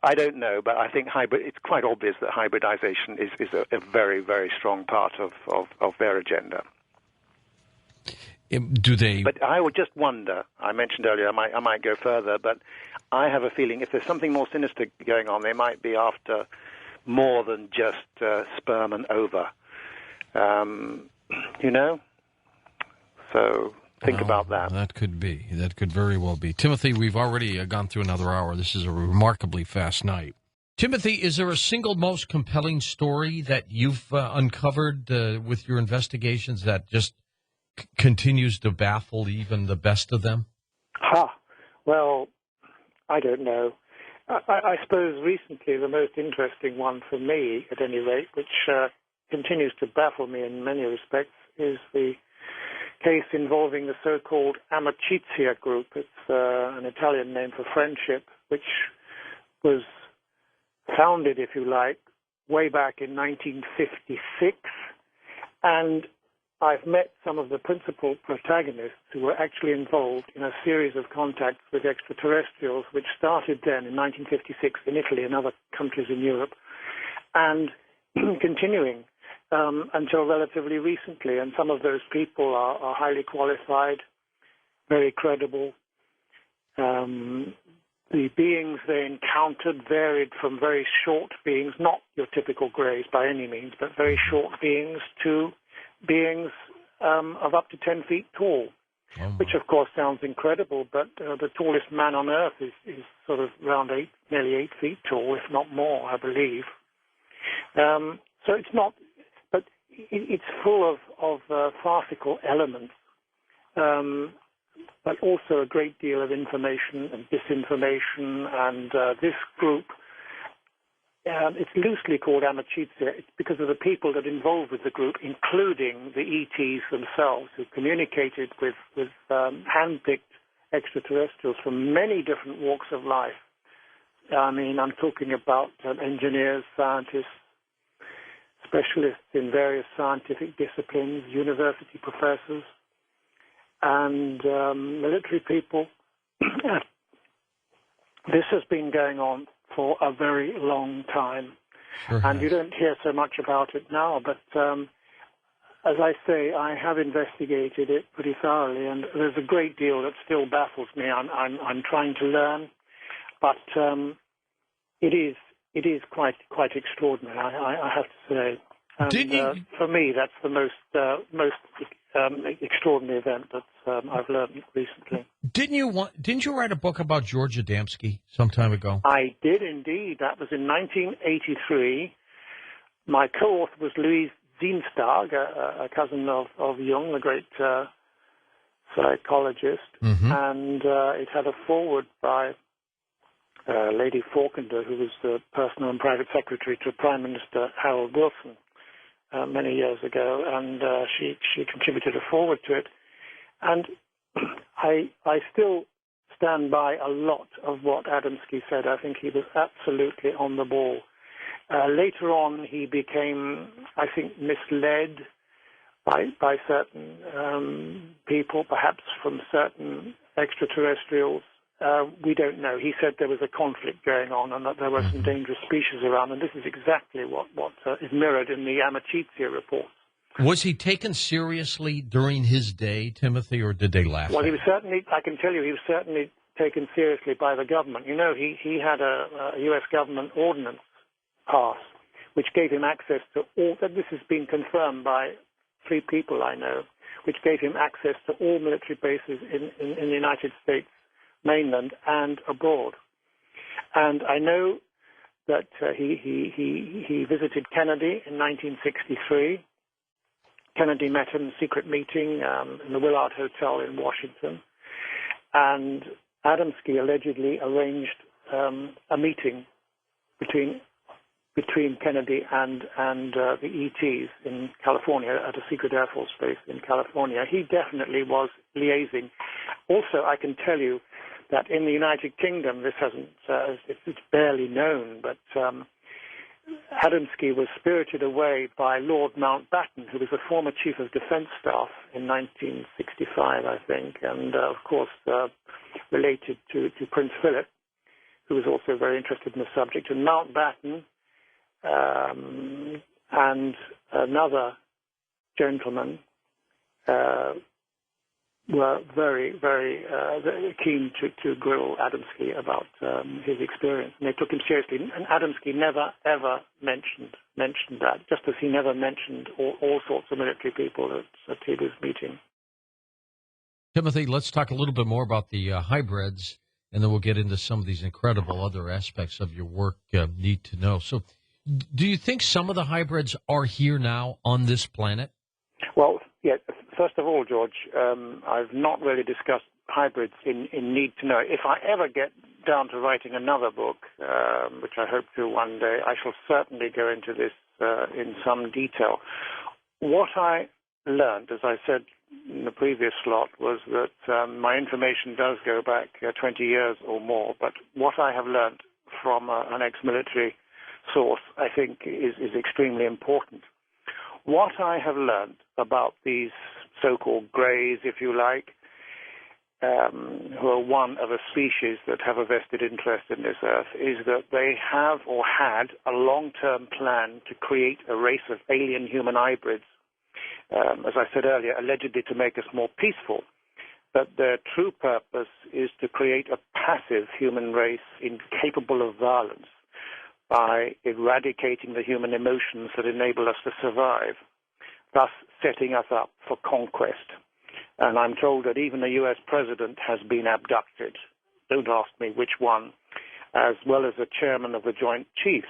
I don't know, but I think it's quite obvious that hybridization is a very, very strong part of their agenda. Do they? But I would just wonder. I mentioned earlier I might go further, but I have a feeling if there's something more sinister going on, they might be after more than just sperm and ova. So think about that. That could be. That could very well be. Timothy, we've already gone through another hour. This is a remarkably fast night. Timothy, is there a single most compelling story that you've uncovered with your investigations that just continues to baffle even the best of them? Well, I don't know. I suppose recently the most interesting one for me, at any rate, which continues to baffle me in many respects, is the case involving the so-called Amicizia group. It's an Italian name for friendship, which was founded, if you like, way back in 1956. And I've met some of the principal protagonists who were actually involved in a series of contacts with extraterrestrials, which started then in 1956 in Italy and other countries in Europe, and continuing until relatively recently. And some of those people are highly qualified, very credible. The beings they encountered varied from very short beings, not your typical greys by any means, but very short beings, to beings of up to 10 feet tall, which of course sounds incredible, but the tallest man on Earth is sort of nearly 8 feet tall, if not more, I believe. So it's not, but it's full of farcical elements, but also a great deal of information and disinformation. And this group, it's loosely called Amicizia. It's because of the people that are involved with the group, including the ETs themselves, who communicated with hand-picked extraterrestrials from many different walks of life. I mean, I'm talking about engineers, scientists, specialists in various scientific disciplines, university professors, and military people. This has been going on for a very long time, and you don't hear so much about it now, but as I say, I have investigated it pretty thoroughly, and there's a great deal that still baffles me. I'm trying to learn, but it is quite extraordinary, I have to say. And for me, that's the most extraordinary event that I've learned recently. Didn't you write a book about George Adamski some time ago? I did indeed. That was in 1983. My co-author was Louise Dienstag, a cousin of Jung, the great psychologist, and it had a foreword by Lady Falkender, who was the personal and private secretary to Prime Minister Harold Wilson many years ago, and she contributed a foreword to it. And I still stand by a lot of what Adamski said. I think he was absolutely on the ball. Later on, he became, I think, misled by certain people, perhaps from certain extraterrestrials. We don't know. He said there was a conflict going on and that there were some dangerous species around, and this is exactly what is mirrored in the Amicizia reports. Was he taken seriously during his day, Timothy, or did they laugh? Well, he was certainly, I can tell you, he was certainly taken seriously by the government. You know, he had a U.S. government ordinance passed, which gave him access to all, this has been confirmed by 3 people I know, which gave him access to all military bases in the United States mainland and abroad. And I know that he visited Kennedy in 1963. Kennedy met him in a secret meeting in the Willard Hotel in Washington. And Adamski allegedly arranged a meeting between Kennedy and the ETs in California at a secret Air Force base in California. He definitely was liaising. Also, I can tell you that in the United Kingdom, this hasn't, it's barely known, but Adamski was spirited away by Lord Mountbatten, who was a former Chief of Defence Staff in 1965, I think, and of course related to Prince Philip, who was also very interested in the subject. And Mountbatten and another gentleman were very, very keen to grill Adamski about his experience, and they took him seriously. And Adamski never, ever mentioned that, just as he never mentioned all sorts of military people at his meeting. Timothy, let's talk a little bit more about the hybrids, and then we'll get into some of these incredible other aspects of your work need to know. So, do you think some of the hybrids are here now on this planet? Well, yeah. First of all, George, I've not really discussed hybrids in Need to Know. If I ever get down to writing another book, which I hope to one day, I shall certainly go into this in some detail. What I learned, as I said in the previous slot, was that my information does go back 20 years or more, but what I have learned from an ex-military source, I think, is extremely important. What I have learned about these so-called greys, if you like, who are one of a species that have a vested interest in this earth, is that they have or had a long-term plan to create a race of alien human hybrids, as I said earlier, allegedly to make us more peaceful. But their true purpose is to create a passive human race incapable of violence by eradicating the human emotions that enable us to survive, thus setting us up for conquest. And I'm told that even the U.S. president has been abducted, don't ask me which one, as well as the chairman of the Joint Chiefs.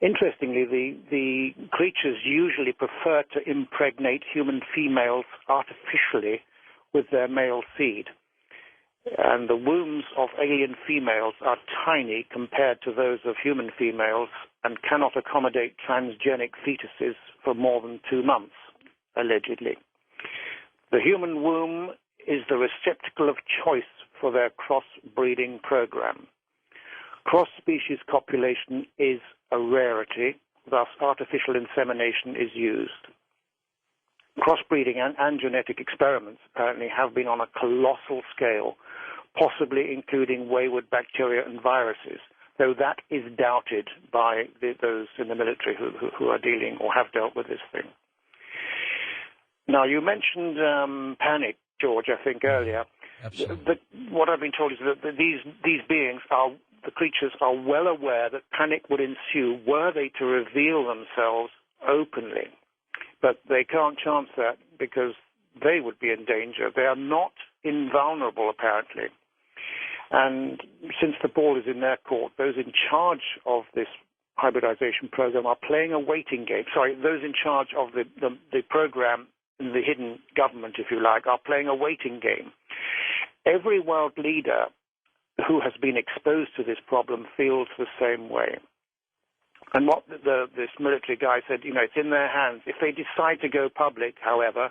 Interestingly, the creatures usually prefer to impregnate human females artificially with their male seed. And the wombs of alien females are tiny compared to those of human females and cannot accommodate transgenic fetuses for more than 2 months, allegedly. The human womb is the receptacle of choice for their cross-breeding program. Cross-species copulation is a rarity, thus artificial insemination is used. Crossbreeding and genetic experiments apparently have been on a colossal scale, possibly including wayward bacteria and viruses, though that is doubted by those in the military who are dealing or have dealt with this thing. Now, you mentioned panic, George, I think, earlier. Absolutely. What I've been told is that these beings the creatures are well aware that panic would ensue were they to reveal themselves openly. But they can't chance that because they would be in danger. They are not invulnerable, apparently. And since the ball is in their court, those in charge of this hybridization program are playing a waiting game. Sorry, those in charge of the program, the hidden government, if you like, are playing a waiting game. Every world leader who has been exposed to this problem feels the same way. And what this military guy said, it's in their hands. If they decide to go public, however,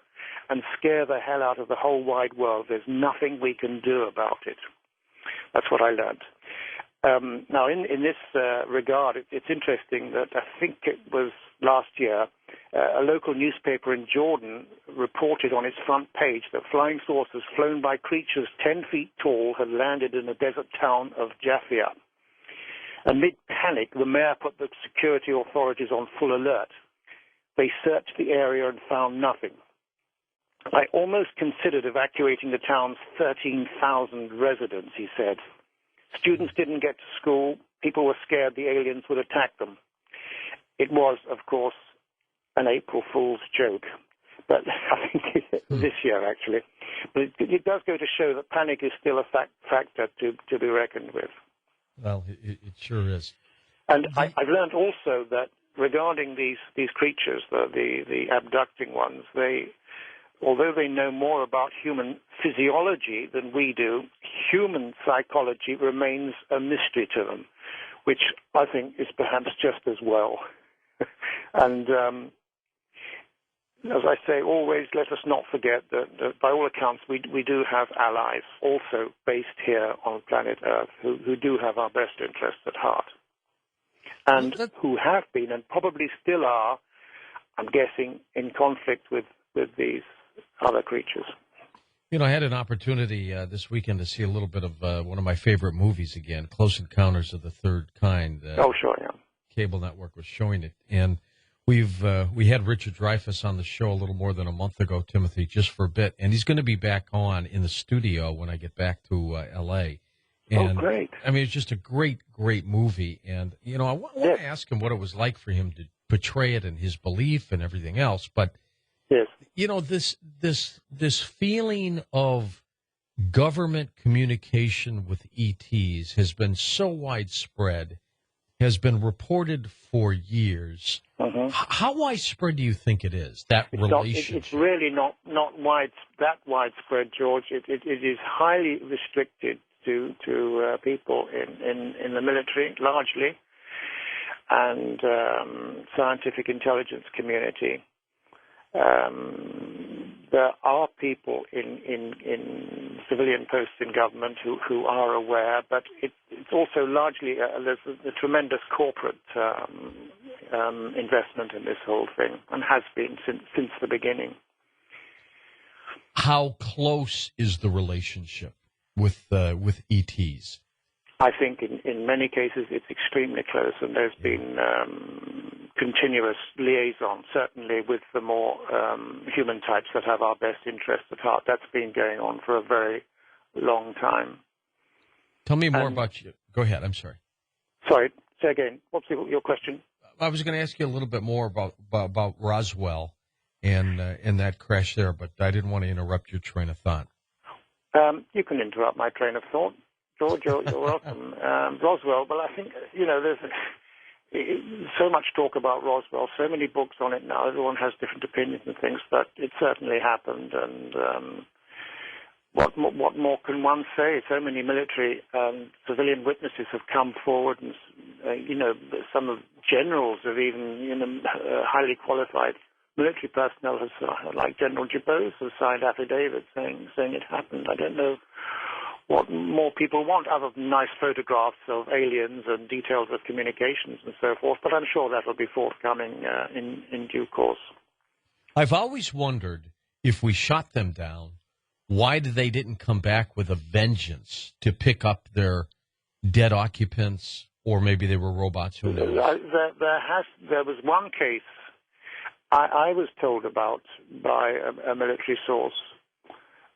and scare the hell out of the whole wide world, there's nothing we can do about it. That's what I learned. Now, in this regard, it's interesting that I think it was last year, a local newspaper in Jordan reported on its front page that flying saucers flown by creatures 10 feet tall had landed in the desert town of Jaffia. Amid panic, the mayor put the security authorities on full alert. They searched the area and found nothing. I almost considered evacuating the town's 13,000 residents, he said. Students didn't get to school. People were scared the aliens would attack them. It was, of course, an April Fool's joke. But I think this year, actually. But it does go to show that panic is still a factor to be reckoned with. Well, it sure is. And I've learned also that regarding these creatures, the abducting ones, although they know more about human physiology than we do, human psychology remains a mystery to them, which I think is perhaps just as well. And as I say, always let us not forget that by all accounts we do have allies also based here on planet Earth who do have our best interests at heart. And who have been and probably still are, I'm guessing, in conflict with these other creatures. I had an opportunity this weekend to see a little bit of one of my favorite movies again, Close Encounters of the Third Kind. Oh, sure, yeah. Cable network was showing it, and we had Richard Dreyfuss on the show a little more than a month ago, Timothy, just for a bit, and he's going to be back on in the studio when I get back to L.A. And, oh, great! I mean, it's just a great movie, and I want to ask him what it was like for him to portray it and his belief and everything else, but. Yes. This feeling of government communication with ETs has been so widespread, has been reported for years. Mm-hmm. How widespread do you think it is, that relationship? It's really not that widespread, George. It is highly restricted to people in the military, largely, and scientific intelligence community. There are people in civilian posts in government who are aware, but it's also largely there's a tremendous corporate investment in this whole thing, and has been since the beginning. How close is the relationship with ETs? I think in many cases it's extremely close, and there's been continuous liaison, certainly with the more human types that have our best interests at heart. That's been going on for a very long time. Tell me more about you. Go ahead. I'm sorry. Sorry, say again. What's your question? I was going to ask you a little bit more about Roswell and that crash there, but I didn't want to interrupt your train of thought. You can interrupt my train of thought, George. You're welcome. Roswell. Well, I think there's so much talk about Roswell, so many books on it now. Everyone has different opinions and things, but it certainly happened. And what more can one say? So many military civilian witnesses have come forward, and some of generals have even highly qualified military personnel, like General Jabos, have signed affidavits saying it happened. I don't know what more people want other than nice photographs of aliens and details of communications and so forth, but I'm sure that will be forthcoming in due course. I've always wondered, if we shot them down, why they didn't come back with a vengeance to pick up their dead occupants, or maybe they were robots, who knows? There was one case I was told about by a military source,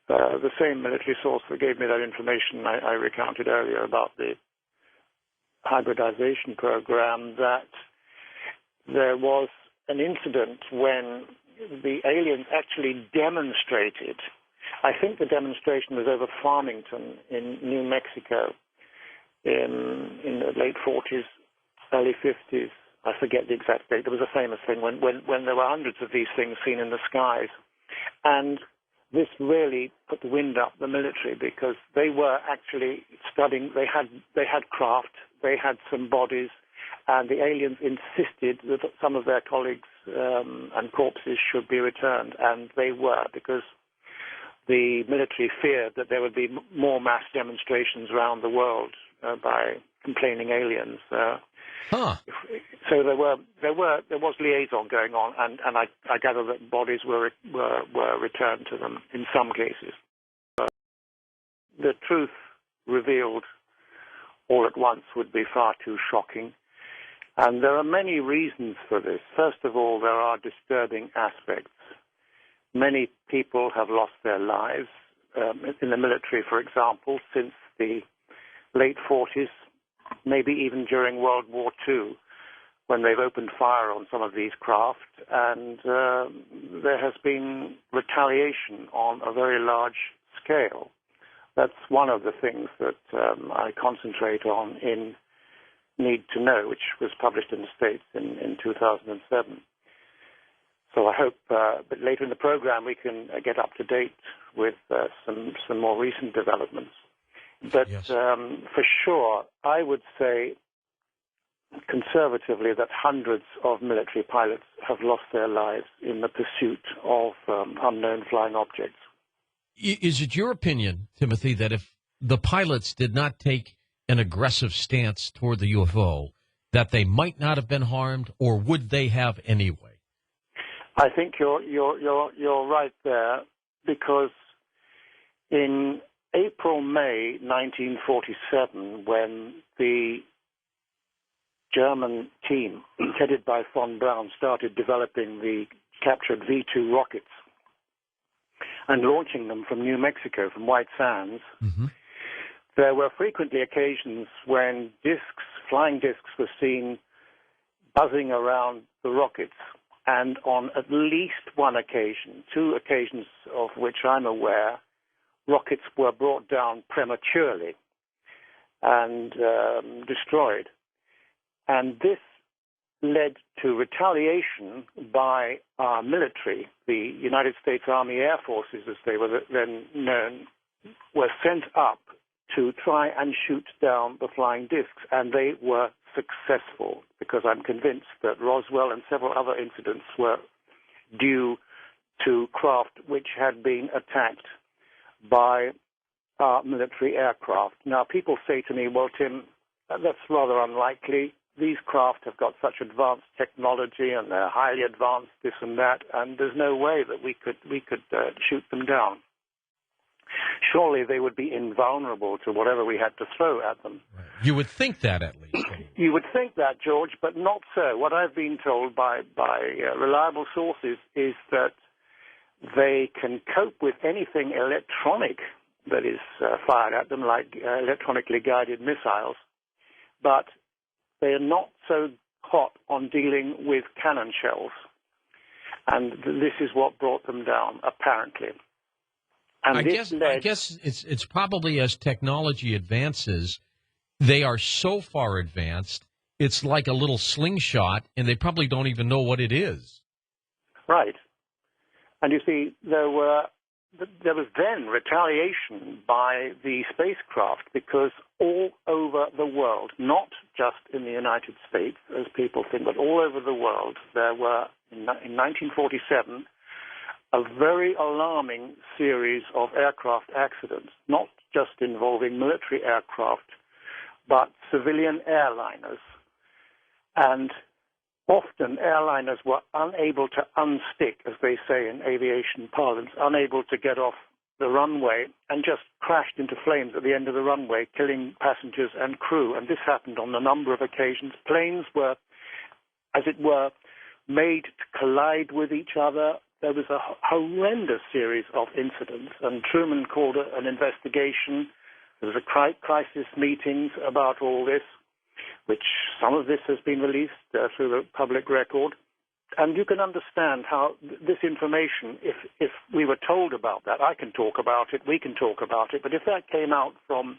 the same military source that gave me that information I recounted earlier about the hybridization program, that there was an incident when the aliens actually demonstrated. I think the demonstration was over Farmington in New Mexico in the late 40s, early 50s. I forget the exact date. There was a famous thing when there were hundreds of these things seen in the skies. And this really put the wind up the military, because they were actually studying. They had craft, they had some bodies, and the aliens insisted that some of their colleagues and corpses should be returned. And they were, because the military feared that there would be more mass demonstrations around the world by complaining aliens. So there was liaison going on, and I gather that bodies were returned to them in some cases. The truth revealed all at once would be far too shocking, and there are many reasons for this. First of all, there are disturbing aspects. Many people have lost their lives in the military, for example, since the late 40s, maybe even during World War II, when they've opened fire on some of these craft, and there has been retaliation on a very large scale. That's one of the things that I concentrate on in Need to Know, which was published in the States in 2007. So I hope that later in the program we can get up to date with some more recent developments. But yes, for sure, I would say conservatively that hundreds of military pilots have lost their lives in the pursuit of unknown flying objects. Is it your opinion, Timothy, that if the pilots did not take an aggressive stance toward the UFO, that they might not have been harmed, or would they have anyway? I think you're right there, because in April-May 1947, when the German team, headed by von Braun, started developing the captured V-2 rockets and launching them from New Mexico, from White Sands, there were frequently occasions when flying discs were seen buzzing around the rockets. And on at least one occasion, two occasions of which I'm aware, rockets were brought down prematurely and destroyed. And this led to retaliation by our military. The United States Army Air Forces, as they were then known, were sent up to try and shoot down the flying discs, and they were successful, because I'm convinced that Roswell and several other incidents were due to craft which had been attacked by military aircraft. Now, people say to me, well, Tim, that's rather unlikely. these craft have got such advanced technology and they're highly advanced this and that, and there's no way that we could shoot them down. Surely they would be invulnerable to whatever we had to throw at them. Right. You would think that, at least. You would think that, George, but not so. What I've been told by reliable sources is that they can cope with anything electronic that is fired at them, like electronically guided missiles, but they are not so hot on dealing with cannon shells. And this is what brought them down, apparently. And I guess it's probably as technology advances, they are so far advanced, it's like a little slingshot, and they probably don't even know what it is. Right. And you see, there was then retaliation by the spacecraft, because all over the world, not just in the United States, as people think, but all over the world, there were, in 1947, a very alarming series of aircraft accidents, not just involving military aircraft, but civilian airliners. And often airliners were unable to unstick, as they say in aviation parlance, unable to get off the runway, and just crashed into flames at the end of the runway, killing passengers and crew. And this happened on a number of occasions. Planes were, as it were, made to collide with each other. There was a horrendous series of incidents, and Truman called an investigation. There was a crisis meetings about all this, which some of this has been released through the public record. And you can understand how this information, if we were told about that, I can talk about it, we can talk about it, but if that came out from,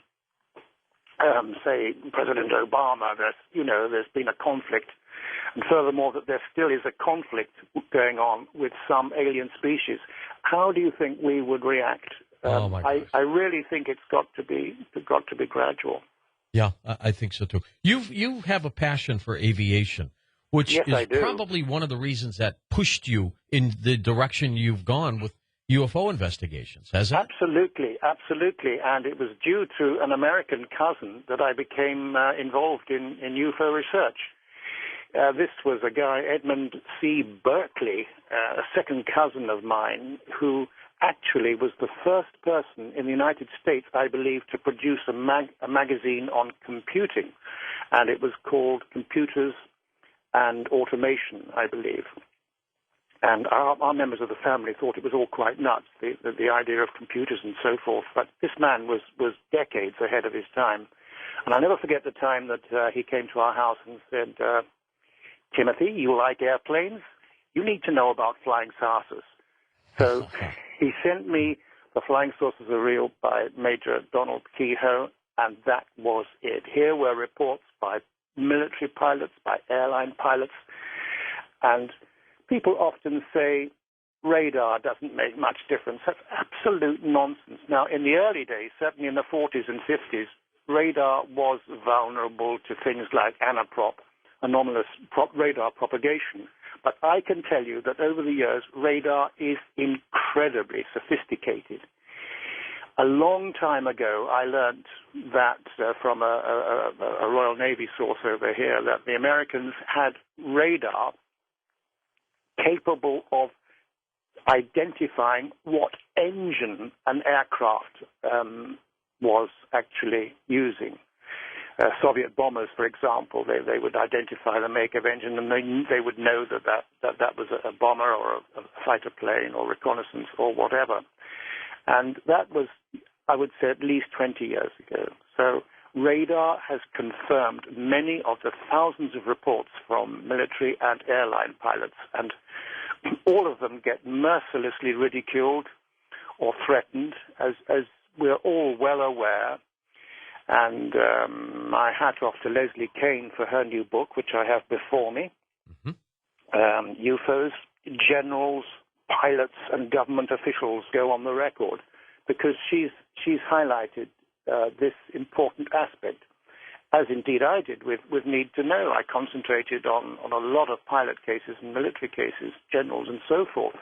say, President Obama, there's been a conflict, and furthermore that there still is a conflict going on with some alien species, how do you think we would react? Oh my gosh. I really think it's got to be gradual. Yeah, I think so too. You have a passion for aviation, which yes, is probably one of the reasons that pushed you in the direction you've gone with UFO investigations, hasn't it? Absolutely. And it was due to an American cousin that I became involved in UFO research. This was a guy, Edmund C. Berkeley, a second cousin of mine, who actually was the first person in the United States, I believe, to produce a magazine on computing. And it was called Computers and Automation, I believe. And our members of the family thought it was all quite nuts, the idea of computers and so forth. But this man was decades ahead of his time. And I'll never forget the time that he came to our house and said, Timothy, you like airplanes? You need to know about flying saucers. So he sent me The Flying Saucers Are Real by Major Donald Kehoe, and that was it. Here were reports by military pilots, by airline pilots, and people often say radar doesn't make much difference. That's absolute nonsense. Now, in the early days, certainly in the 40s and 50s, radar was vulnerable to things like anomalous radar propagation. But I can tell you that over the years, radar is incredibly sophisticated. A long time ago, I learned that from a Royal Navy source over here, that the Americans had radar capable of identifying what engine an aircraft was actually using. Soviet bombers, for example, they would identify the make of engine, and they would know that was a bomber or a fighter plane or reconnaissance or whatever. And that was, I would say, at least 20 years ago. So radar has confirmed many of the thousands of reports from military and airline pilots, and all of them get mercilessly ridiculed or threatened, as we're all well aware. And my hat off to Leslie Kane for her new book, which I have before me. Mm-hmm. UFOs, generals, pilots, and government officials go on the record, because she's highlighted this important aspect, as indeed I did with Need to Know. I concentrated on a lot of pilot cases and military cases, generals, and so forth.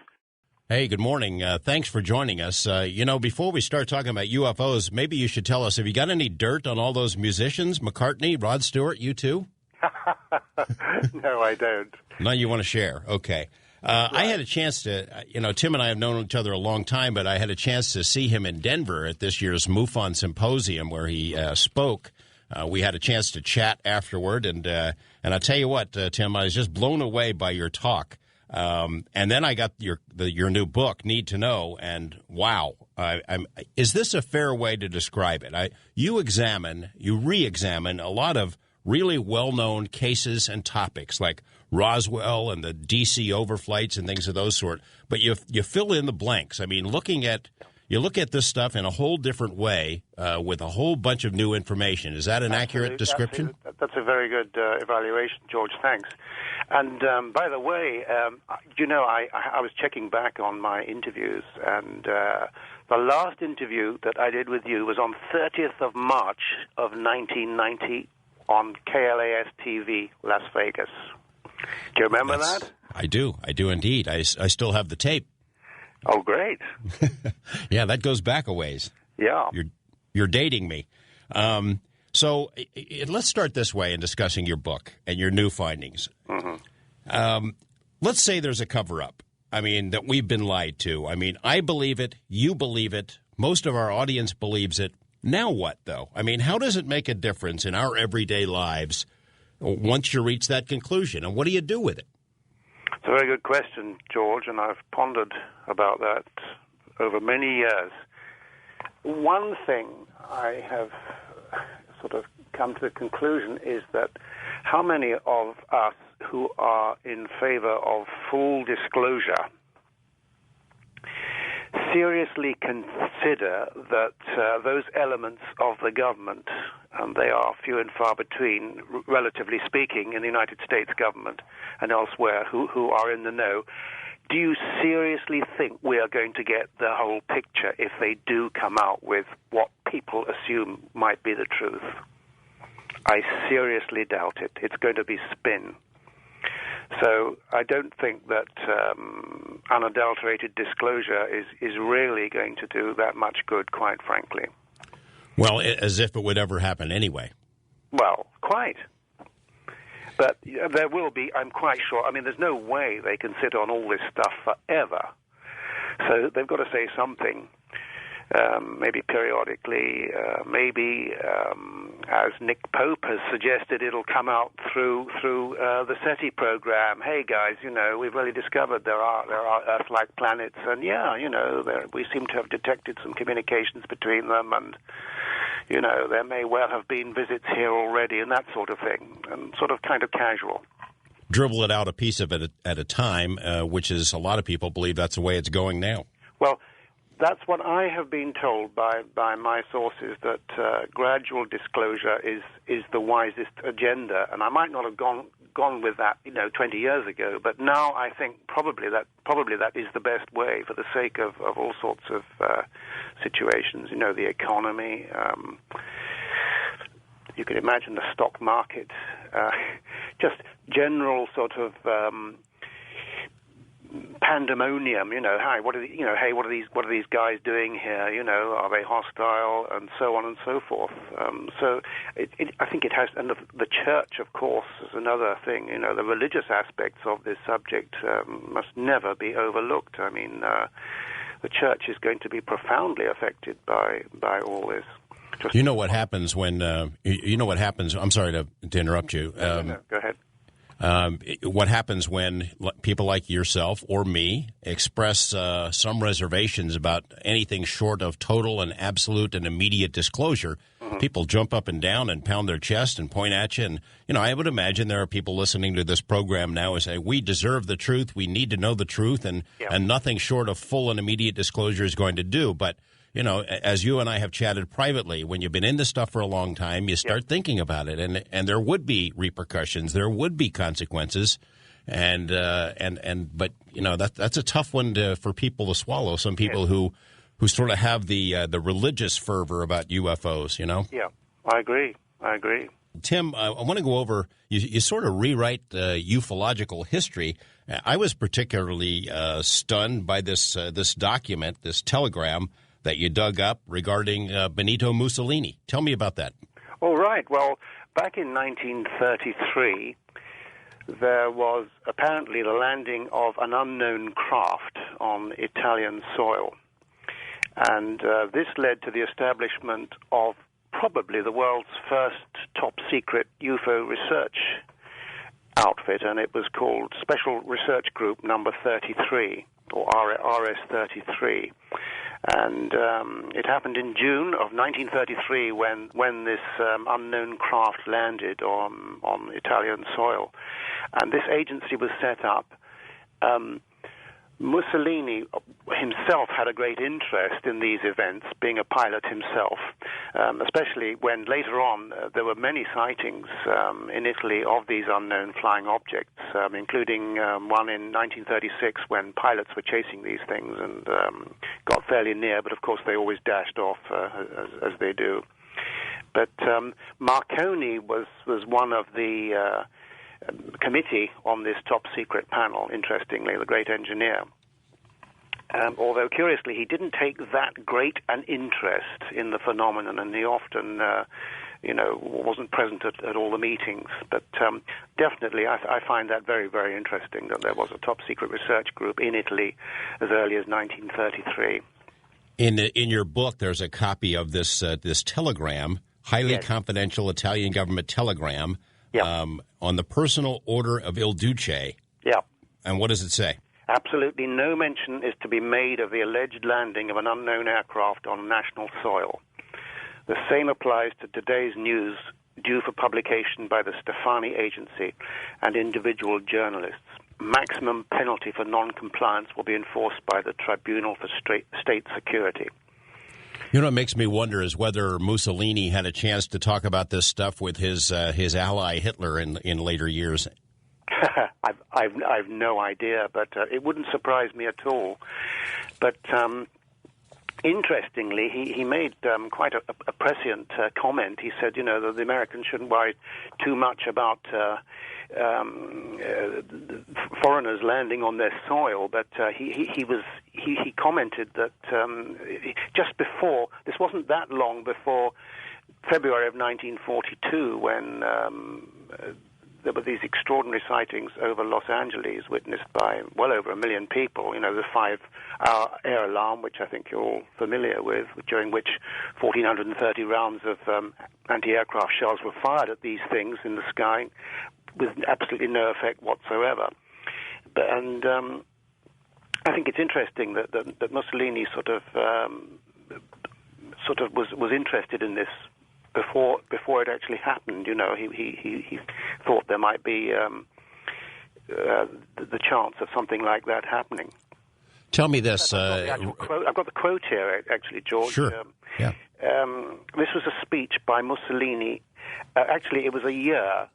Hey, good morning. Thanks for joining us. Before we start talking about UFOs, maybe you should tell us, have you got any dirt on all those musicians, McCartney, Rod Stewart, U2? No, I don't. None you want to share. Okay. I had a chance to, Tim and I have known each other a long time, but I had a chance to see him in Denver at this year's MUFON Symposium where he spoke. We had a chance to chat afterward, and I'll tell you what, Tim, I was just blown away by your talk. And then I got your new book, Need to Know, and wow, is this a fair way to describe it? You re-examine a lot of really well-known cases and topics like Roswell and the D.C. overflights and things of those sort, but you fill in the blanks. I mean, you look at this stuff in a whole different way with a whole bunch of new information. Is that an accurate description? That's a very good evaluation, George. Thanks. And by the way, I was checking back on my interviews, and the last interview that I did with you was on 30th of March of 1990 on KLAS TV, Las Vegas. Do you remember that? I do indeed. I still have the tape. Oh, great. Yeah, that goes back a ways. Yeah. You're dating me. So let's start this way in discussing your book and your new findings. Mm-hmm. Let's say there's a cover-up. I mean, that we've been lied to. I mean, I believe it. You believe it. Most of our audience believes it. Now what, though? I mean, how does it make a difference in our everyday lives once you reach that conclusion? And what do you do with it? It's a very good question, George, and I've pondered about that over many years. One thing I have sort of come to the conclusion is that how many of us who are in favor of full disclosure seriously consider that those elements of the government, and they are few and far between, relatively speaking, in the United States government and elsewhere, who are in the know, do you seriously think we are going to get the whole picture if they do come out with what people assume might be the truth? I seriously doubt it. It's going to be spin. So I don't think that unadulterated disclosure is really going to do that much good, quite frankly. Well, as if it would ever happen anyway. Well, quite. But there will be, I'm quite sure, I mean, there's no way they can sit on all this stuff forever. So they've got to say something, maybe periodically, maybe, as Nick Pope has suggested, it'll come out through the SETI program. Hey, guys, we've really discovered there are Earth-like planets, and we seem to have detected some communications between them, and there may well have been visits here already, and that sort of thing, and sort of kind of casual. Dribble it out a piece of it at a time, which is a lot of people believe that's the way it's going now. Well, that's what I have been told by my sources, that gradual disclosure is the wisest agenda, and I might not have gone with that 20 years ago, but now I think probably that is the best way for the sake of all sorts of situations. The economy. You can imagine the stock market, just general sort of pandemonium. Hey, what are these guys doing here? Are they hostile, and so on and so forth. So I think it has, and the church, of course, is another thing. The religious aspects of this subject must never be overlooked. I mean, the church is going to be profoundly affected by all this. You know what happens when what happens. I'm sorry to interrupt you. No, go ahead. What happens when people like yourself or me express some reservations about anything short of total and absolute and immediate disclosure? Mm-hmm. People jump up and down and pound their chest and point at you. And, I would imagine there are people listening to this program now who say, we deserve the truth, we need to know the truth, and nothing short of full and immediate disclosure is going to do. But as you and I have chatted privately, when you've been in this stuff for a long time, you start thinking about it, and there would be repercussions, there would be consequences, but that's a tough one for people to swallow. Some people who sort of have the religious fervor about UFOs, Yeah, I agree. Tim, I want to go over. You sort of rewrite ufological history. I was particularly stunned by this document, this telegram that you dug up regarding Benito Mussolini. Tell me about that. All right. Well, back in 1933, there was apparently the landing of an unknown craft on Italian soil. And this led to the establishment of probably the world's first top-secret UFO research outfit, and it was called Special Research Group Number 33, or RS-33. And it happened in June of 1933 when this unknown craft landed on Italian soil. And this agency was set up. Mussolini himself had a great interest in these events, being a pilot himself, especially when later on there were many sightings in Italy of these unknown flying objects, including one in 1936 when pilots were chasing these things and got fairly near, but of course they always dashed off, as they do. But Marconi was one of the committee on this top-secret panel, interestingly, the great engineer. Although, curiously, he didn't take that great an interest in the phenomenon, and he often, wasn't present at all the meetings. But definitely, I find that very, very interesting, that there was a top-secret research group in Italy as early as 1933. In your book, there's a copy of this telegram, highly confidential Italian government telegram, on the personal order of Il Duce. Yeah. And what does it say? Absolutely no mention is to be made of the alleged landing of an unknown aircraft on national soil. The same applies to today's news due for publication by the Stefani Agency and individual journalists. Maximum penalty for non-compliance will be enforced by the Tribunal for State Security. You know what makes me wonder is whether Mussolini had a chance to talk about this stuff with his ally Hitler in later years. I've no idea, but it wouldn't surprise me at all. But interestingly, he made quite a prescient comment. He said, that the Americans shouldn't worry too much about foreigners landing on their soil, but he commented that just before, this wasn't that long before February of 1942, when there were these extraordinary sightings over Los Angeles, witnessed by well over 1 million people. The 5-hour air alarm, which I think you're all familiar with, during which 1,430 rounds of anti-aircraft shells were fired at these things in the sky, with absolutely no effect whatsoever. And I think it's interesting that Mussolini sort of was interested in this before it actually happened. He thought there might be the chance of something like that happening. Tell me this. I've got the quote here, actually, George. Sure. This was a speech by Mussolini. Actually, it was a year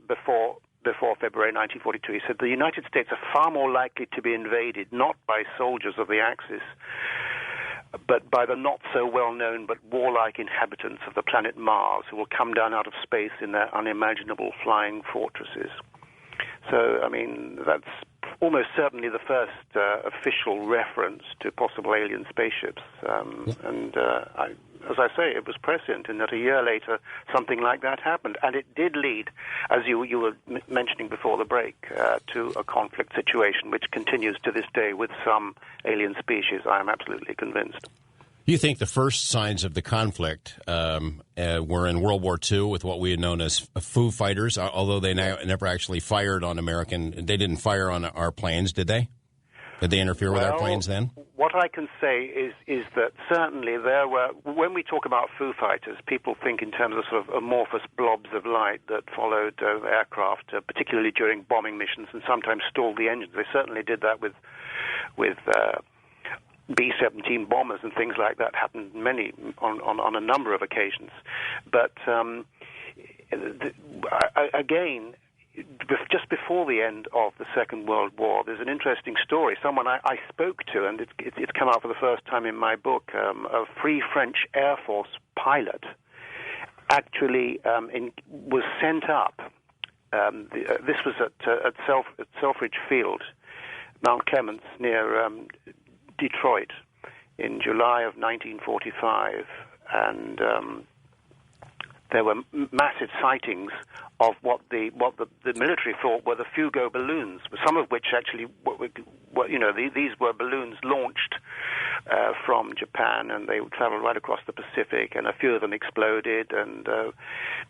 before February 1942. He said, "The United States are far more likely to be invaded not by soldiers of the Axis, but by the not-so-well-known but warlike inhabitants of the planet Mars, who will come down out of space in their unimaginable flying fortresses." So, I mean, that's almost certainly the first official reference to possible alien spaceships. As I say, it was prescient in that a year later something like that happened. And it did lead, as you were mentioning before the break, to a conflict situation which continues to this day with some alien species, I am absolutely convinced. You think the first signs of the conflict were in World War II with what we had known as Foo Fighters, although they never actually fired on they didn't fire on our planes, did they? Did they interfere with our planes then? What I can say is that certainly there were, when we talk about Foo Fighters, people think in terms of sort of amorphous blobs of light that followed aircraft, particularly during bombing missions, and sometimes stalled the engines. They certainly did that with B-17 bombers and things like that. Happened on a number of occasions. But again, just before the end of the Second World War, there's an interesting story. Someone I spoke to, and it's come out for the first time in my book, a Free French Air Force pilot actually was sent up. This was at Selfridge Field, Mount Clements, near Detroit, in July of 1945, and there were massive sightings of what the military thought were the Fugo balloons, some of which actually, these were balloons launched from Japan, and they traveled right across the Pacific, and a few of them exploded, and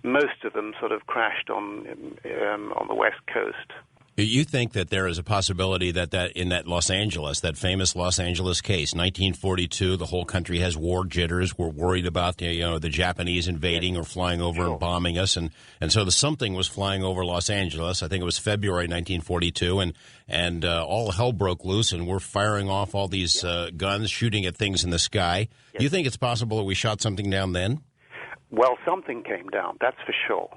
most of them sort of crashed on the West Coast. You think that there is a possibility that in that Los Angeles, that famous Los Angeles case, 1942, the whole country has war jitters. We're worried about the Japanese invading or flying over and bombing us, and so something was flying over Los Angeles. I think it was February 1942, and all hell broke loose, and we're firing off all these guns, shooting at things in the sky. Yes. You think it's possible that we shot something down then? Well, something came down, that's for sure.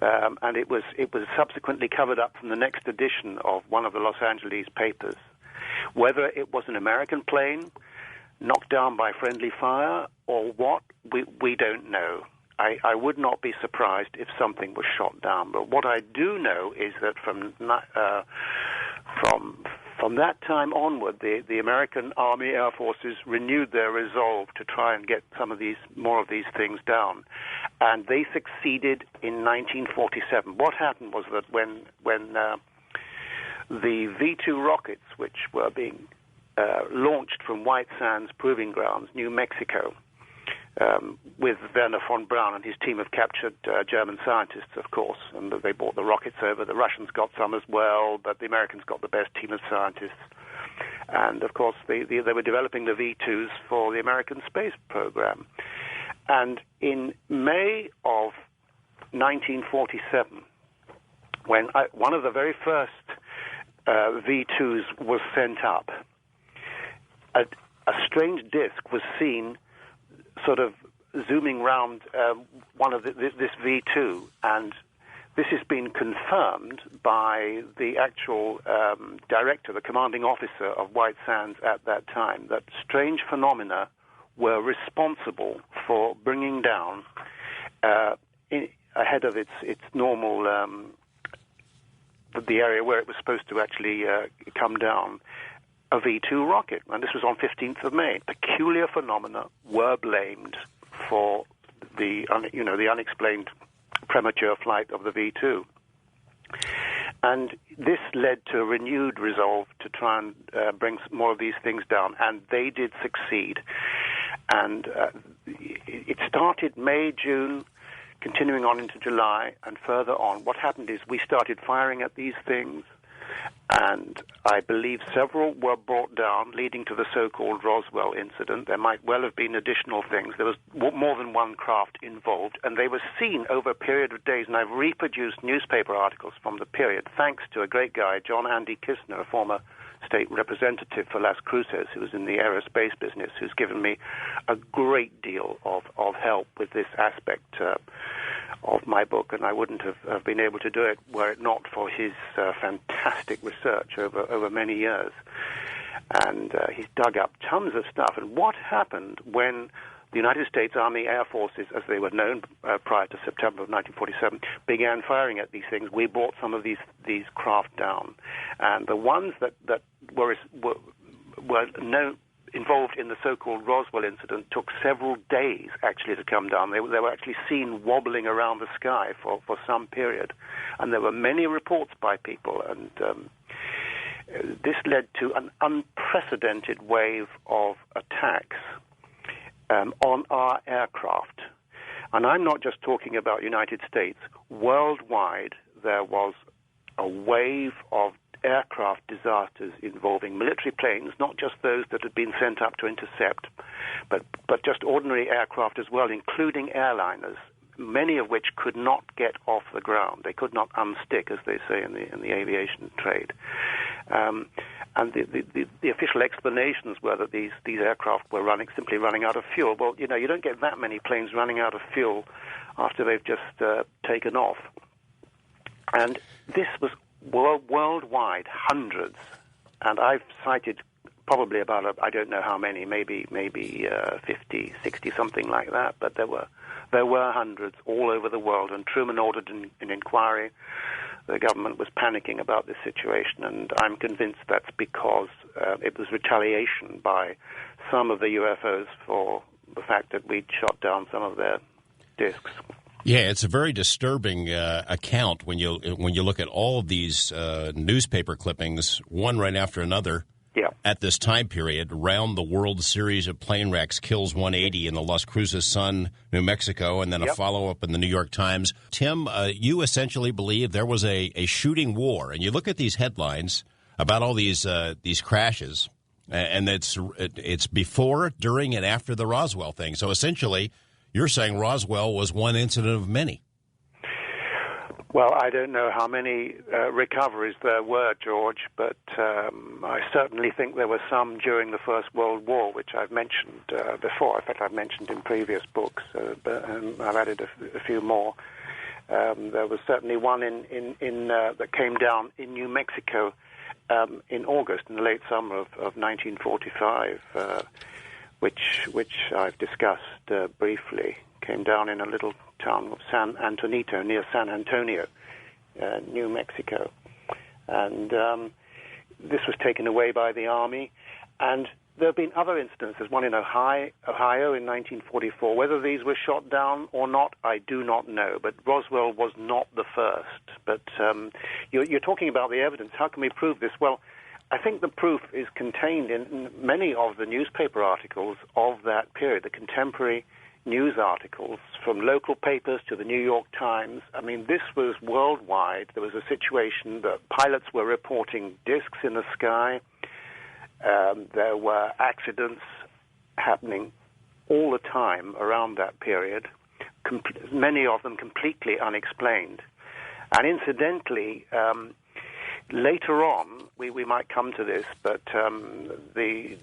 And it was subsequently covered up from the next edition of one of the Los Angeles papers. Whether it was an American plane knocked down by friendly fire or what, we don't know. I would not be surprised if something was shot down. But what I do know is that from that time onward, the American Army Air Forces renewed their resolve to try and get more of these things down, and they succeeded in 1947. What happened was that when the V-2 rockets, which were being launched from White Sands Proving Grounds, New Mexico, with Werner von Braun and his team of captured German scientists, of course, and they brought the rockets over. The Russians got some as well, but the Americans got the best team of scientists. And, of course, they were developing the V-2s for the American space program. And in May of 1947, when one of the very first V-2s was sent up, a strange disk was seen sort of zooming round one of this V-2, and this has been confirmed by the actual director, the commanding officer of White Sands at that time, that strange phenomena were responsible for bringing down, ahead of its normal, the area where it was supposed to actually come down, a V-2 rocket, and this was on 15th of May. Peculiar phenomena were blamed for the unexplained premature flight of the V-2. And this led to a renewed resolve to try and bring more of these things down, and they did succeed. And it started May, June, continuing on into July, and further on. What happened is we started firing at these things, and I believe several were brought down, leading to the so-called Roswell incident. There might well have been additional things. There was more than one craft involved, and they were seen over a period of days, and I've reproduced newspaper articles from the period, thanks to a great guy, John Andy Kistner, a former state representative for Las Cruces, who was in the aerospace business, who's given me a great deal of help with this aspect of my book, and I wouldn't have been able to do it were it not for his fantastic research over many years. And he's dug up tons of stuff. And what happened when the United States Army Air Forces, as they were known prior to September of 1947, began firing at these things, we brought some of these craft down. And the ones that were involved in the so-called Roswell incident took several days actually to come down. They were actually seen wobbling around the sky for some period. And there were many reports by people, and this led to an unprecedented wave of attacks on our aircraft. And I'm not just talking about United States. Worldwide, there was a wave of aircraft disasters involving military planes, not just those that had been sent up to intercept, but just ordinary aircraft as well, including airliners, many of which could not get off the ground. They could not unstick, as they say in the aviation trade. And the official explanations were that these aircraft were simply running out of fuel. Well, you don't get that many planes running out of fuel after they've just taken off. And this was worldwide, hundreds. And I've cited probably about, I don't know how many, maybe 50, 60, something like that. But there were hundreds all over the world. And Truman ordered an inquiry. The government was panicking about this situation, and I'm convinced that's because it was retaliation by some of the UFOs for the fact that we'd shot down some of their discs. Yeah, it's a very disturbing account when you look at all of these newspaper clippings, one right after another. Yeah. At this time period, round the world series of plane wrecks kills 180 in the Las Cruces Sun, New Mexico, and then a follow-up in the New York Times. Tim, you essentially believe there was a shooting war, and you look at these headlines about all these crashes, and it's before, during, and after the Roswell thing. So essentially, you're saying Roswell was one incident of many. Well, I don't know how many recoveries there were, George, but I certainly think there were some during the First World War, which I've mentioned before. In fact, I've mentioned in previous books, but I've added a few more. There was certainly one in that came down in New Mexico in August, in the late summer of 1945, which I've discussed briefly. Came down in a little town of San Antonito, near San Antonio, New Mexico. And this was taken away by the Army. And there have been other instances, one in Ohio in 1944. Whether these were shot down or not, I do not know. But Roswell was not the first. But you're talking about the evidence. How can we prove this? Well, I think the proof is contained in many of the newspaper articles of that period, the contemporary news articles from local papers to the New York Times. I mean, this was worldwide. There was a situation that pilots were reporting discs in the sky. There were accidents happening all the time around that period, many of them completely unexplained. And incidentally, later on, we might come to this, but the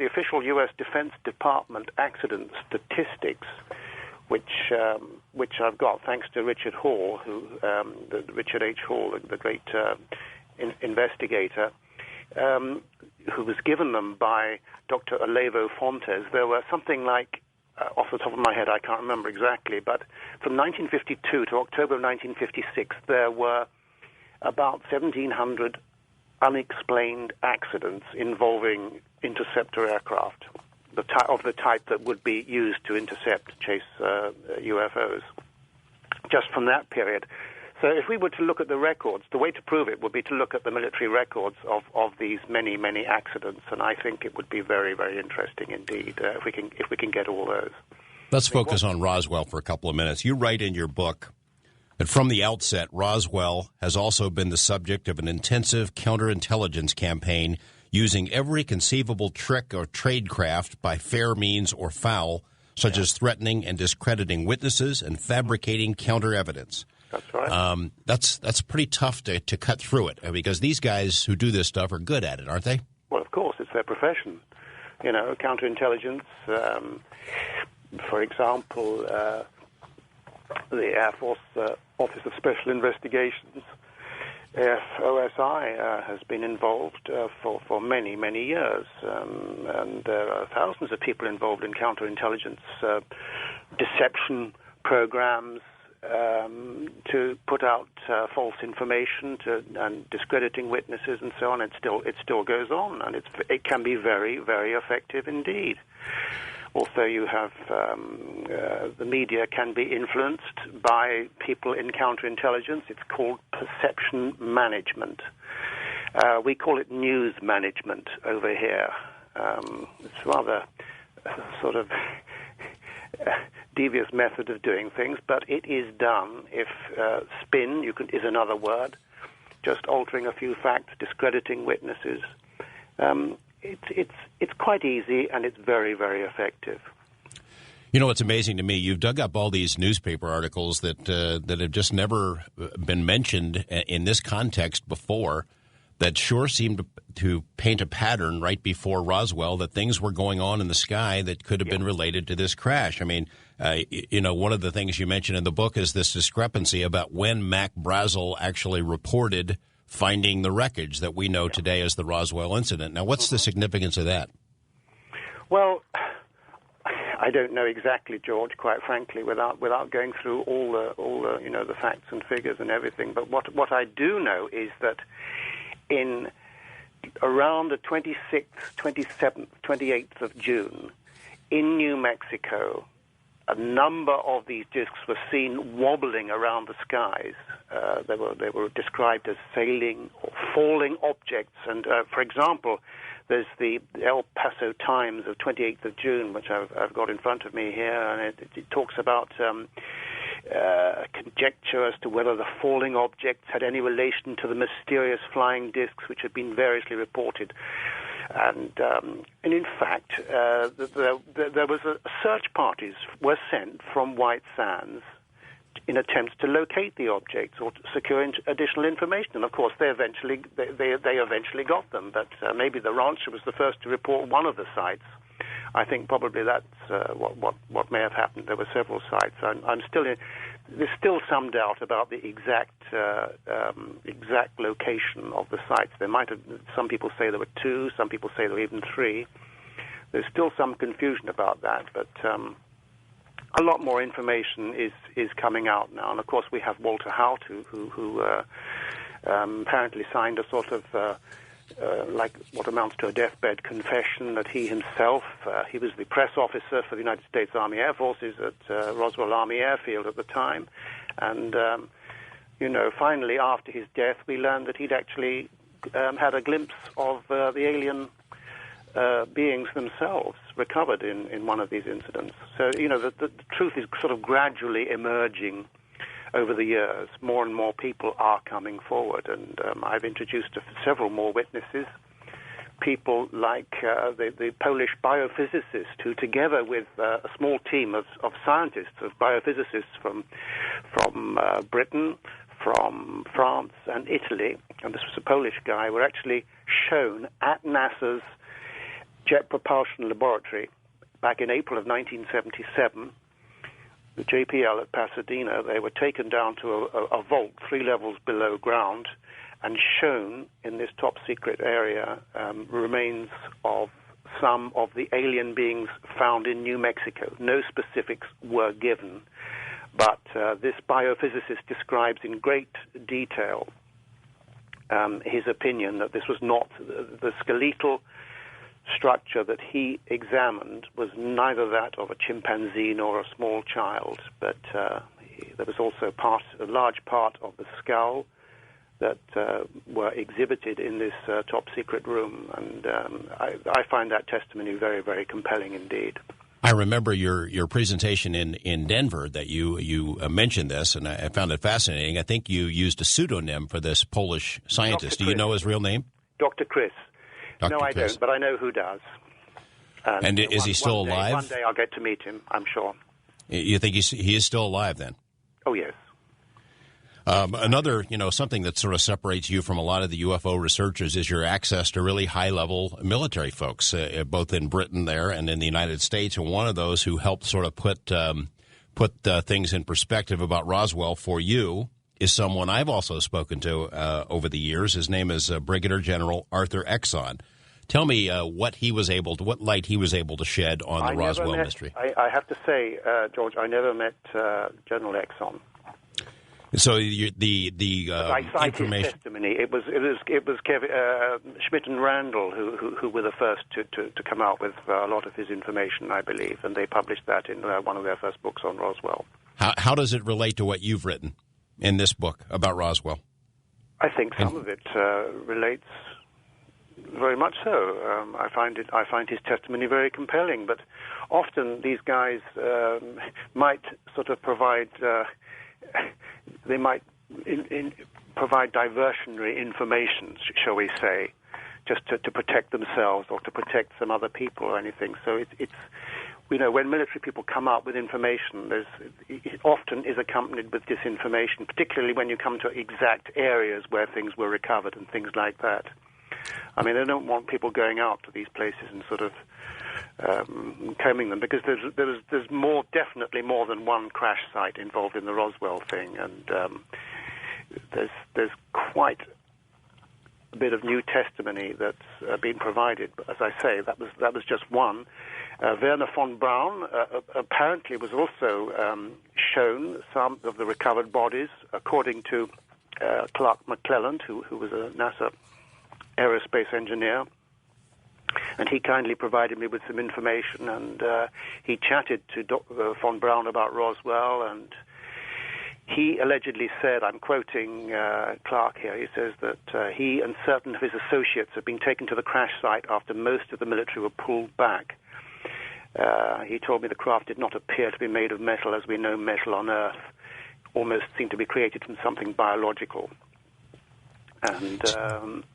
official U.S. Defense Department accident statistics, which I've got thanks to Richard Hall, Richard H. Hall, the great investigator, who was given them by Dr. Olevo Fontes. There were something like, off the top of my head, I can't remember exactly, but from 1952 to October of 1956, there were about 1,700 unexplained accidents involving interceptor aircraft, of the type that would be used to chase UFOs, just from that period. So if we were to look at the records, the way to prove it would be to look at the military records of these many, many accidents, and I think it would be very, very interesting indeed if we can get all those. Let's focus on Roswell for a couple of minutes. You write in your book that from the outset, Roswell has also been the subject of an intensive counterintelligence campaign using every conceivable trick or tradecraft by fair means or foul, such as threatening and discrediting witnesses and fabricating counter evidence. That's right. That's pretty tough to cut through it, because these guys who do this stuff are good at it, aren't they? Well, of course, it's their profession. You know, counterintelligence, for example, the Air Force Office of Special Investigations, OSI, has been involved for many, many years. And there are thousands of people involved in counterintelligence deception programs to put out false information and discrediting witnesses and so on. It still goes on, and it can be very, very effective indeed. Also, you have the media can be influenced by people in counterintelligence. It's called perception management. We call it news management over here. It's rather sort of devious method of doing things, but it is done. If spin is another word, just altering a few facts, discrediting witnesses. It's quite easy, and it's very, very effective. You know, what's amazing to me, you've dug up all these newspaper articles that have just never been mentioned in this context before, that sure seemed to paint a pattern right before Roswell that things were going on in the sky that could have been related to this crash. I mean, one of the things you mentioned in the book is this discrepancy about when Mac Brazel actually reported finding the wreckage that we know today as the Roswell incident. Now, what's the significance of that? Well, I don't know exactly, George, quite frankly, without going through all the the facts and figures and everything. But what I do know is that in around the 26th, 27th, 28th of June, in New Mexico, a number of these disks were seen wobbling around the skies. They were described as sailing or falling objects. And, for example, there's the El Paso Times of 28th of June, which I've got in front of me here, and it talks about conjecture as to whether the falling objects had any relation to the mysterious flying disks which had been variously reported. And in fact, there was search parties were sent from White Sands in attempts to locate the objects or to secure additional information. And of course, they eventually got them. But maybe the rancher was the first to report one of the sites. I think probably that's what may have happened. There were several sites. There's still some doubt about the exact location of the sites. There might have. Some people say there were 2. Some people say there were even 3. There's still some confusion about that, but a lot more information is coming out now. And of course, we have Walter Haut, who apparently signed a sort of like what amounts to a deathbed confession that he himself, he was the press officer for the United States Army Air Forces at Roswell Army Airfield at the time. And, finally, after his death, we learned that he'd actually had a glimpse of the alien beings themselves recovered in one of these incidents. So, the truth is sort of gradually emerging over the years. More and more people are coming forward, and I've introduced several more witnesses, people like the Polish biophysicist, who together with a small team of scientists, of biophysicists from Britain, from France and Italy, and this was a Polish guy, were actually shown at NASA's Jet Propulsion Laboratory back in April of 1977, the JPL at Pasadena. They were taken down to a vault 3 levels below ground and shown in this top-secret area remains of some of the alien beings found in New Mexico. No specifics were given, but this biophysicist describes in great detail his opinion that this was not the skeletal structure that he examined was neither that of a chimpanzee nor a small child, but there was also a large part of the skull that were exhibited in this top-secret room, and I find that testimony very, very compelling indeed. I remember your presentation in Denver that you mentioned this, and I found it fascinating. I think you used a pseudonym for this Polish scientist. Do you know his real name? Dr. Chris. Dr. No, I Chris. don't, but I know who does. And is he still alive? One day I'll get to meet him, I'm sure. You think he is still alive then? Oh, yes. Another, something that sort of separates you from a lot of the UFO researchers is your access to really high-level military folks, both in Britain there and in the United States. And one of those who helped sort of put things in perspective about Roswell for you is someone I've also spoken to over the years. His name is Brigadier General Arthur Exon. Tell me what light he was able to shed on the Roswell mystery. I have to say, George, I never met General Exon. So the I cite information. his testimony. It was Kevin, Schmidt and Randall who were the first to come out with a lot of his information, I believe, and they published that in one of their first books on Roswell. How does it relate to what you've written in this book about Roswell? I think some of it relates very much so. I find his testimony very compelling, but often these guys might sort of provide. They might provide diversionary information, shall we say, just to protect themselves or to protect some other people or anything. So it's when military people come up with information, it often is accompanied with disinformation, particularly when you come to exact areas where things were recovered and things like that. I mean, they don't want people going out to these places and sort of combing them, because there's definitely more than one crash site involved in the Roswell thing, and there's quite a bit of new testimony that's been provided. But as I say, that was just one. Werner von Braun apparently was also shown some of the recovered bodies, according to Clark McClelland, who was a NASA aerospace engineer. And he kindly provided me with some information, and he chatted to Dr. von Braun about Roswell, and he allegedly said, I'm quoting Clark here, he says that he and certain of his associates have been taken to the crash site after most of the military were pulled back. He told me the craft did not appear to be made of metal as we know metal on Earth, almost seemed to be created from something biological. And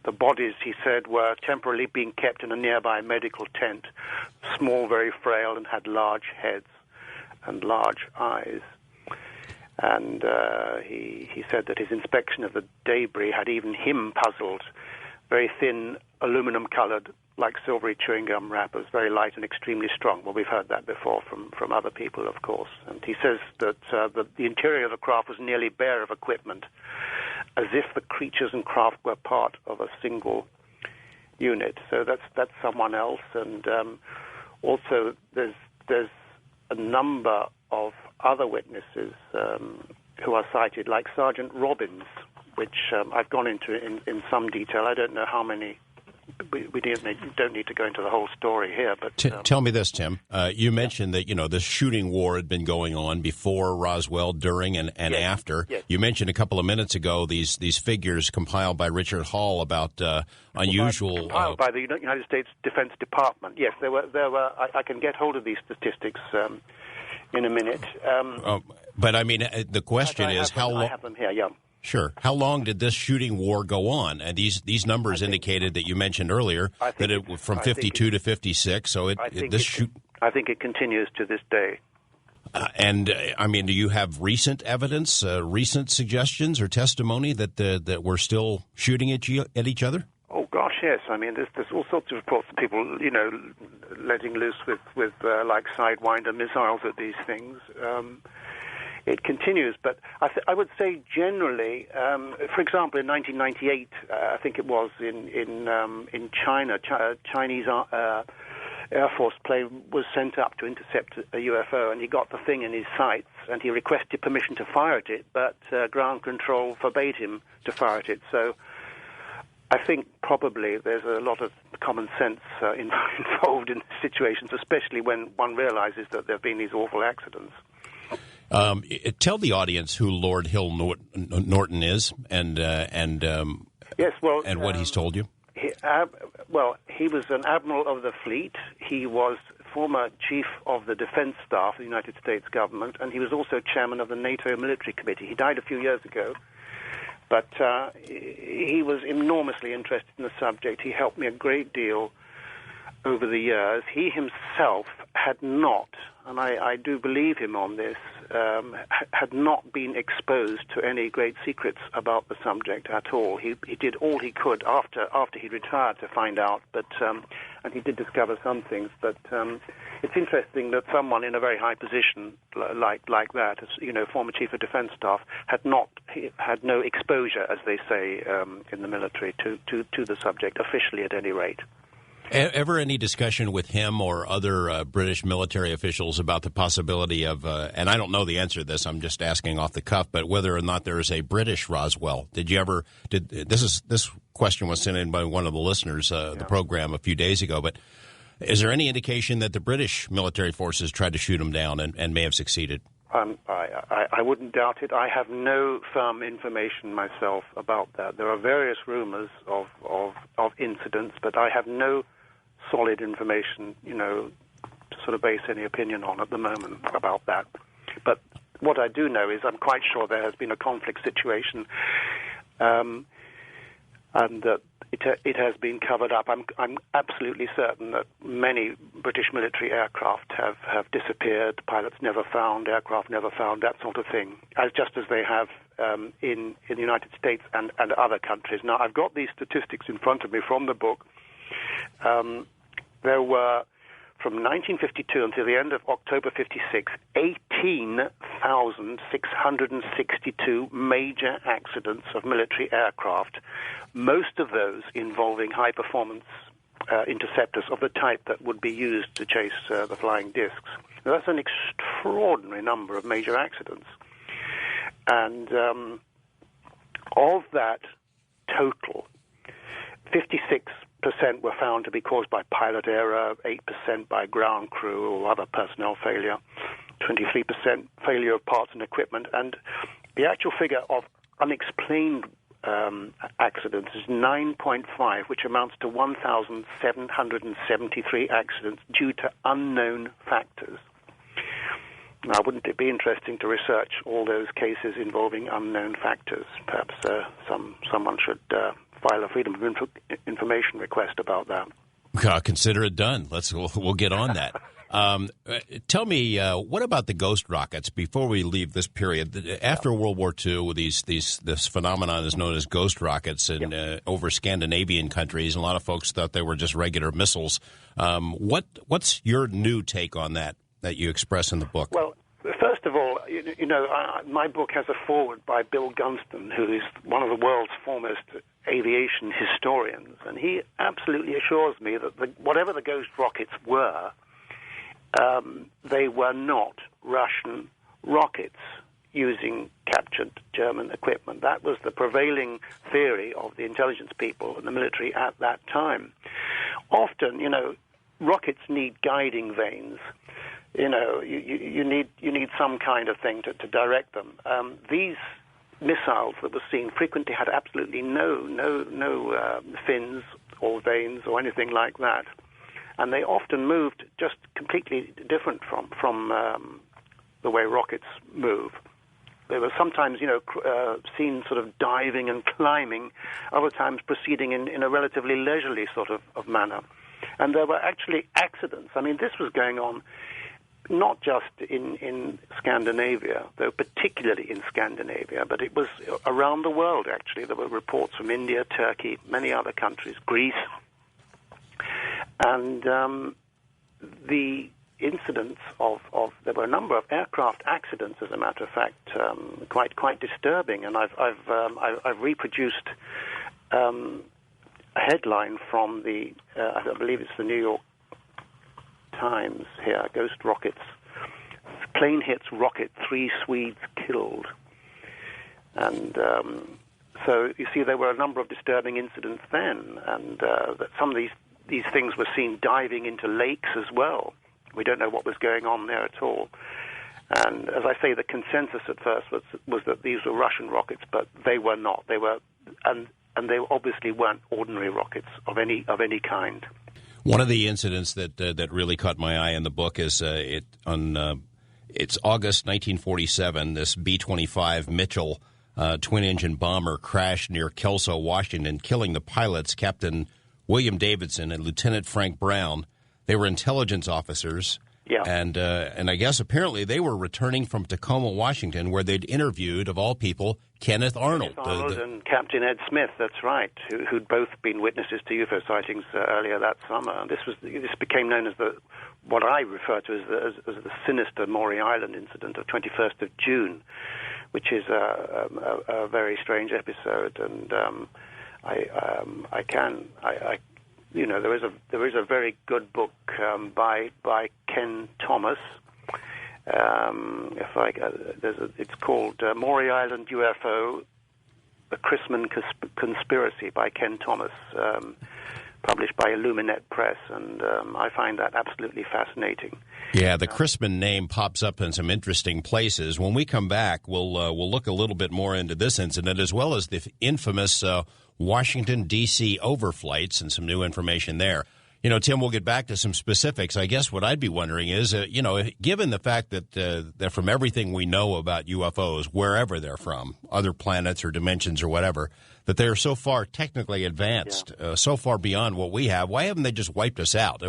the bodies, he said, were temporarily being kept in a nearby medical tent, small, very frail, and had large heads and large eyes. And he said that his inspection of the debris had even him puzzled. Very thin, aluminum-colored, like silvery chewing gum wrappers, very light and extremely strong. Well, we've heard that before from other people, of course. And he says that the interior of the craft was nearly bare of equipment, as if the creatures and craft were part of a single unit. So that's someone else. And also there's a number of other witnesses who are cited, like Sergeant Robbins, which I've gone into in some detail. I don't know how many. We don't need to go into the whole story here, but tell me this, Tim. You mentioned that the shooting war had been going on before Roswell, during, and yes, after. Yes. You mentioned a couple of minutes ago these figures compiled by Richard Hall about unusual. Compiled by the United States Defense Department. Yes, there were. I can get hold of these statistics in a minute. But I mean, the question is how long. I have them here. Yeah. Sure. How long did this shooting war go on? And these numbers indicated that you mentioned earlier that it was from 52 to 56. So I think it continues to this day. And I mean, do you have recent evidence, recent suggestions or testimony that we're still shooting at each other? Oh gosh, yes. I mean, there's all sorts of reports of people, letting loose with like Sidewinder missiles at these things. It continues, but I would say generally, for example, in 1998, I think it was in China, Chinese Air Force plane was sent up to intercept a UFO, and he got the thing in his sights, and he requested permission to fire at it, but ground control forbade him to fire at it. So I think probably there's a lot of common sense involved in situations, especially when one realizes that there have been these awful accidents. Tell the audience who Lord Hill Norton is, and yes, well, and what he's told you. He was an admiral of the fleet. He was former chief of the defense staff of the United States government, and he was also chairman of the NATO military committee. He died a few years ago, but he was enormously interested in the subject. He helped me a great deal over the years. He himself had not, and I do believe him on this, had not been exposed to any great secrets about the subject at all. He did all he could after he retired to find out, but and he did discover some things. But it's interesting that someone in a very high position like that, as former chief of defense staff, had no exposure, as they say in the military, to the subject officially, at any rate. Ever any discussion with him or other British military officials about the possibility of, and I don't know the answer to this, I'm just asking off the cuff, but whether or not there is a British Roswell? This question was sent in by one of the listeners, the program a few days ago, but is there any indication that the British military forces tried to shoot him down and may have succeeded? I wouldn't doubt it. I have no firm information myself about that. There are various rumors of incidents, but I have no solid information, to sort of base any opinion on at the moment about that. But what I do know is I'm quite sure there has been a conflict situation, and that it has been covered up. I'm absolutely certain that many British military aircraft have disappeared, pilots never found, aircraft never found, that sort of thing, just as they have in the United States and other countries. Now, I've got these statistics in front of me from the book. There were, from 1952 until the end of October 56, 18,662 major accidents of military aircraft, most of those involving high-performance interceptors of the type that would be used to chase the flying discs. Now, that's an extraordinary number of major accidents. And of that total, 56% 6% were found to be caused by pilot error, 8% by ground crew or other personnel failure, 23% failure of parts and equipment, and the actual figure of unexplained accidents is 9.5, which amounts to 1,773 accidents due to unknown factors. Now, wouldn't it be interesting to research all those cases involving unknown factors? Perhaps someone should file a Freedom of Information request about that. Consider it done. We'll get on that. Tell me, what about the ghost rockets? Before we leave this period, after World War II, this phenomenon is known as ghost rockets, and over Scandinavian countries, and a lot of folks thought they were just regular missiles. What's your new take on that you express in the book? Well, first of all, my book has a foreword by Bill Gunston, who is one of the world's foremost aviation historians, and he absolutely assures me that whatever the ghost rockets were, they were not Russian rockets using captured German equipment. That was the prevailing theory of the intelligence people and the military at that time. Often, rockets need guiding vanes. You need some kind of thing to direct them. These missiles that were seen frequently had absolutely no fins or vanes or anything like that. And they often moved just completely different from the way rockets move. They were sometimes, seen sort of diving and climbing, other times proceeding in a relatively leisurely sort of manner. And there were actually accidents. I mean, this was going on not just in Scandinavia, though particularly in Scandinavia, but it was around the world, actually. There were reports from India, Turkey, many other countries, Greece. And the incidents there were a number of aircraft accidents, as a matter of fact, quite disturbing. And I've reproduced a headline from I believe it's the New York Times here: Ghost rockets, plane hits rocket, 3 Swedes killed. And so you see, there were a number of disturbing incidents then, and that some of these things were seen diving into lakes as well. We don't know what was going on there at all. And as I say, the consensus at first was that these were Russian rockets, but they were not. They were, and they obviously weren't ordinary rockets of any kind. One of the incidents that really caught my eye in the book is it's August 1947. This B-25 Mitchell twin-engine bomber crashed near Kelso, Washington, killing the pilots, Captain William Davidson and Lieutenant Frank Brown. They were intelligence officers, and I guess apparently they were returning from Tacoma, Washington, where they'd interviewed, of all people, Kenneth Arnold. And Captain Ed Smith, that's right, who'd both been witnesses to UFO sightings earlier that summer. This became known as what I refer to as the sinister Maury Island incident of 21st of June, which is a very strange episode, and there is a very good book by Ken Thomas. It's called Maury Island UFO: The Chrisman Conspiracy by Ken Thomas, published by Illuminet Press, and I find that absolutely fascinating. Yeah, the Chrisman name pops up in some interesting places. When we come back, we'll look a little bit more into this incident, as well as the infamous Washington, D.C. overflights, and some new information there. Tim, we'll get back to some specifics. I guess what I'd be wondering is, given the fact that from everything we know about UFOs, wherever they're from, other planets or dimensions or whatever, that they're so far technically advanced, so far beyond what we have, why haven't they just wiped us out?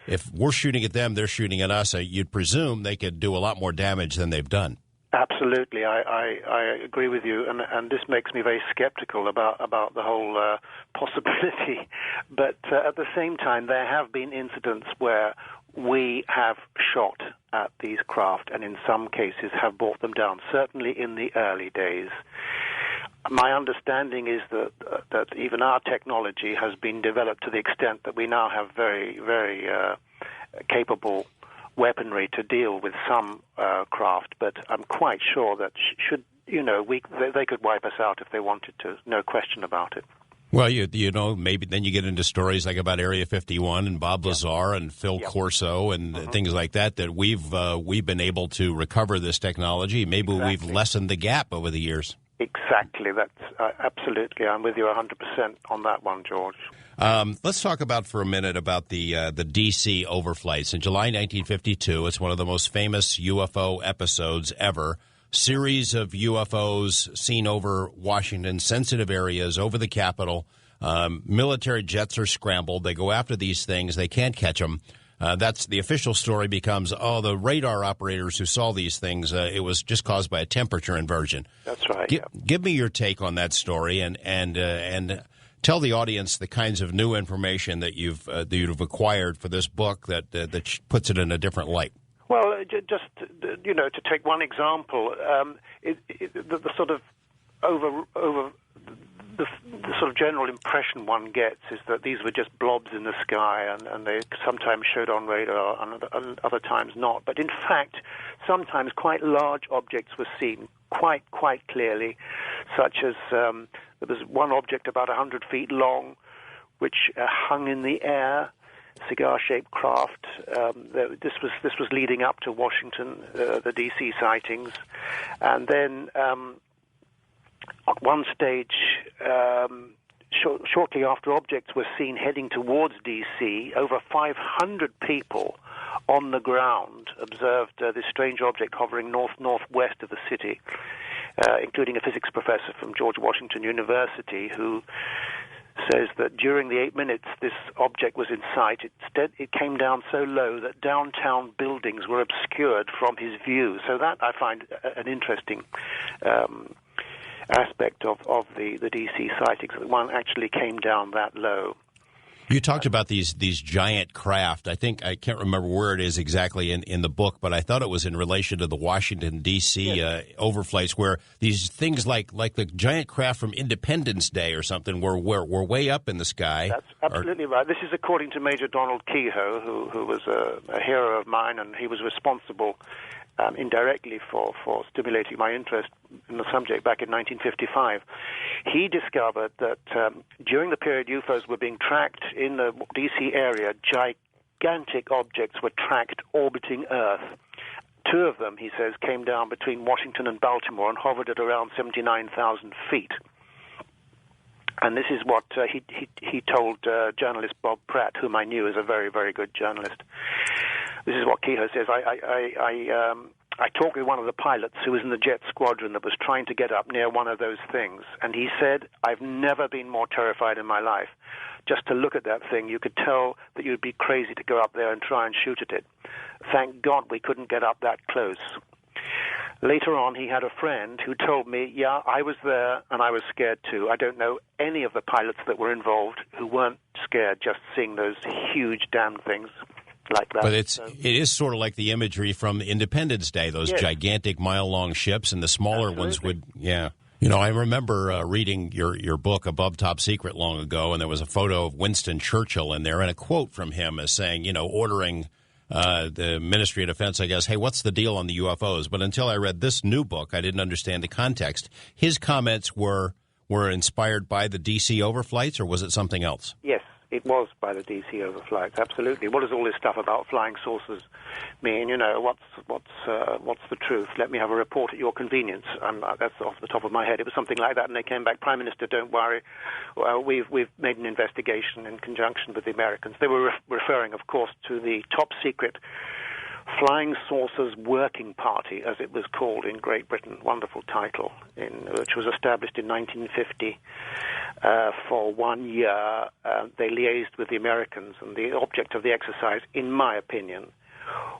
If we're shooting at them, they're shooting at us, you'd presume they could do a lot more damage than they've done. Absolutely, I agree with you, and this makes me very skeptical about the whole possibility. But at the same time, there have been incidents where we have shot at these craft, and in some cases have brought them down. Certainly in the early days. My understanding is that even our technology has been developed to the extent that we now have very, very capable weaponry to deal with some craft, but I'm quite sure that they could wipe us out if they wanted to. No question about it. Well, you know, maybe then you get into stories like about Area 51 and Bob Lazar and Phil Corso and things like that we've been able to recover this technology. Maybe we've lessened the gap over the years. Exactly. That's absolutely. I'm with you 100% on that one, George. Let's talk about for a minute about the D.C. overflights. In July 1952, it's one of the most famous UFO episodes ever. Series of UFOs seen over Washington, sensitive areas, over the Capitol. Military jets are scrambled. They go after these things. They can't catch them. That's the official story becomes, the radar operators who saw these things, it was just caused by a temperature inversion. That's right. Give me your take on that story and tell the audience the kinds of new information that you've acquired for this book that puts it in a different light. Well, just to take one example, the sort of the sort of general impression one gets is that these were just blobs in the sky, and they sometimes showed on radar and other times not. But in fact, sometimes quite large objects were seen quite clearly, such as there was one object about 100 feet long, which hung in the air. Cigar-shaped craft. This was leading up to Washington, the D.C. sightings, and then at one stage, shortly after objects were seen heading towards D.C., over 500 people on the ground observed this strange object hovering northwest of the city, including a physics professor from George Washington University who says that during the 8 minutes this object was in sight, it came down so low that downtown buildings were obscured from his view. So that I find an interesting aspect of the D.C. sightings, that one actually came down that low. You talked about these giant craft. I can't remember where it is exactly in the book, but I thought it was in relation to the Washington, D.C. Overflights, where these things like the giant craft from Independence Day or something were way up in the sky. That's absolutely right. This is according to Major Donald Kehoe, who was a hero of mine, and he was responsible indirectly for stimulating my interest in the subject back in 1955. He discovered that during the period UFOs were being tracked in the D.C. area, gigantic objects were tracked orbiting Earth. Two of them, he says, came down between Washington and Baltimore and hovered at around 79,000 feet. And this is what he told journalist Bob Pratt, whom I knew as a very, very good journalist. This is what Kehoe says. I talked with one of the pilots who was in the jet squadron that was trying to get up near one of those things, and he said, I've never been more terrified in my life. Just to look at that thing, you could tell that you'd be crazy to go up there and try and shoot at it. Thank God we couldn't get up that close. Later on, he had a friend who told me, yeah, I was there and I was scared too. I don't know any of the pilots that were involved who weren't scared just seeing those huge damn things like that. But it is sort of like the imagery from Independence Day, those gigantic mile-long ships, and the smaller ones would, You know, I remember reading your book, Above Top Secret, long ago, and there was a photo of Winston Churchill in there, and a quote from him as saying, ordering the Ministry of Defense, I guess, hey, what's the deal on the UFOs? But until I read this new book, I didn't understand the context. His comments were inspired by the D.C. overflights, or was it something else? Yes. It was by the D.C. overflights, absolutely. What does all this stuff about flying saucers mean? What's the truth? Let me have a report at your convenience. That's off the top of my head. It was something like that, and they came back, Prime Minister, don't worry. We've made an investigation in conjunction with the Americans. They were referring, of course, to the top-secret Flying Saucers Working Party, as it was called in Great Britain. Wonderful title, which was established in 1950 for 1 year. They liaised with the Americans, and the object of the exercise, in my opinion,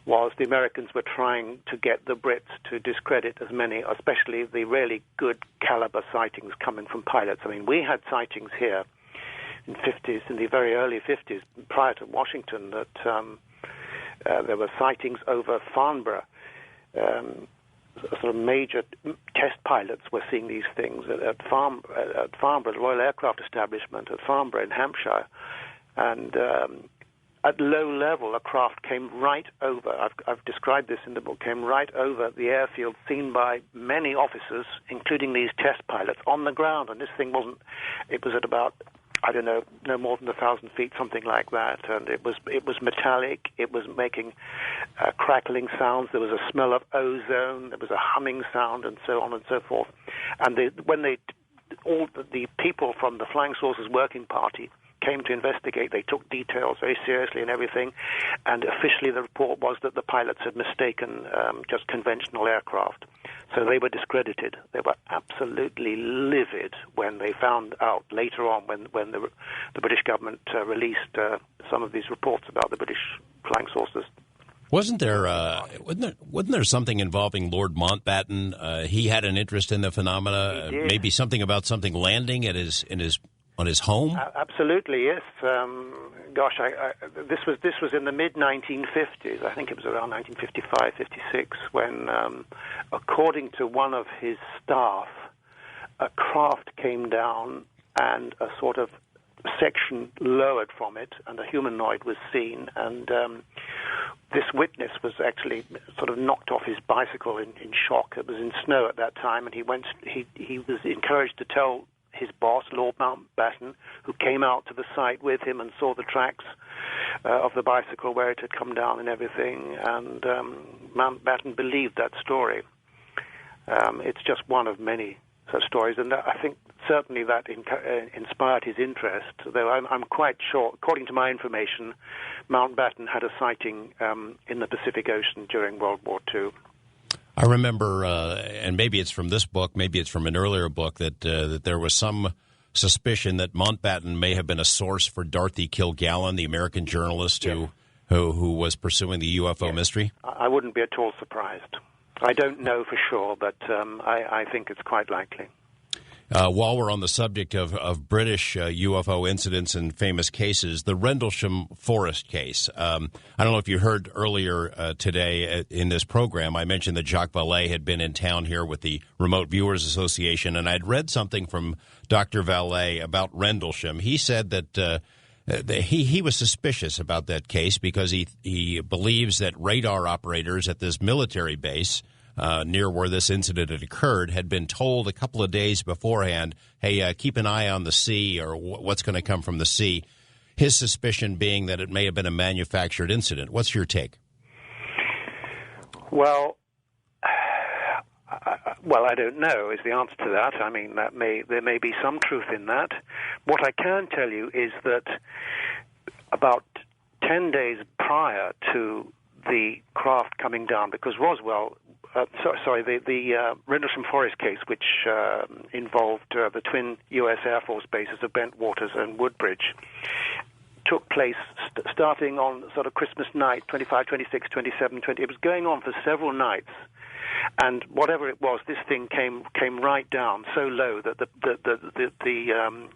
was the Americans were trying to get the Brits to discredit as many, especially the really good caliber sightings coming from pilots. I mean, we had sightings here in the very early 50s, prior to Washington, that there were sightings over Farnborough. Sort of major test pilots were seeing these things at Farnborough, the Royal Aircraft Establishment at Farnborough in Hampshire. And at low level, a craft came right over, I've described this in the book, came right over the airfield, seen by many officers, including these test pilots, on the ground. And this thing it was at about I don't know, no more than 1,000 feet, something like that. And it was metallic. It was making crackling sounds. There was a smell of ozone. There was a humming sound, and so on and so forth. And all the people from the Flying Saucers Working Party came to investigate. They took details very seriously and everything, and officially the report was that the pilots had mistaken just conventional aircraft. So they were discredited. They were absolutely livid when they found out later on when the British government released some of these reports about the British flying saucers. Wasn't there something involving Lord Mountbatten? He had an interest in the phenomena. Maybe something about something landing at on his home. Absolutely, yes. This was in the mid 1950s. I think it was around 1955, 56, when, according to one of his staff, a craft came down and a sort of section lowered from it, and a humanoid was seen, and this witness was actually sort of knocked off his bicycle in shock. It was in snow at that time, and he was encouraged to tell his boss, Lord Mountbatten, who came out to the site with him and saw the tracks of the bicycle where it had come down and everything, and Mountbatten believed that story. It's just one of many such stories, and I think certainly that inspired his interest, though I'm quite sure, according to my information, Mountbatten had a sighting in the Pacific Ocean during World War II. I remember, and maybe it's from this book, maybe it's from an earlier book, that there was some suspicion that Mountbatten may have been a source for Dorothy Kilgallen, the American journalist who was pursuing the UFO mystery. I wouldn't be at all surprised. I don't know for sure, but I think it's quite likely. While we're on the subject of British UFO incidents and famous cases, the Rendlesham Forest case. I don't know if you heard earlier today in this program, I mentioned that Jacques Vallée had been in town here with the Remote Viewers Association, and I'd read something from Dr. Vallée about Rendlesham. He said that he was suspicious about that case because he believes that radar operators at this military base near where this incident had occurred had been told a couple of days beforehand, hey, keep an eye on the sea or what's going to come from the sea. His suspicion being that it may have been a manufactured incident. What's your take? Well, I don't know is the answer to that. I mean, there may be some truth in that. What I can tell you is that about 10 days prior to the craft coming down, because Roswell, the Rendlesham Forest case, which involved the twin U.S. Air Force bases of Bentwaters and Woodbridge, took place starting on sort of Christmas night, 25, 26, 27, 20. It was going on for several nights. And whatever it was, this thing came right down so low that the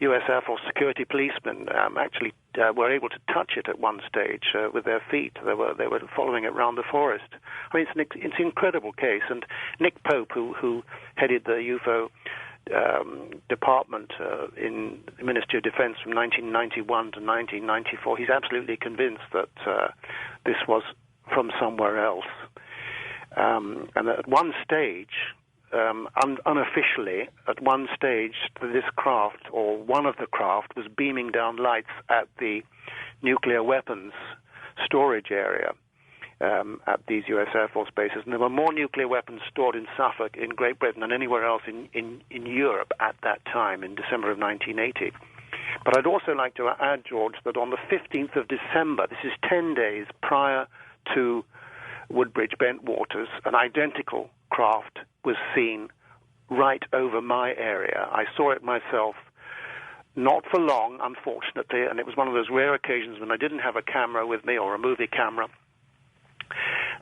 U.S. Air Force security policemen actually were able to touch it at one stage with their feet. They were following it around the forest. I mean, it's an incredible case. And Nick Pope, who headed the UFO department in the Ministry of Defense from 1991 to 1994, he's absolutely convinced that this was from somewhere else. And at one stage, unofficially, at one stage, this craft, or one of the craft, was beaming down lights at the nuclear weapons storage area at these U.S. Air Force bases. And there were more nuclear weapons stored in Suffolk, in Great Britain, than anywhere else in Europe at that time, in December of 1980. But I'd also like to add, George, that on the 15th of December, this is 10 days prior to Woodbridge Bentwaters, an identical craft was seen right over my area. I saw it myself, not for long, unfortunately, and it was one of those rare occasions when I didn't have a camera with me or a movie camera.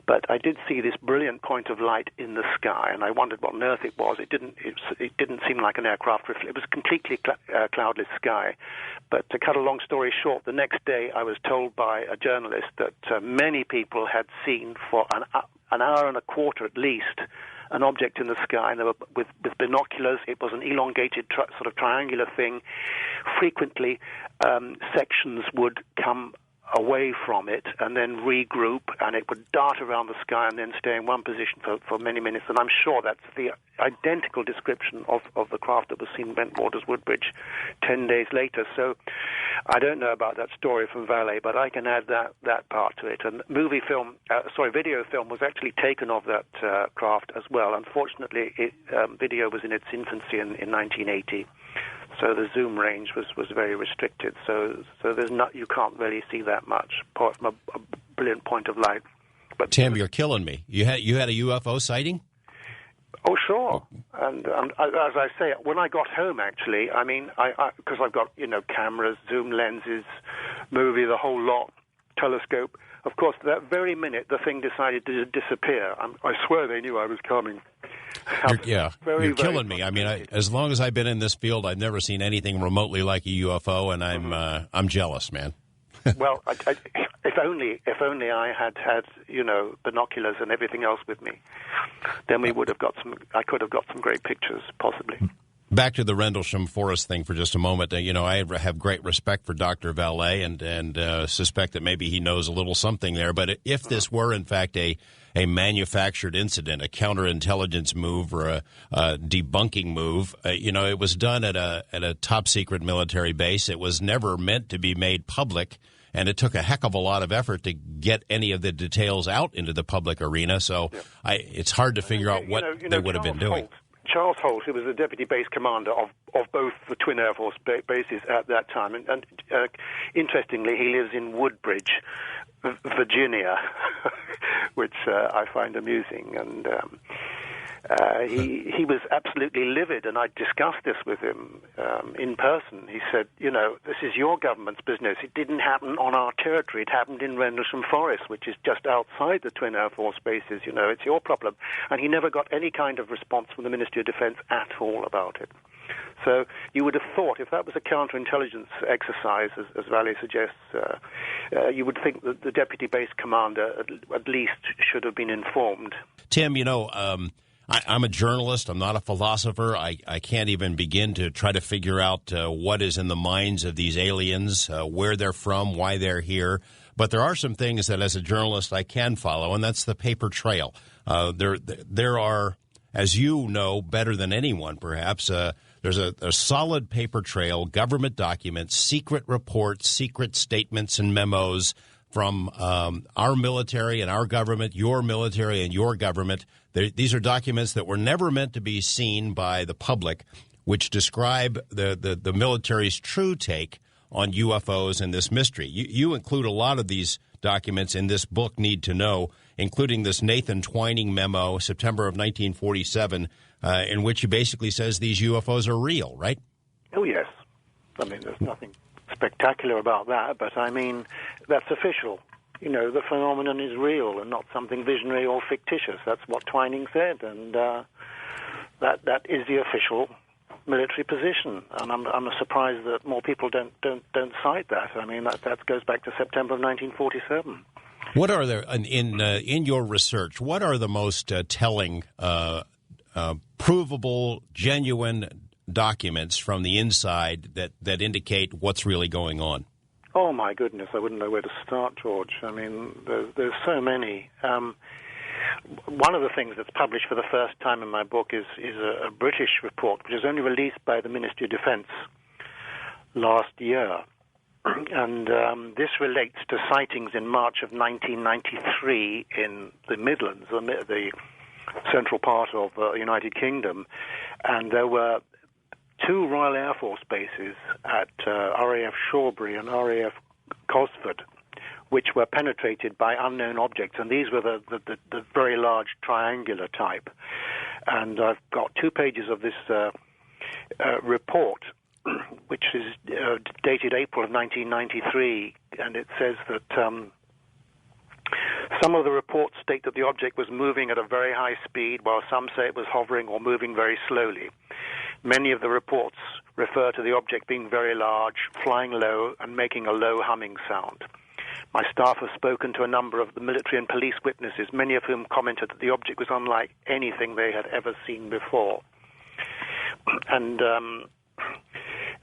But I did see this brilliant point of light in the sky, and I wondered what on earth it was. It didn't seem like an aircraft. It was a completely cloudless sky. But to cut a long story short, the next day I was told by a journalist that many people had seen for an hour and a quarter at least an object in the sky, and they were with binoculars. It was an elongated sort of triangular thing. Frequently, sections would come away from it and then regroup, and it would dart around the sky and then stay in one position for many minutes. And I'm sure that's the identical description of the craft that was seen in Bentwaters Woodbridge 10 days later. So I don't know about that story from Vallee, but I can add that part to it. And video film was actually taken of that craft as well. Unfortunately, video was in its infancy in 1980. So the zoom range was very restricted. So you can't really see that much apart from a brilliant point of light. But Tim, you're killing me. You had a UFO sighting? Oh, sure. And as I say, when I got home, actually, I mean, because I've got cameras, zoom lenses, movie, the whole lot, telescope. Of course, that very minute, the thing decided to disappear. I swear they knew I was coming. You're killing me. I mean, as long as I've been in this field, I've never seen anything remotely like a UFO, and I'm jealous, man. Well, if only I had binoculars and everything else with me, then I could have got some great pictures, possibly. Back to the Rendlesham Forest thing for just a moment. I have great respect for Dr. Vallee and suspect that maybe he knows a little something there. But if this were, in fact, a manufactured incident, a counterintelligence move or a debunking move, it was done at a top-secret military base. It was never meant to be made public, and it took a heck of a lot of effort to get any of the details out into the public arena. So it's hard to figure out what they would have been doing. Charles Holt, who was the deputy base commander of both the Twin Air Force bases at that time, and interestingly, he lives in Woodbridge, Virginia, which I find amusing. And he was absolutely livid, and I discussed this with him in person. He said, this is your government's business. It didn't happen on our territory. It happened in Rendlesham Forest, which is just outside the Twin Air Force bases. It's your problem. And he never got any kind of response from the Ministry of Defense at all about it. So you would have thought, if that was a counterintelligence exercise, as Vallee suggests, you would think that the deputy base commander at least should have been informed. Tim, I'm a journalist. I'm not a philosopher. I can't even begin to try to figure out what is in the minds of these aliens, where they're from, why they're here. But there are some things that, as a journalist, I can follow, and that's the paper trail. There are, as you know better than anyone, perhaps, there's a solid paper trail, government documents, secret reports, secret statements and memos from our military and our government, your military and your government. These are documents that were never meant to be seen by the public, which describe the military's true take on UFOs and this mystery. You include a lot of these documents in this book, Need to Know, including this Nathan Twining memo, September of 1947, in which he basically says these UFOs are real, right? Oh, yes. I mean, there's nothing spectacular about that, but I mean, that's official. The phenomenon is real and not something visionary or fictitious. That's what Twining said, and that is the official military position. And I'm surprised that more people don't cite that. I mean, that goes back to September of 1947. What are there in your research? What are the most telling, provable, genuine documents from the inside that indicate what's really going on? Oh, my goodness, I wouldn't know where to start, George. I mean, there's so many. One of the things that's published for the first time in my book is a British report, which was only released by the Ministry of Defense last year. And this relates to sightings in March of 1993 in the Midlands, the central part of the United Kingdom. And there were two Royal Air Force bases at RAF Shawbury and RAF Cosford, which were penetrated by unknown objects. And these were the very large triangular type. And I've got 2 pages of this report, which is dated April of 1993, and it says that some of the reports state that the object was moving at a very high speed, while some say it was hovering or moving very slowly. Many of the reports refer to the object being very large, flying low, and making a low humming sound. My staff have spoken to a number of the military and police witnesses, many of whom commented that the object was unlike anything they had ever seen before. And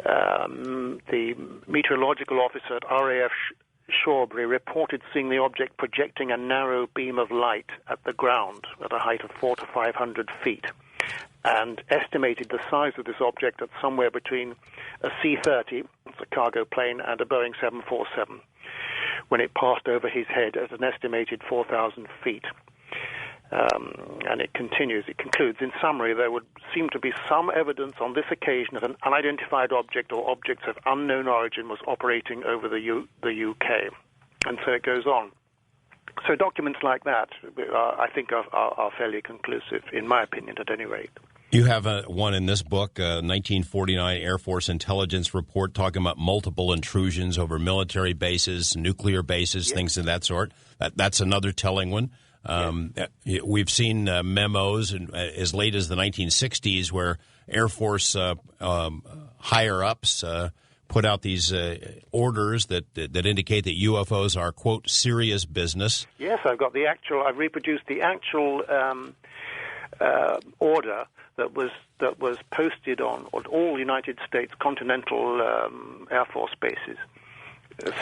the meteorological officer at RAF Shawbury reported seeing the object projecting a narrow beam of light at the ground at a height of 400 to 500 feet, and estimated the size of this object at somewhere between a C-30, it's a cargo plane, and a Boeing 747, when it passed over his head at an estimated 4,000 feet. And it concludes, in summary, there would seem to be some evidence on this occasion that an unidentified object or objects of unknown origin was operating over the UK. And so it goes on. So documents like that, I think, are fairly conclusive, in my opinion, at any rate. You have one in this book, 1949 Air Force Intelligence Report, talking about multiple intrusions over military bases, nuclear bases, things of that sort. That's another telling one. We've seen memos as late as the 1960s where Air Force higher-ups put out these orders that indicate that UFOs are, quote, serious business. Yes, I've reproduced the actual order that was posted on all United States continental Air Force bases,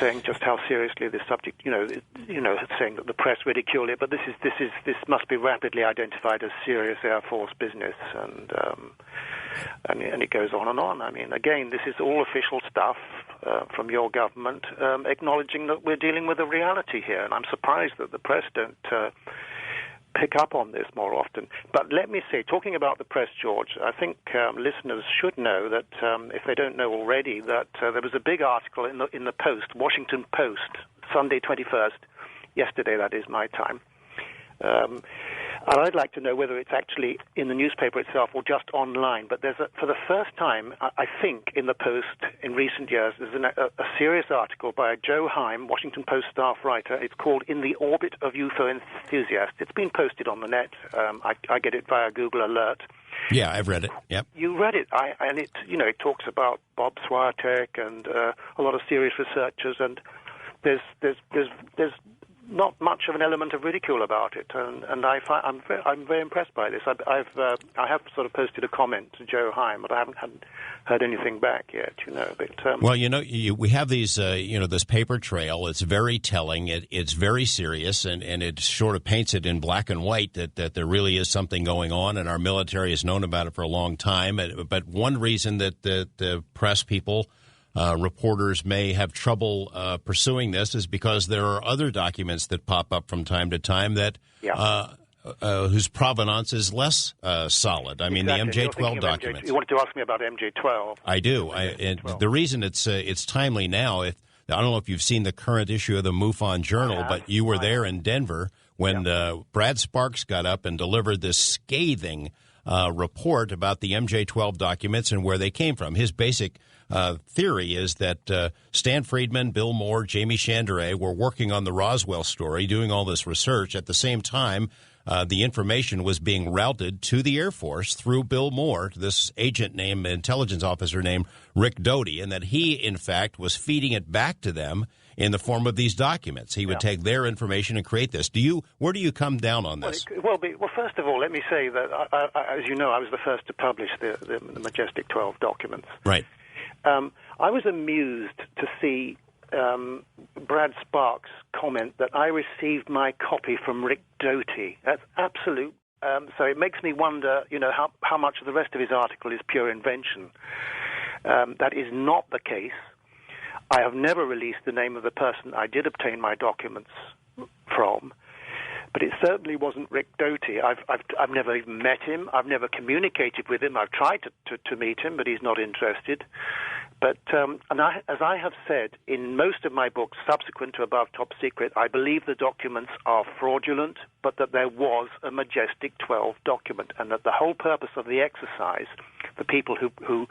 saying just how seriously this subject, saying that the press ridicule it, but this must be rapidly identified as serious Air Force business, and it goes on and on. I mean, again, this is all official stuff from your government, acknowledging that we're dealing with a reality here, and I'm surprised that the press don't pick up on this more often. But let me say, talking about the press, George, I think listeners should know that, if they don't know already, that there was a big article in the Post, Washington Post, Sunday 21st, yesterday, that is my time. And I'd like to know whether it's actually in the newspaper itself or just online. But for the first time, I think, in the Post in recent years, there's a serious article by Joe Heim, Washington Post staff writer. It's called In the Orbit of UFO Enthusiasts. It's been posted on the net. I get it via Google Alert. Yeah, I've read it. Yep. You read it, and it talks about Bob Swiatek and a lot of serious researchers, and there's not much of an element of ridicule about it, and I'm very impressed by this. I have sort of posted a comment to Joe Heim, but I haven't heard anything back yet. But well, we have these this paper trail. It's very telling. It's very serious, and it sort of paints it in black and white that there really is something going on, and our military has known about it for a long time. But one reason that the press people, reporters may have trouble pursuing this is because there are other documents that pop up from time to time that whose provenance is less solid. I mean, the MJ-12 documents. You wanted to ask me about MJ-12. I do. And the reason it's timely now, I don't know if you've seen the current issue of the MUFON Journal, but you were there in Denver when Brad Sparks got up and delivered this scathing report about the MJ-12 documents and where they came from. His basic theory is that Stan Friedman, Bill Moore, Jamie Chandray were working on the Roswell story, doing all this research. At the same time, the information was being routed to the Air Force through Bill Moore, this intelligence officer named Rick Doty, and that he, in fact, was feeding it back to them in the form of these documents. He would take their information and create this. Where do you come down on this? Well, first of all, let me say that, as you know, I was the first to publish the Majestic 12 documents. Right. I was amused to see Brad Sparks' comment that I received my copy from Rick Doty. That's absolute. So it makes me wonder, how much of the rest of his article is pure invention. That is not the case. I have never released the name of the person I did obtain my documents from, but it certainly wasn't Rick Doty. I've never even met him. I've never communicated with him. I've tried to meet him, but he's not interested. But as I have said in most of my books subsequent to Above Top Secret, I believe the documents are fraudulent, but that there was a Majestic 12 document, and that the whole purpose of the exercise, the people who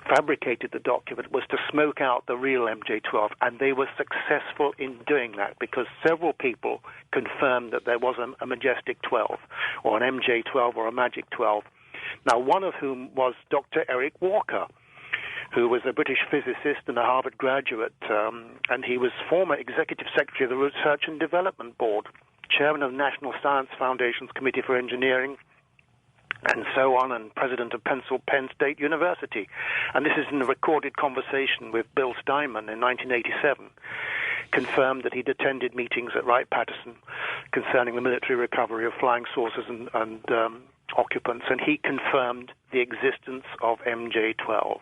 fabricated the document, was to smoke out the real MJ-12, and they were successful in doing that because several people confirmed that there was a Majestic 12 or an MJ-12 or a Magic 12. Now, one of whom was Dr. Eric Walker, who was a British physicist and a Harvard graduate, and he was former executive secretary of the Research and Development Board, chairman of the National Science Foundation's Committee for Engineering, and so on, and president of Penn State University. And this is in a recorded conversation with Bill Steinman in 1987. confirmed that he'd attended meetings at Wright-Patterson concerning the military recovery of flying saucers and occupants, and he confirmed the existence of MJ-12.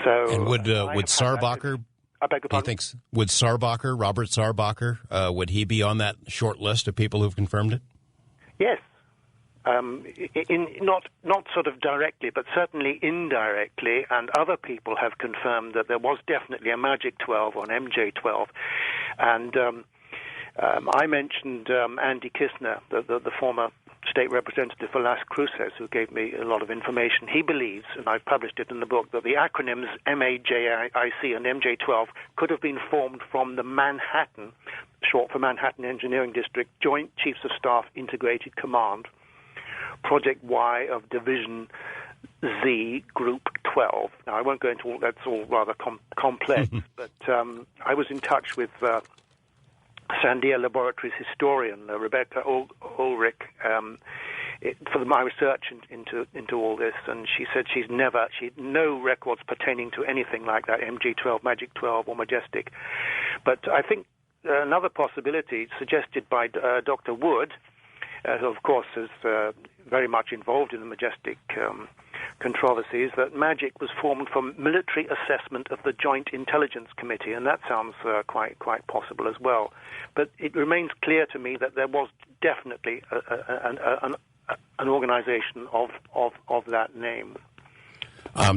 So, and would Sarbacher? I beg your pardon? He thinks would Sarbacher, Robert Sarbacher, would he be on that short list of people who've confirmed it? Yes. Not sort of directly, but certainly indirectly, and other people have confirmed that there was definitely a Magic 12 on MJ-12. And I mentioned Andy Kistner, the former state representative for Las Cruces, who gave me a lot of information. He believes, and I've published it in the book, that the acronyms MAJIC and MJ-12 could have been formed from the Manhattan, short for Manhattan Engineering District, Joint Chiefs of Staff Integrated Command, Project Y of Division Z, Group 12. Now, I won't go into all, that's all rather complex, but I was in touch with Sandia Laboratories historian Rebecca Ulrich for my research into all this, and she said she had no records pertaining to anything like that, MG-12, Magic 12, or Majestic. But I think another possibility suggested by Dr. Wood, who of course is very much involved in the Majestic controversies, that Magic was formed from military assessment of the Joint Intelligence Committee, and that sounds quite possible as well. But it remains clear to me that there was definitely an organization of that name.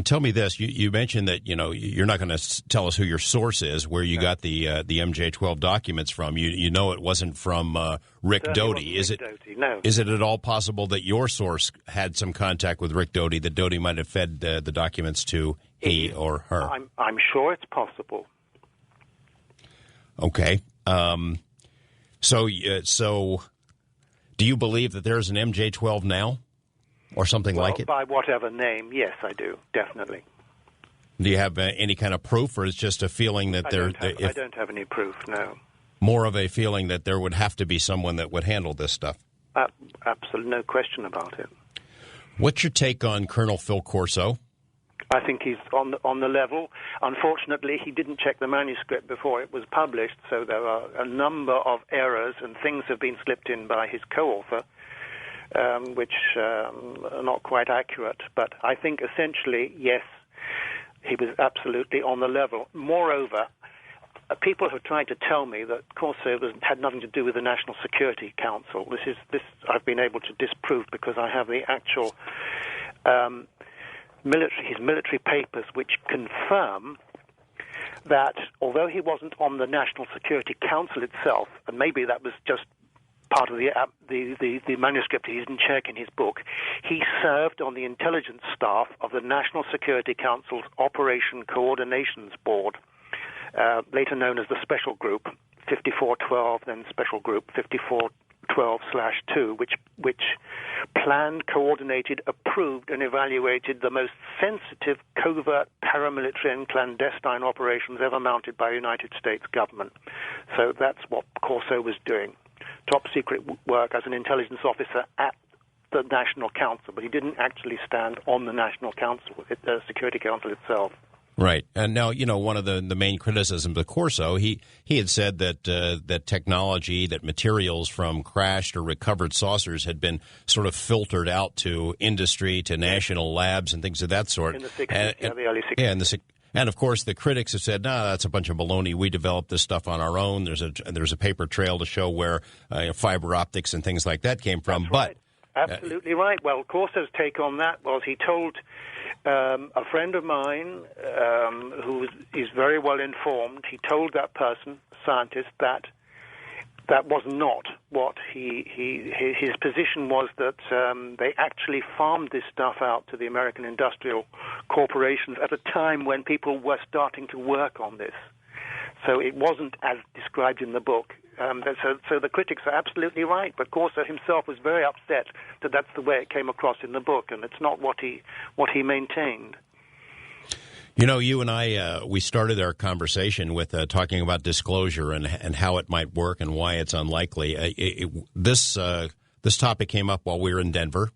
Tell me this: you mentioned that you're not going to tell us who your source is, where you got the MJ-12 documents from. You know it wasn't from Rick Doty, is it? Doty, no. Is it at all possible that your source had some contact with Rick Doty, that Doty might have fed the documents to he or her? I'm sure it's possible. Okay. So do you believe that there's an MJ-12 now? Or something like it? By whatever name, yes, I do, definitely. Do you have any kind of proof, or is it just a feeling that I don't have any proof, no. More of a feeling that there would have to be someone that would handle this stuff? Absolutely, no question about it. What's your take on Colonel Phil Corso? I think he's on the level. Unfortunately, he didn't check the manuscript before it was published, so there are a number of errors and things have been slipped in by his co-author, which are not quite accurate. But I think essentially, yes, he was absolutely on the level. Moreover, people have tried to tell me that Corso had nothing to do with the National Security Council. This I've been able to disprove because I have the actual his military papers, which confirm that although he wasn't on the National Security Council itself, and maybe that was just part of the manuscript he didn't check in his book, he served on the intelligence staff of the National Security Council's Operation Coordinations Board, later known as the Special Group 5412, then Special Group 5412/2, which planned, coordinated, approved, and evaluated the most sensitive, covert, paramilitary, and clandestine operations ever mounted by the United States government. So that's what Corso was doing. Top secret work as an intelligence officer at the National Council, but he didn't actually stand on the National Council, the Security Council itself. Right. And now, one of the main criticisms of Corso, he had said that that technology, that materials from crashed or recovered saucers had been sort of filtered out to industry, to national labs and things of that sort. In the 60s, the early 60s. Yeah, and of course, the critics have said, "No, that's a bunch of baloney. We developed this stuff on our own." There's a paper trail to show where fiber optics and things like that came from. That's right. Absolutely right. Well, Corso's take on that was he told a friend of mine who is very well informed. He told that person, scientist, that was not what his position was, that they actually farmed this stuff out to the American industrial corporations at a time when people were starting to work on this. So it wasn't as described in the book. So the critics are absolutely right, but Corso himself was very upset that that's the way it came across in the book, and it's not what he maintained. You and I, we started our conversation with talking about disclosure and how it might work and why it's unlikely. This topic came up while we were in Denver.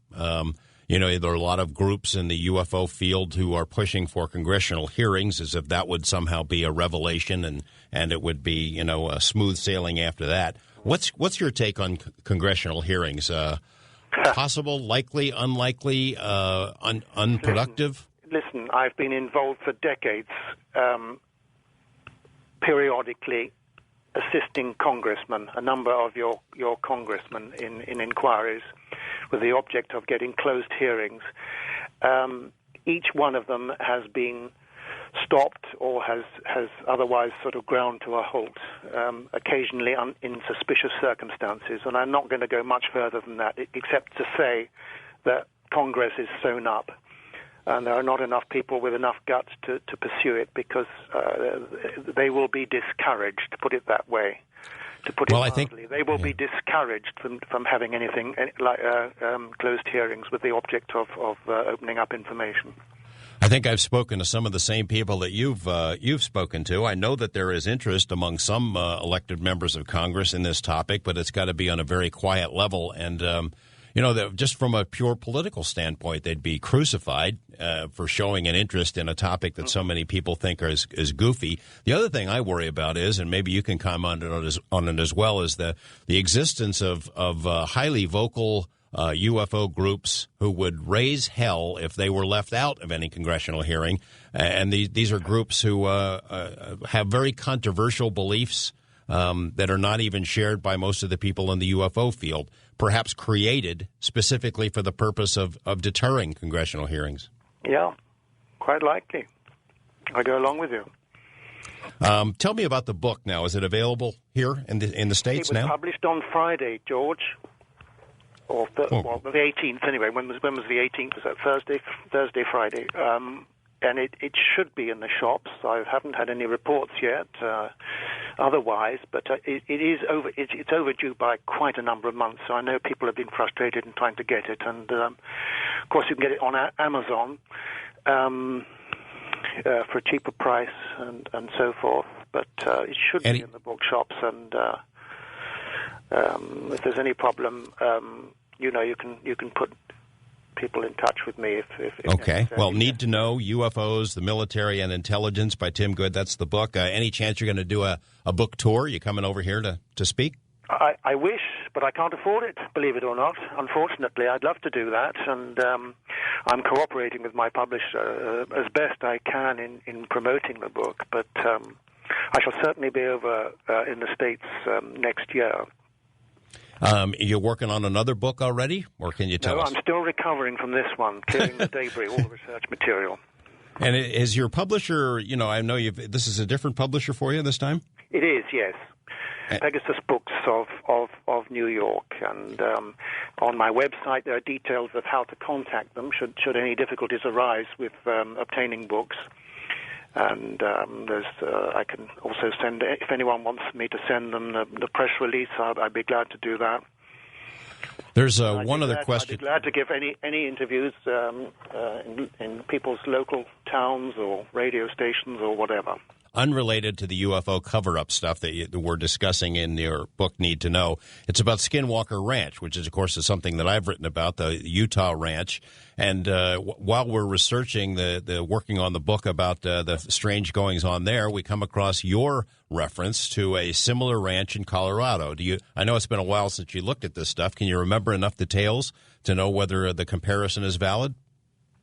there are a lot of groups in the UFO field who are pushing for congressional hearings as if that would somehow be a revelation and it would be, a smooth sailing after that. What's your take on congressional hearings? Possible, likely, unlikely, unproductive? Listen, I've been involved for decades, periodically assisting congressmen, a number of your congressmen in inquiries with the object of getting closed hearings. Each one of them has been stopped or has otherwise sort of ground to a halt, occasionally in suspicious circumstances. And I'm not going to go much further than that, except to say that Congress is sewn up. And there are not enough people with enough guts to pursue it because they will be discouraged, to put it that way. To put it mildly, they will be discouraged from having anything like closed hearings with the object of opening up information. I think I've spoken to some of the same people that you've spoken to. I know that there is interest among some elected members of Congress in this topic, but it's got to be on a very quiet level. And just from a pure political standpoint, they'd be crucified for showing an interest in a topic that so many people think is goofy. The other thing I worry about is, and maybe you can comment on it as well, is the existence of highly vocal UFO groups who would raise hell if they were left out of any congressional hearing. And these are groups who have very controversial beliefs that are not even shared by most of the people in the UFO field, perhaps created specifically for the purpose of deterring congressional hearings. Yeah, quite likely. I go along with you. Tell me about the book now. Is it available here in the States now? It was published on Friday, George. Or the 18th anyway. When was the 18th? Was that Thursday, Friday? And it should be in the shops. I haven't had any reports yet otherwise, but it's overdue by quite a number of months. So I know people have been frustrated in trying to get it, and of course you can get it on Amazon for a cheaper price and so forth. But it should be in the bookshops, and if there's any problem, you can put people in touch with me if okay. Well, Need to Know, UFOs, the Military and Intelligence by Tim Good. That's the book. Any chance you're going to do a book tour? You coming over here to speak? I wish, but I can't afford it, believe it or not. Unfortunately, I'd love to do that, and I'm cooperating with my publisher as best I can in promoting the book, but I shall certainly be over in the States next year. You're working on another book already, or can you tell us? No, I'm still recovering from this one, clearing the debris, all the research material. And is your publisher, I know this is a different publisher for you this time? It is, yes. Pegasus Books of New York. And on my website there are details of how to contact them should any difficulties arise with obtaining books. And I can also send, if anyone wants me to send them the press release, I'd be glad to do that. There's one other question. I'd be glad to give any interviews in people's local towns or radio stations or whatever. Unrelated to the UFO cover-up stuff that we're discussing in your book, Need to Know, it's about Skinwalker Ranch, which is, of course, is something that I've written about, the Utah ranch. And while we're researching the working on the book about the strange goings-on there, we come across your reference to a similar ranch in Colorado. I know it's been a while since you looked at this stuff. Can you remember enough details to know whether the comparison is valid?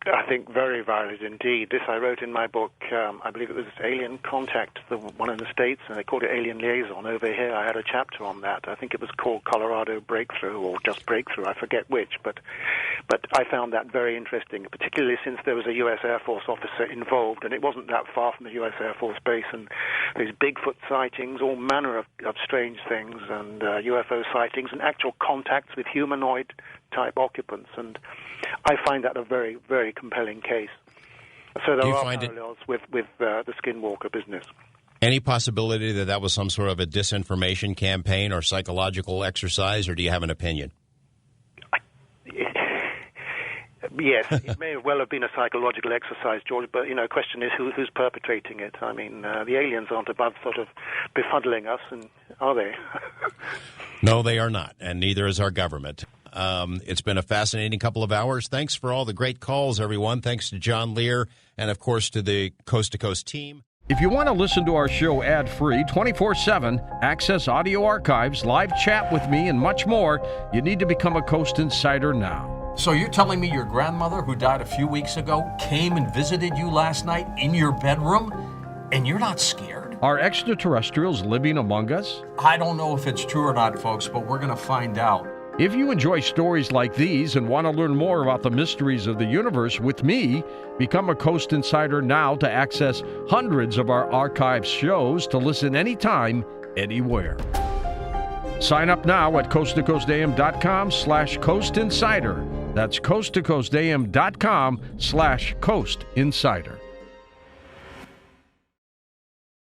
I think very valid indeed. This I wrote in my book. I believe it was Alien Contact, the one in the States, and they called it Alien Liaison. Over here I had a chapter on that. I think it was called Colorado Breakthrough, or just Breakthrough, I forget which. But I found that very interesting, particularly since there was a U.S. Air Force officer involved, and it wasn't that far from the U.S. Air Force Base, and these Bigfoot sightings, all manner of strange things, and UFO sightings, and actual contacts with humanoid-type occupants. And I find that a very, very compelling case. So there are parallels with the Skinwalker business. Any possibility that was some sort of a disinformation campaign or psychological exercise, or do you have an opinion? Yes, it may well have been a psychological exercise, George, but, the question is who's perpetrating it. I mean, the aliens aren't above sort of befuddling us, and are they? No, they are not, and neither is our government. It's been a fascinating couple of hours. Thanks for all the great calls, everyone. Thanks to John Lear and, of course, to the Coast to Coast team. If you want to listen to our show ad-free 24/7, access audio archives, live chat with me, and much more, you need to become a Coast Insider now. So you're telling me your grandmother, who died a few weeks ago, came and visited you last night in your bedroom, and you're not scared? Are extraterrestrials living among us? I don't know if it's true or not, folks, but we're going to find out. If you enjoy stories like these and want to learn more about the mysteries of the universe with me, become a Coast Insider now to access hundreds of our archive shows to listen anytime, anywhere. Sign up now at coasttocoastam.com/Coast Insider. That's coasttocoastam.com/Coast Insider.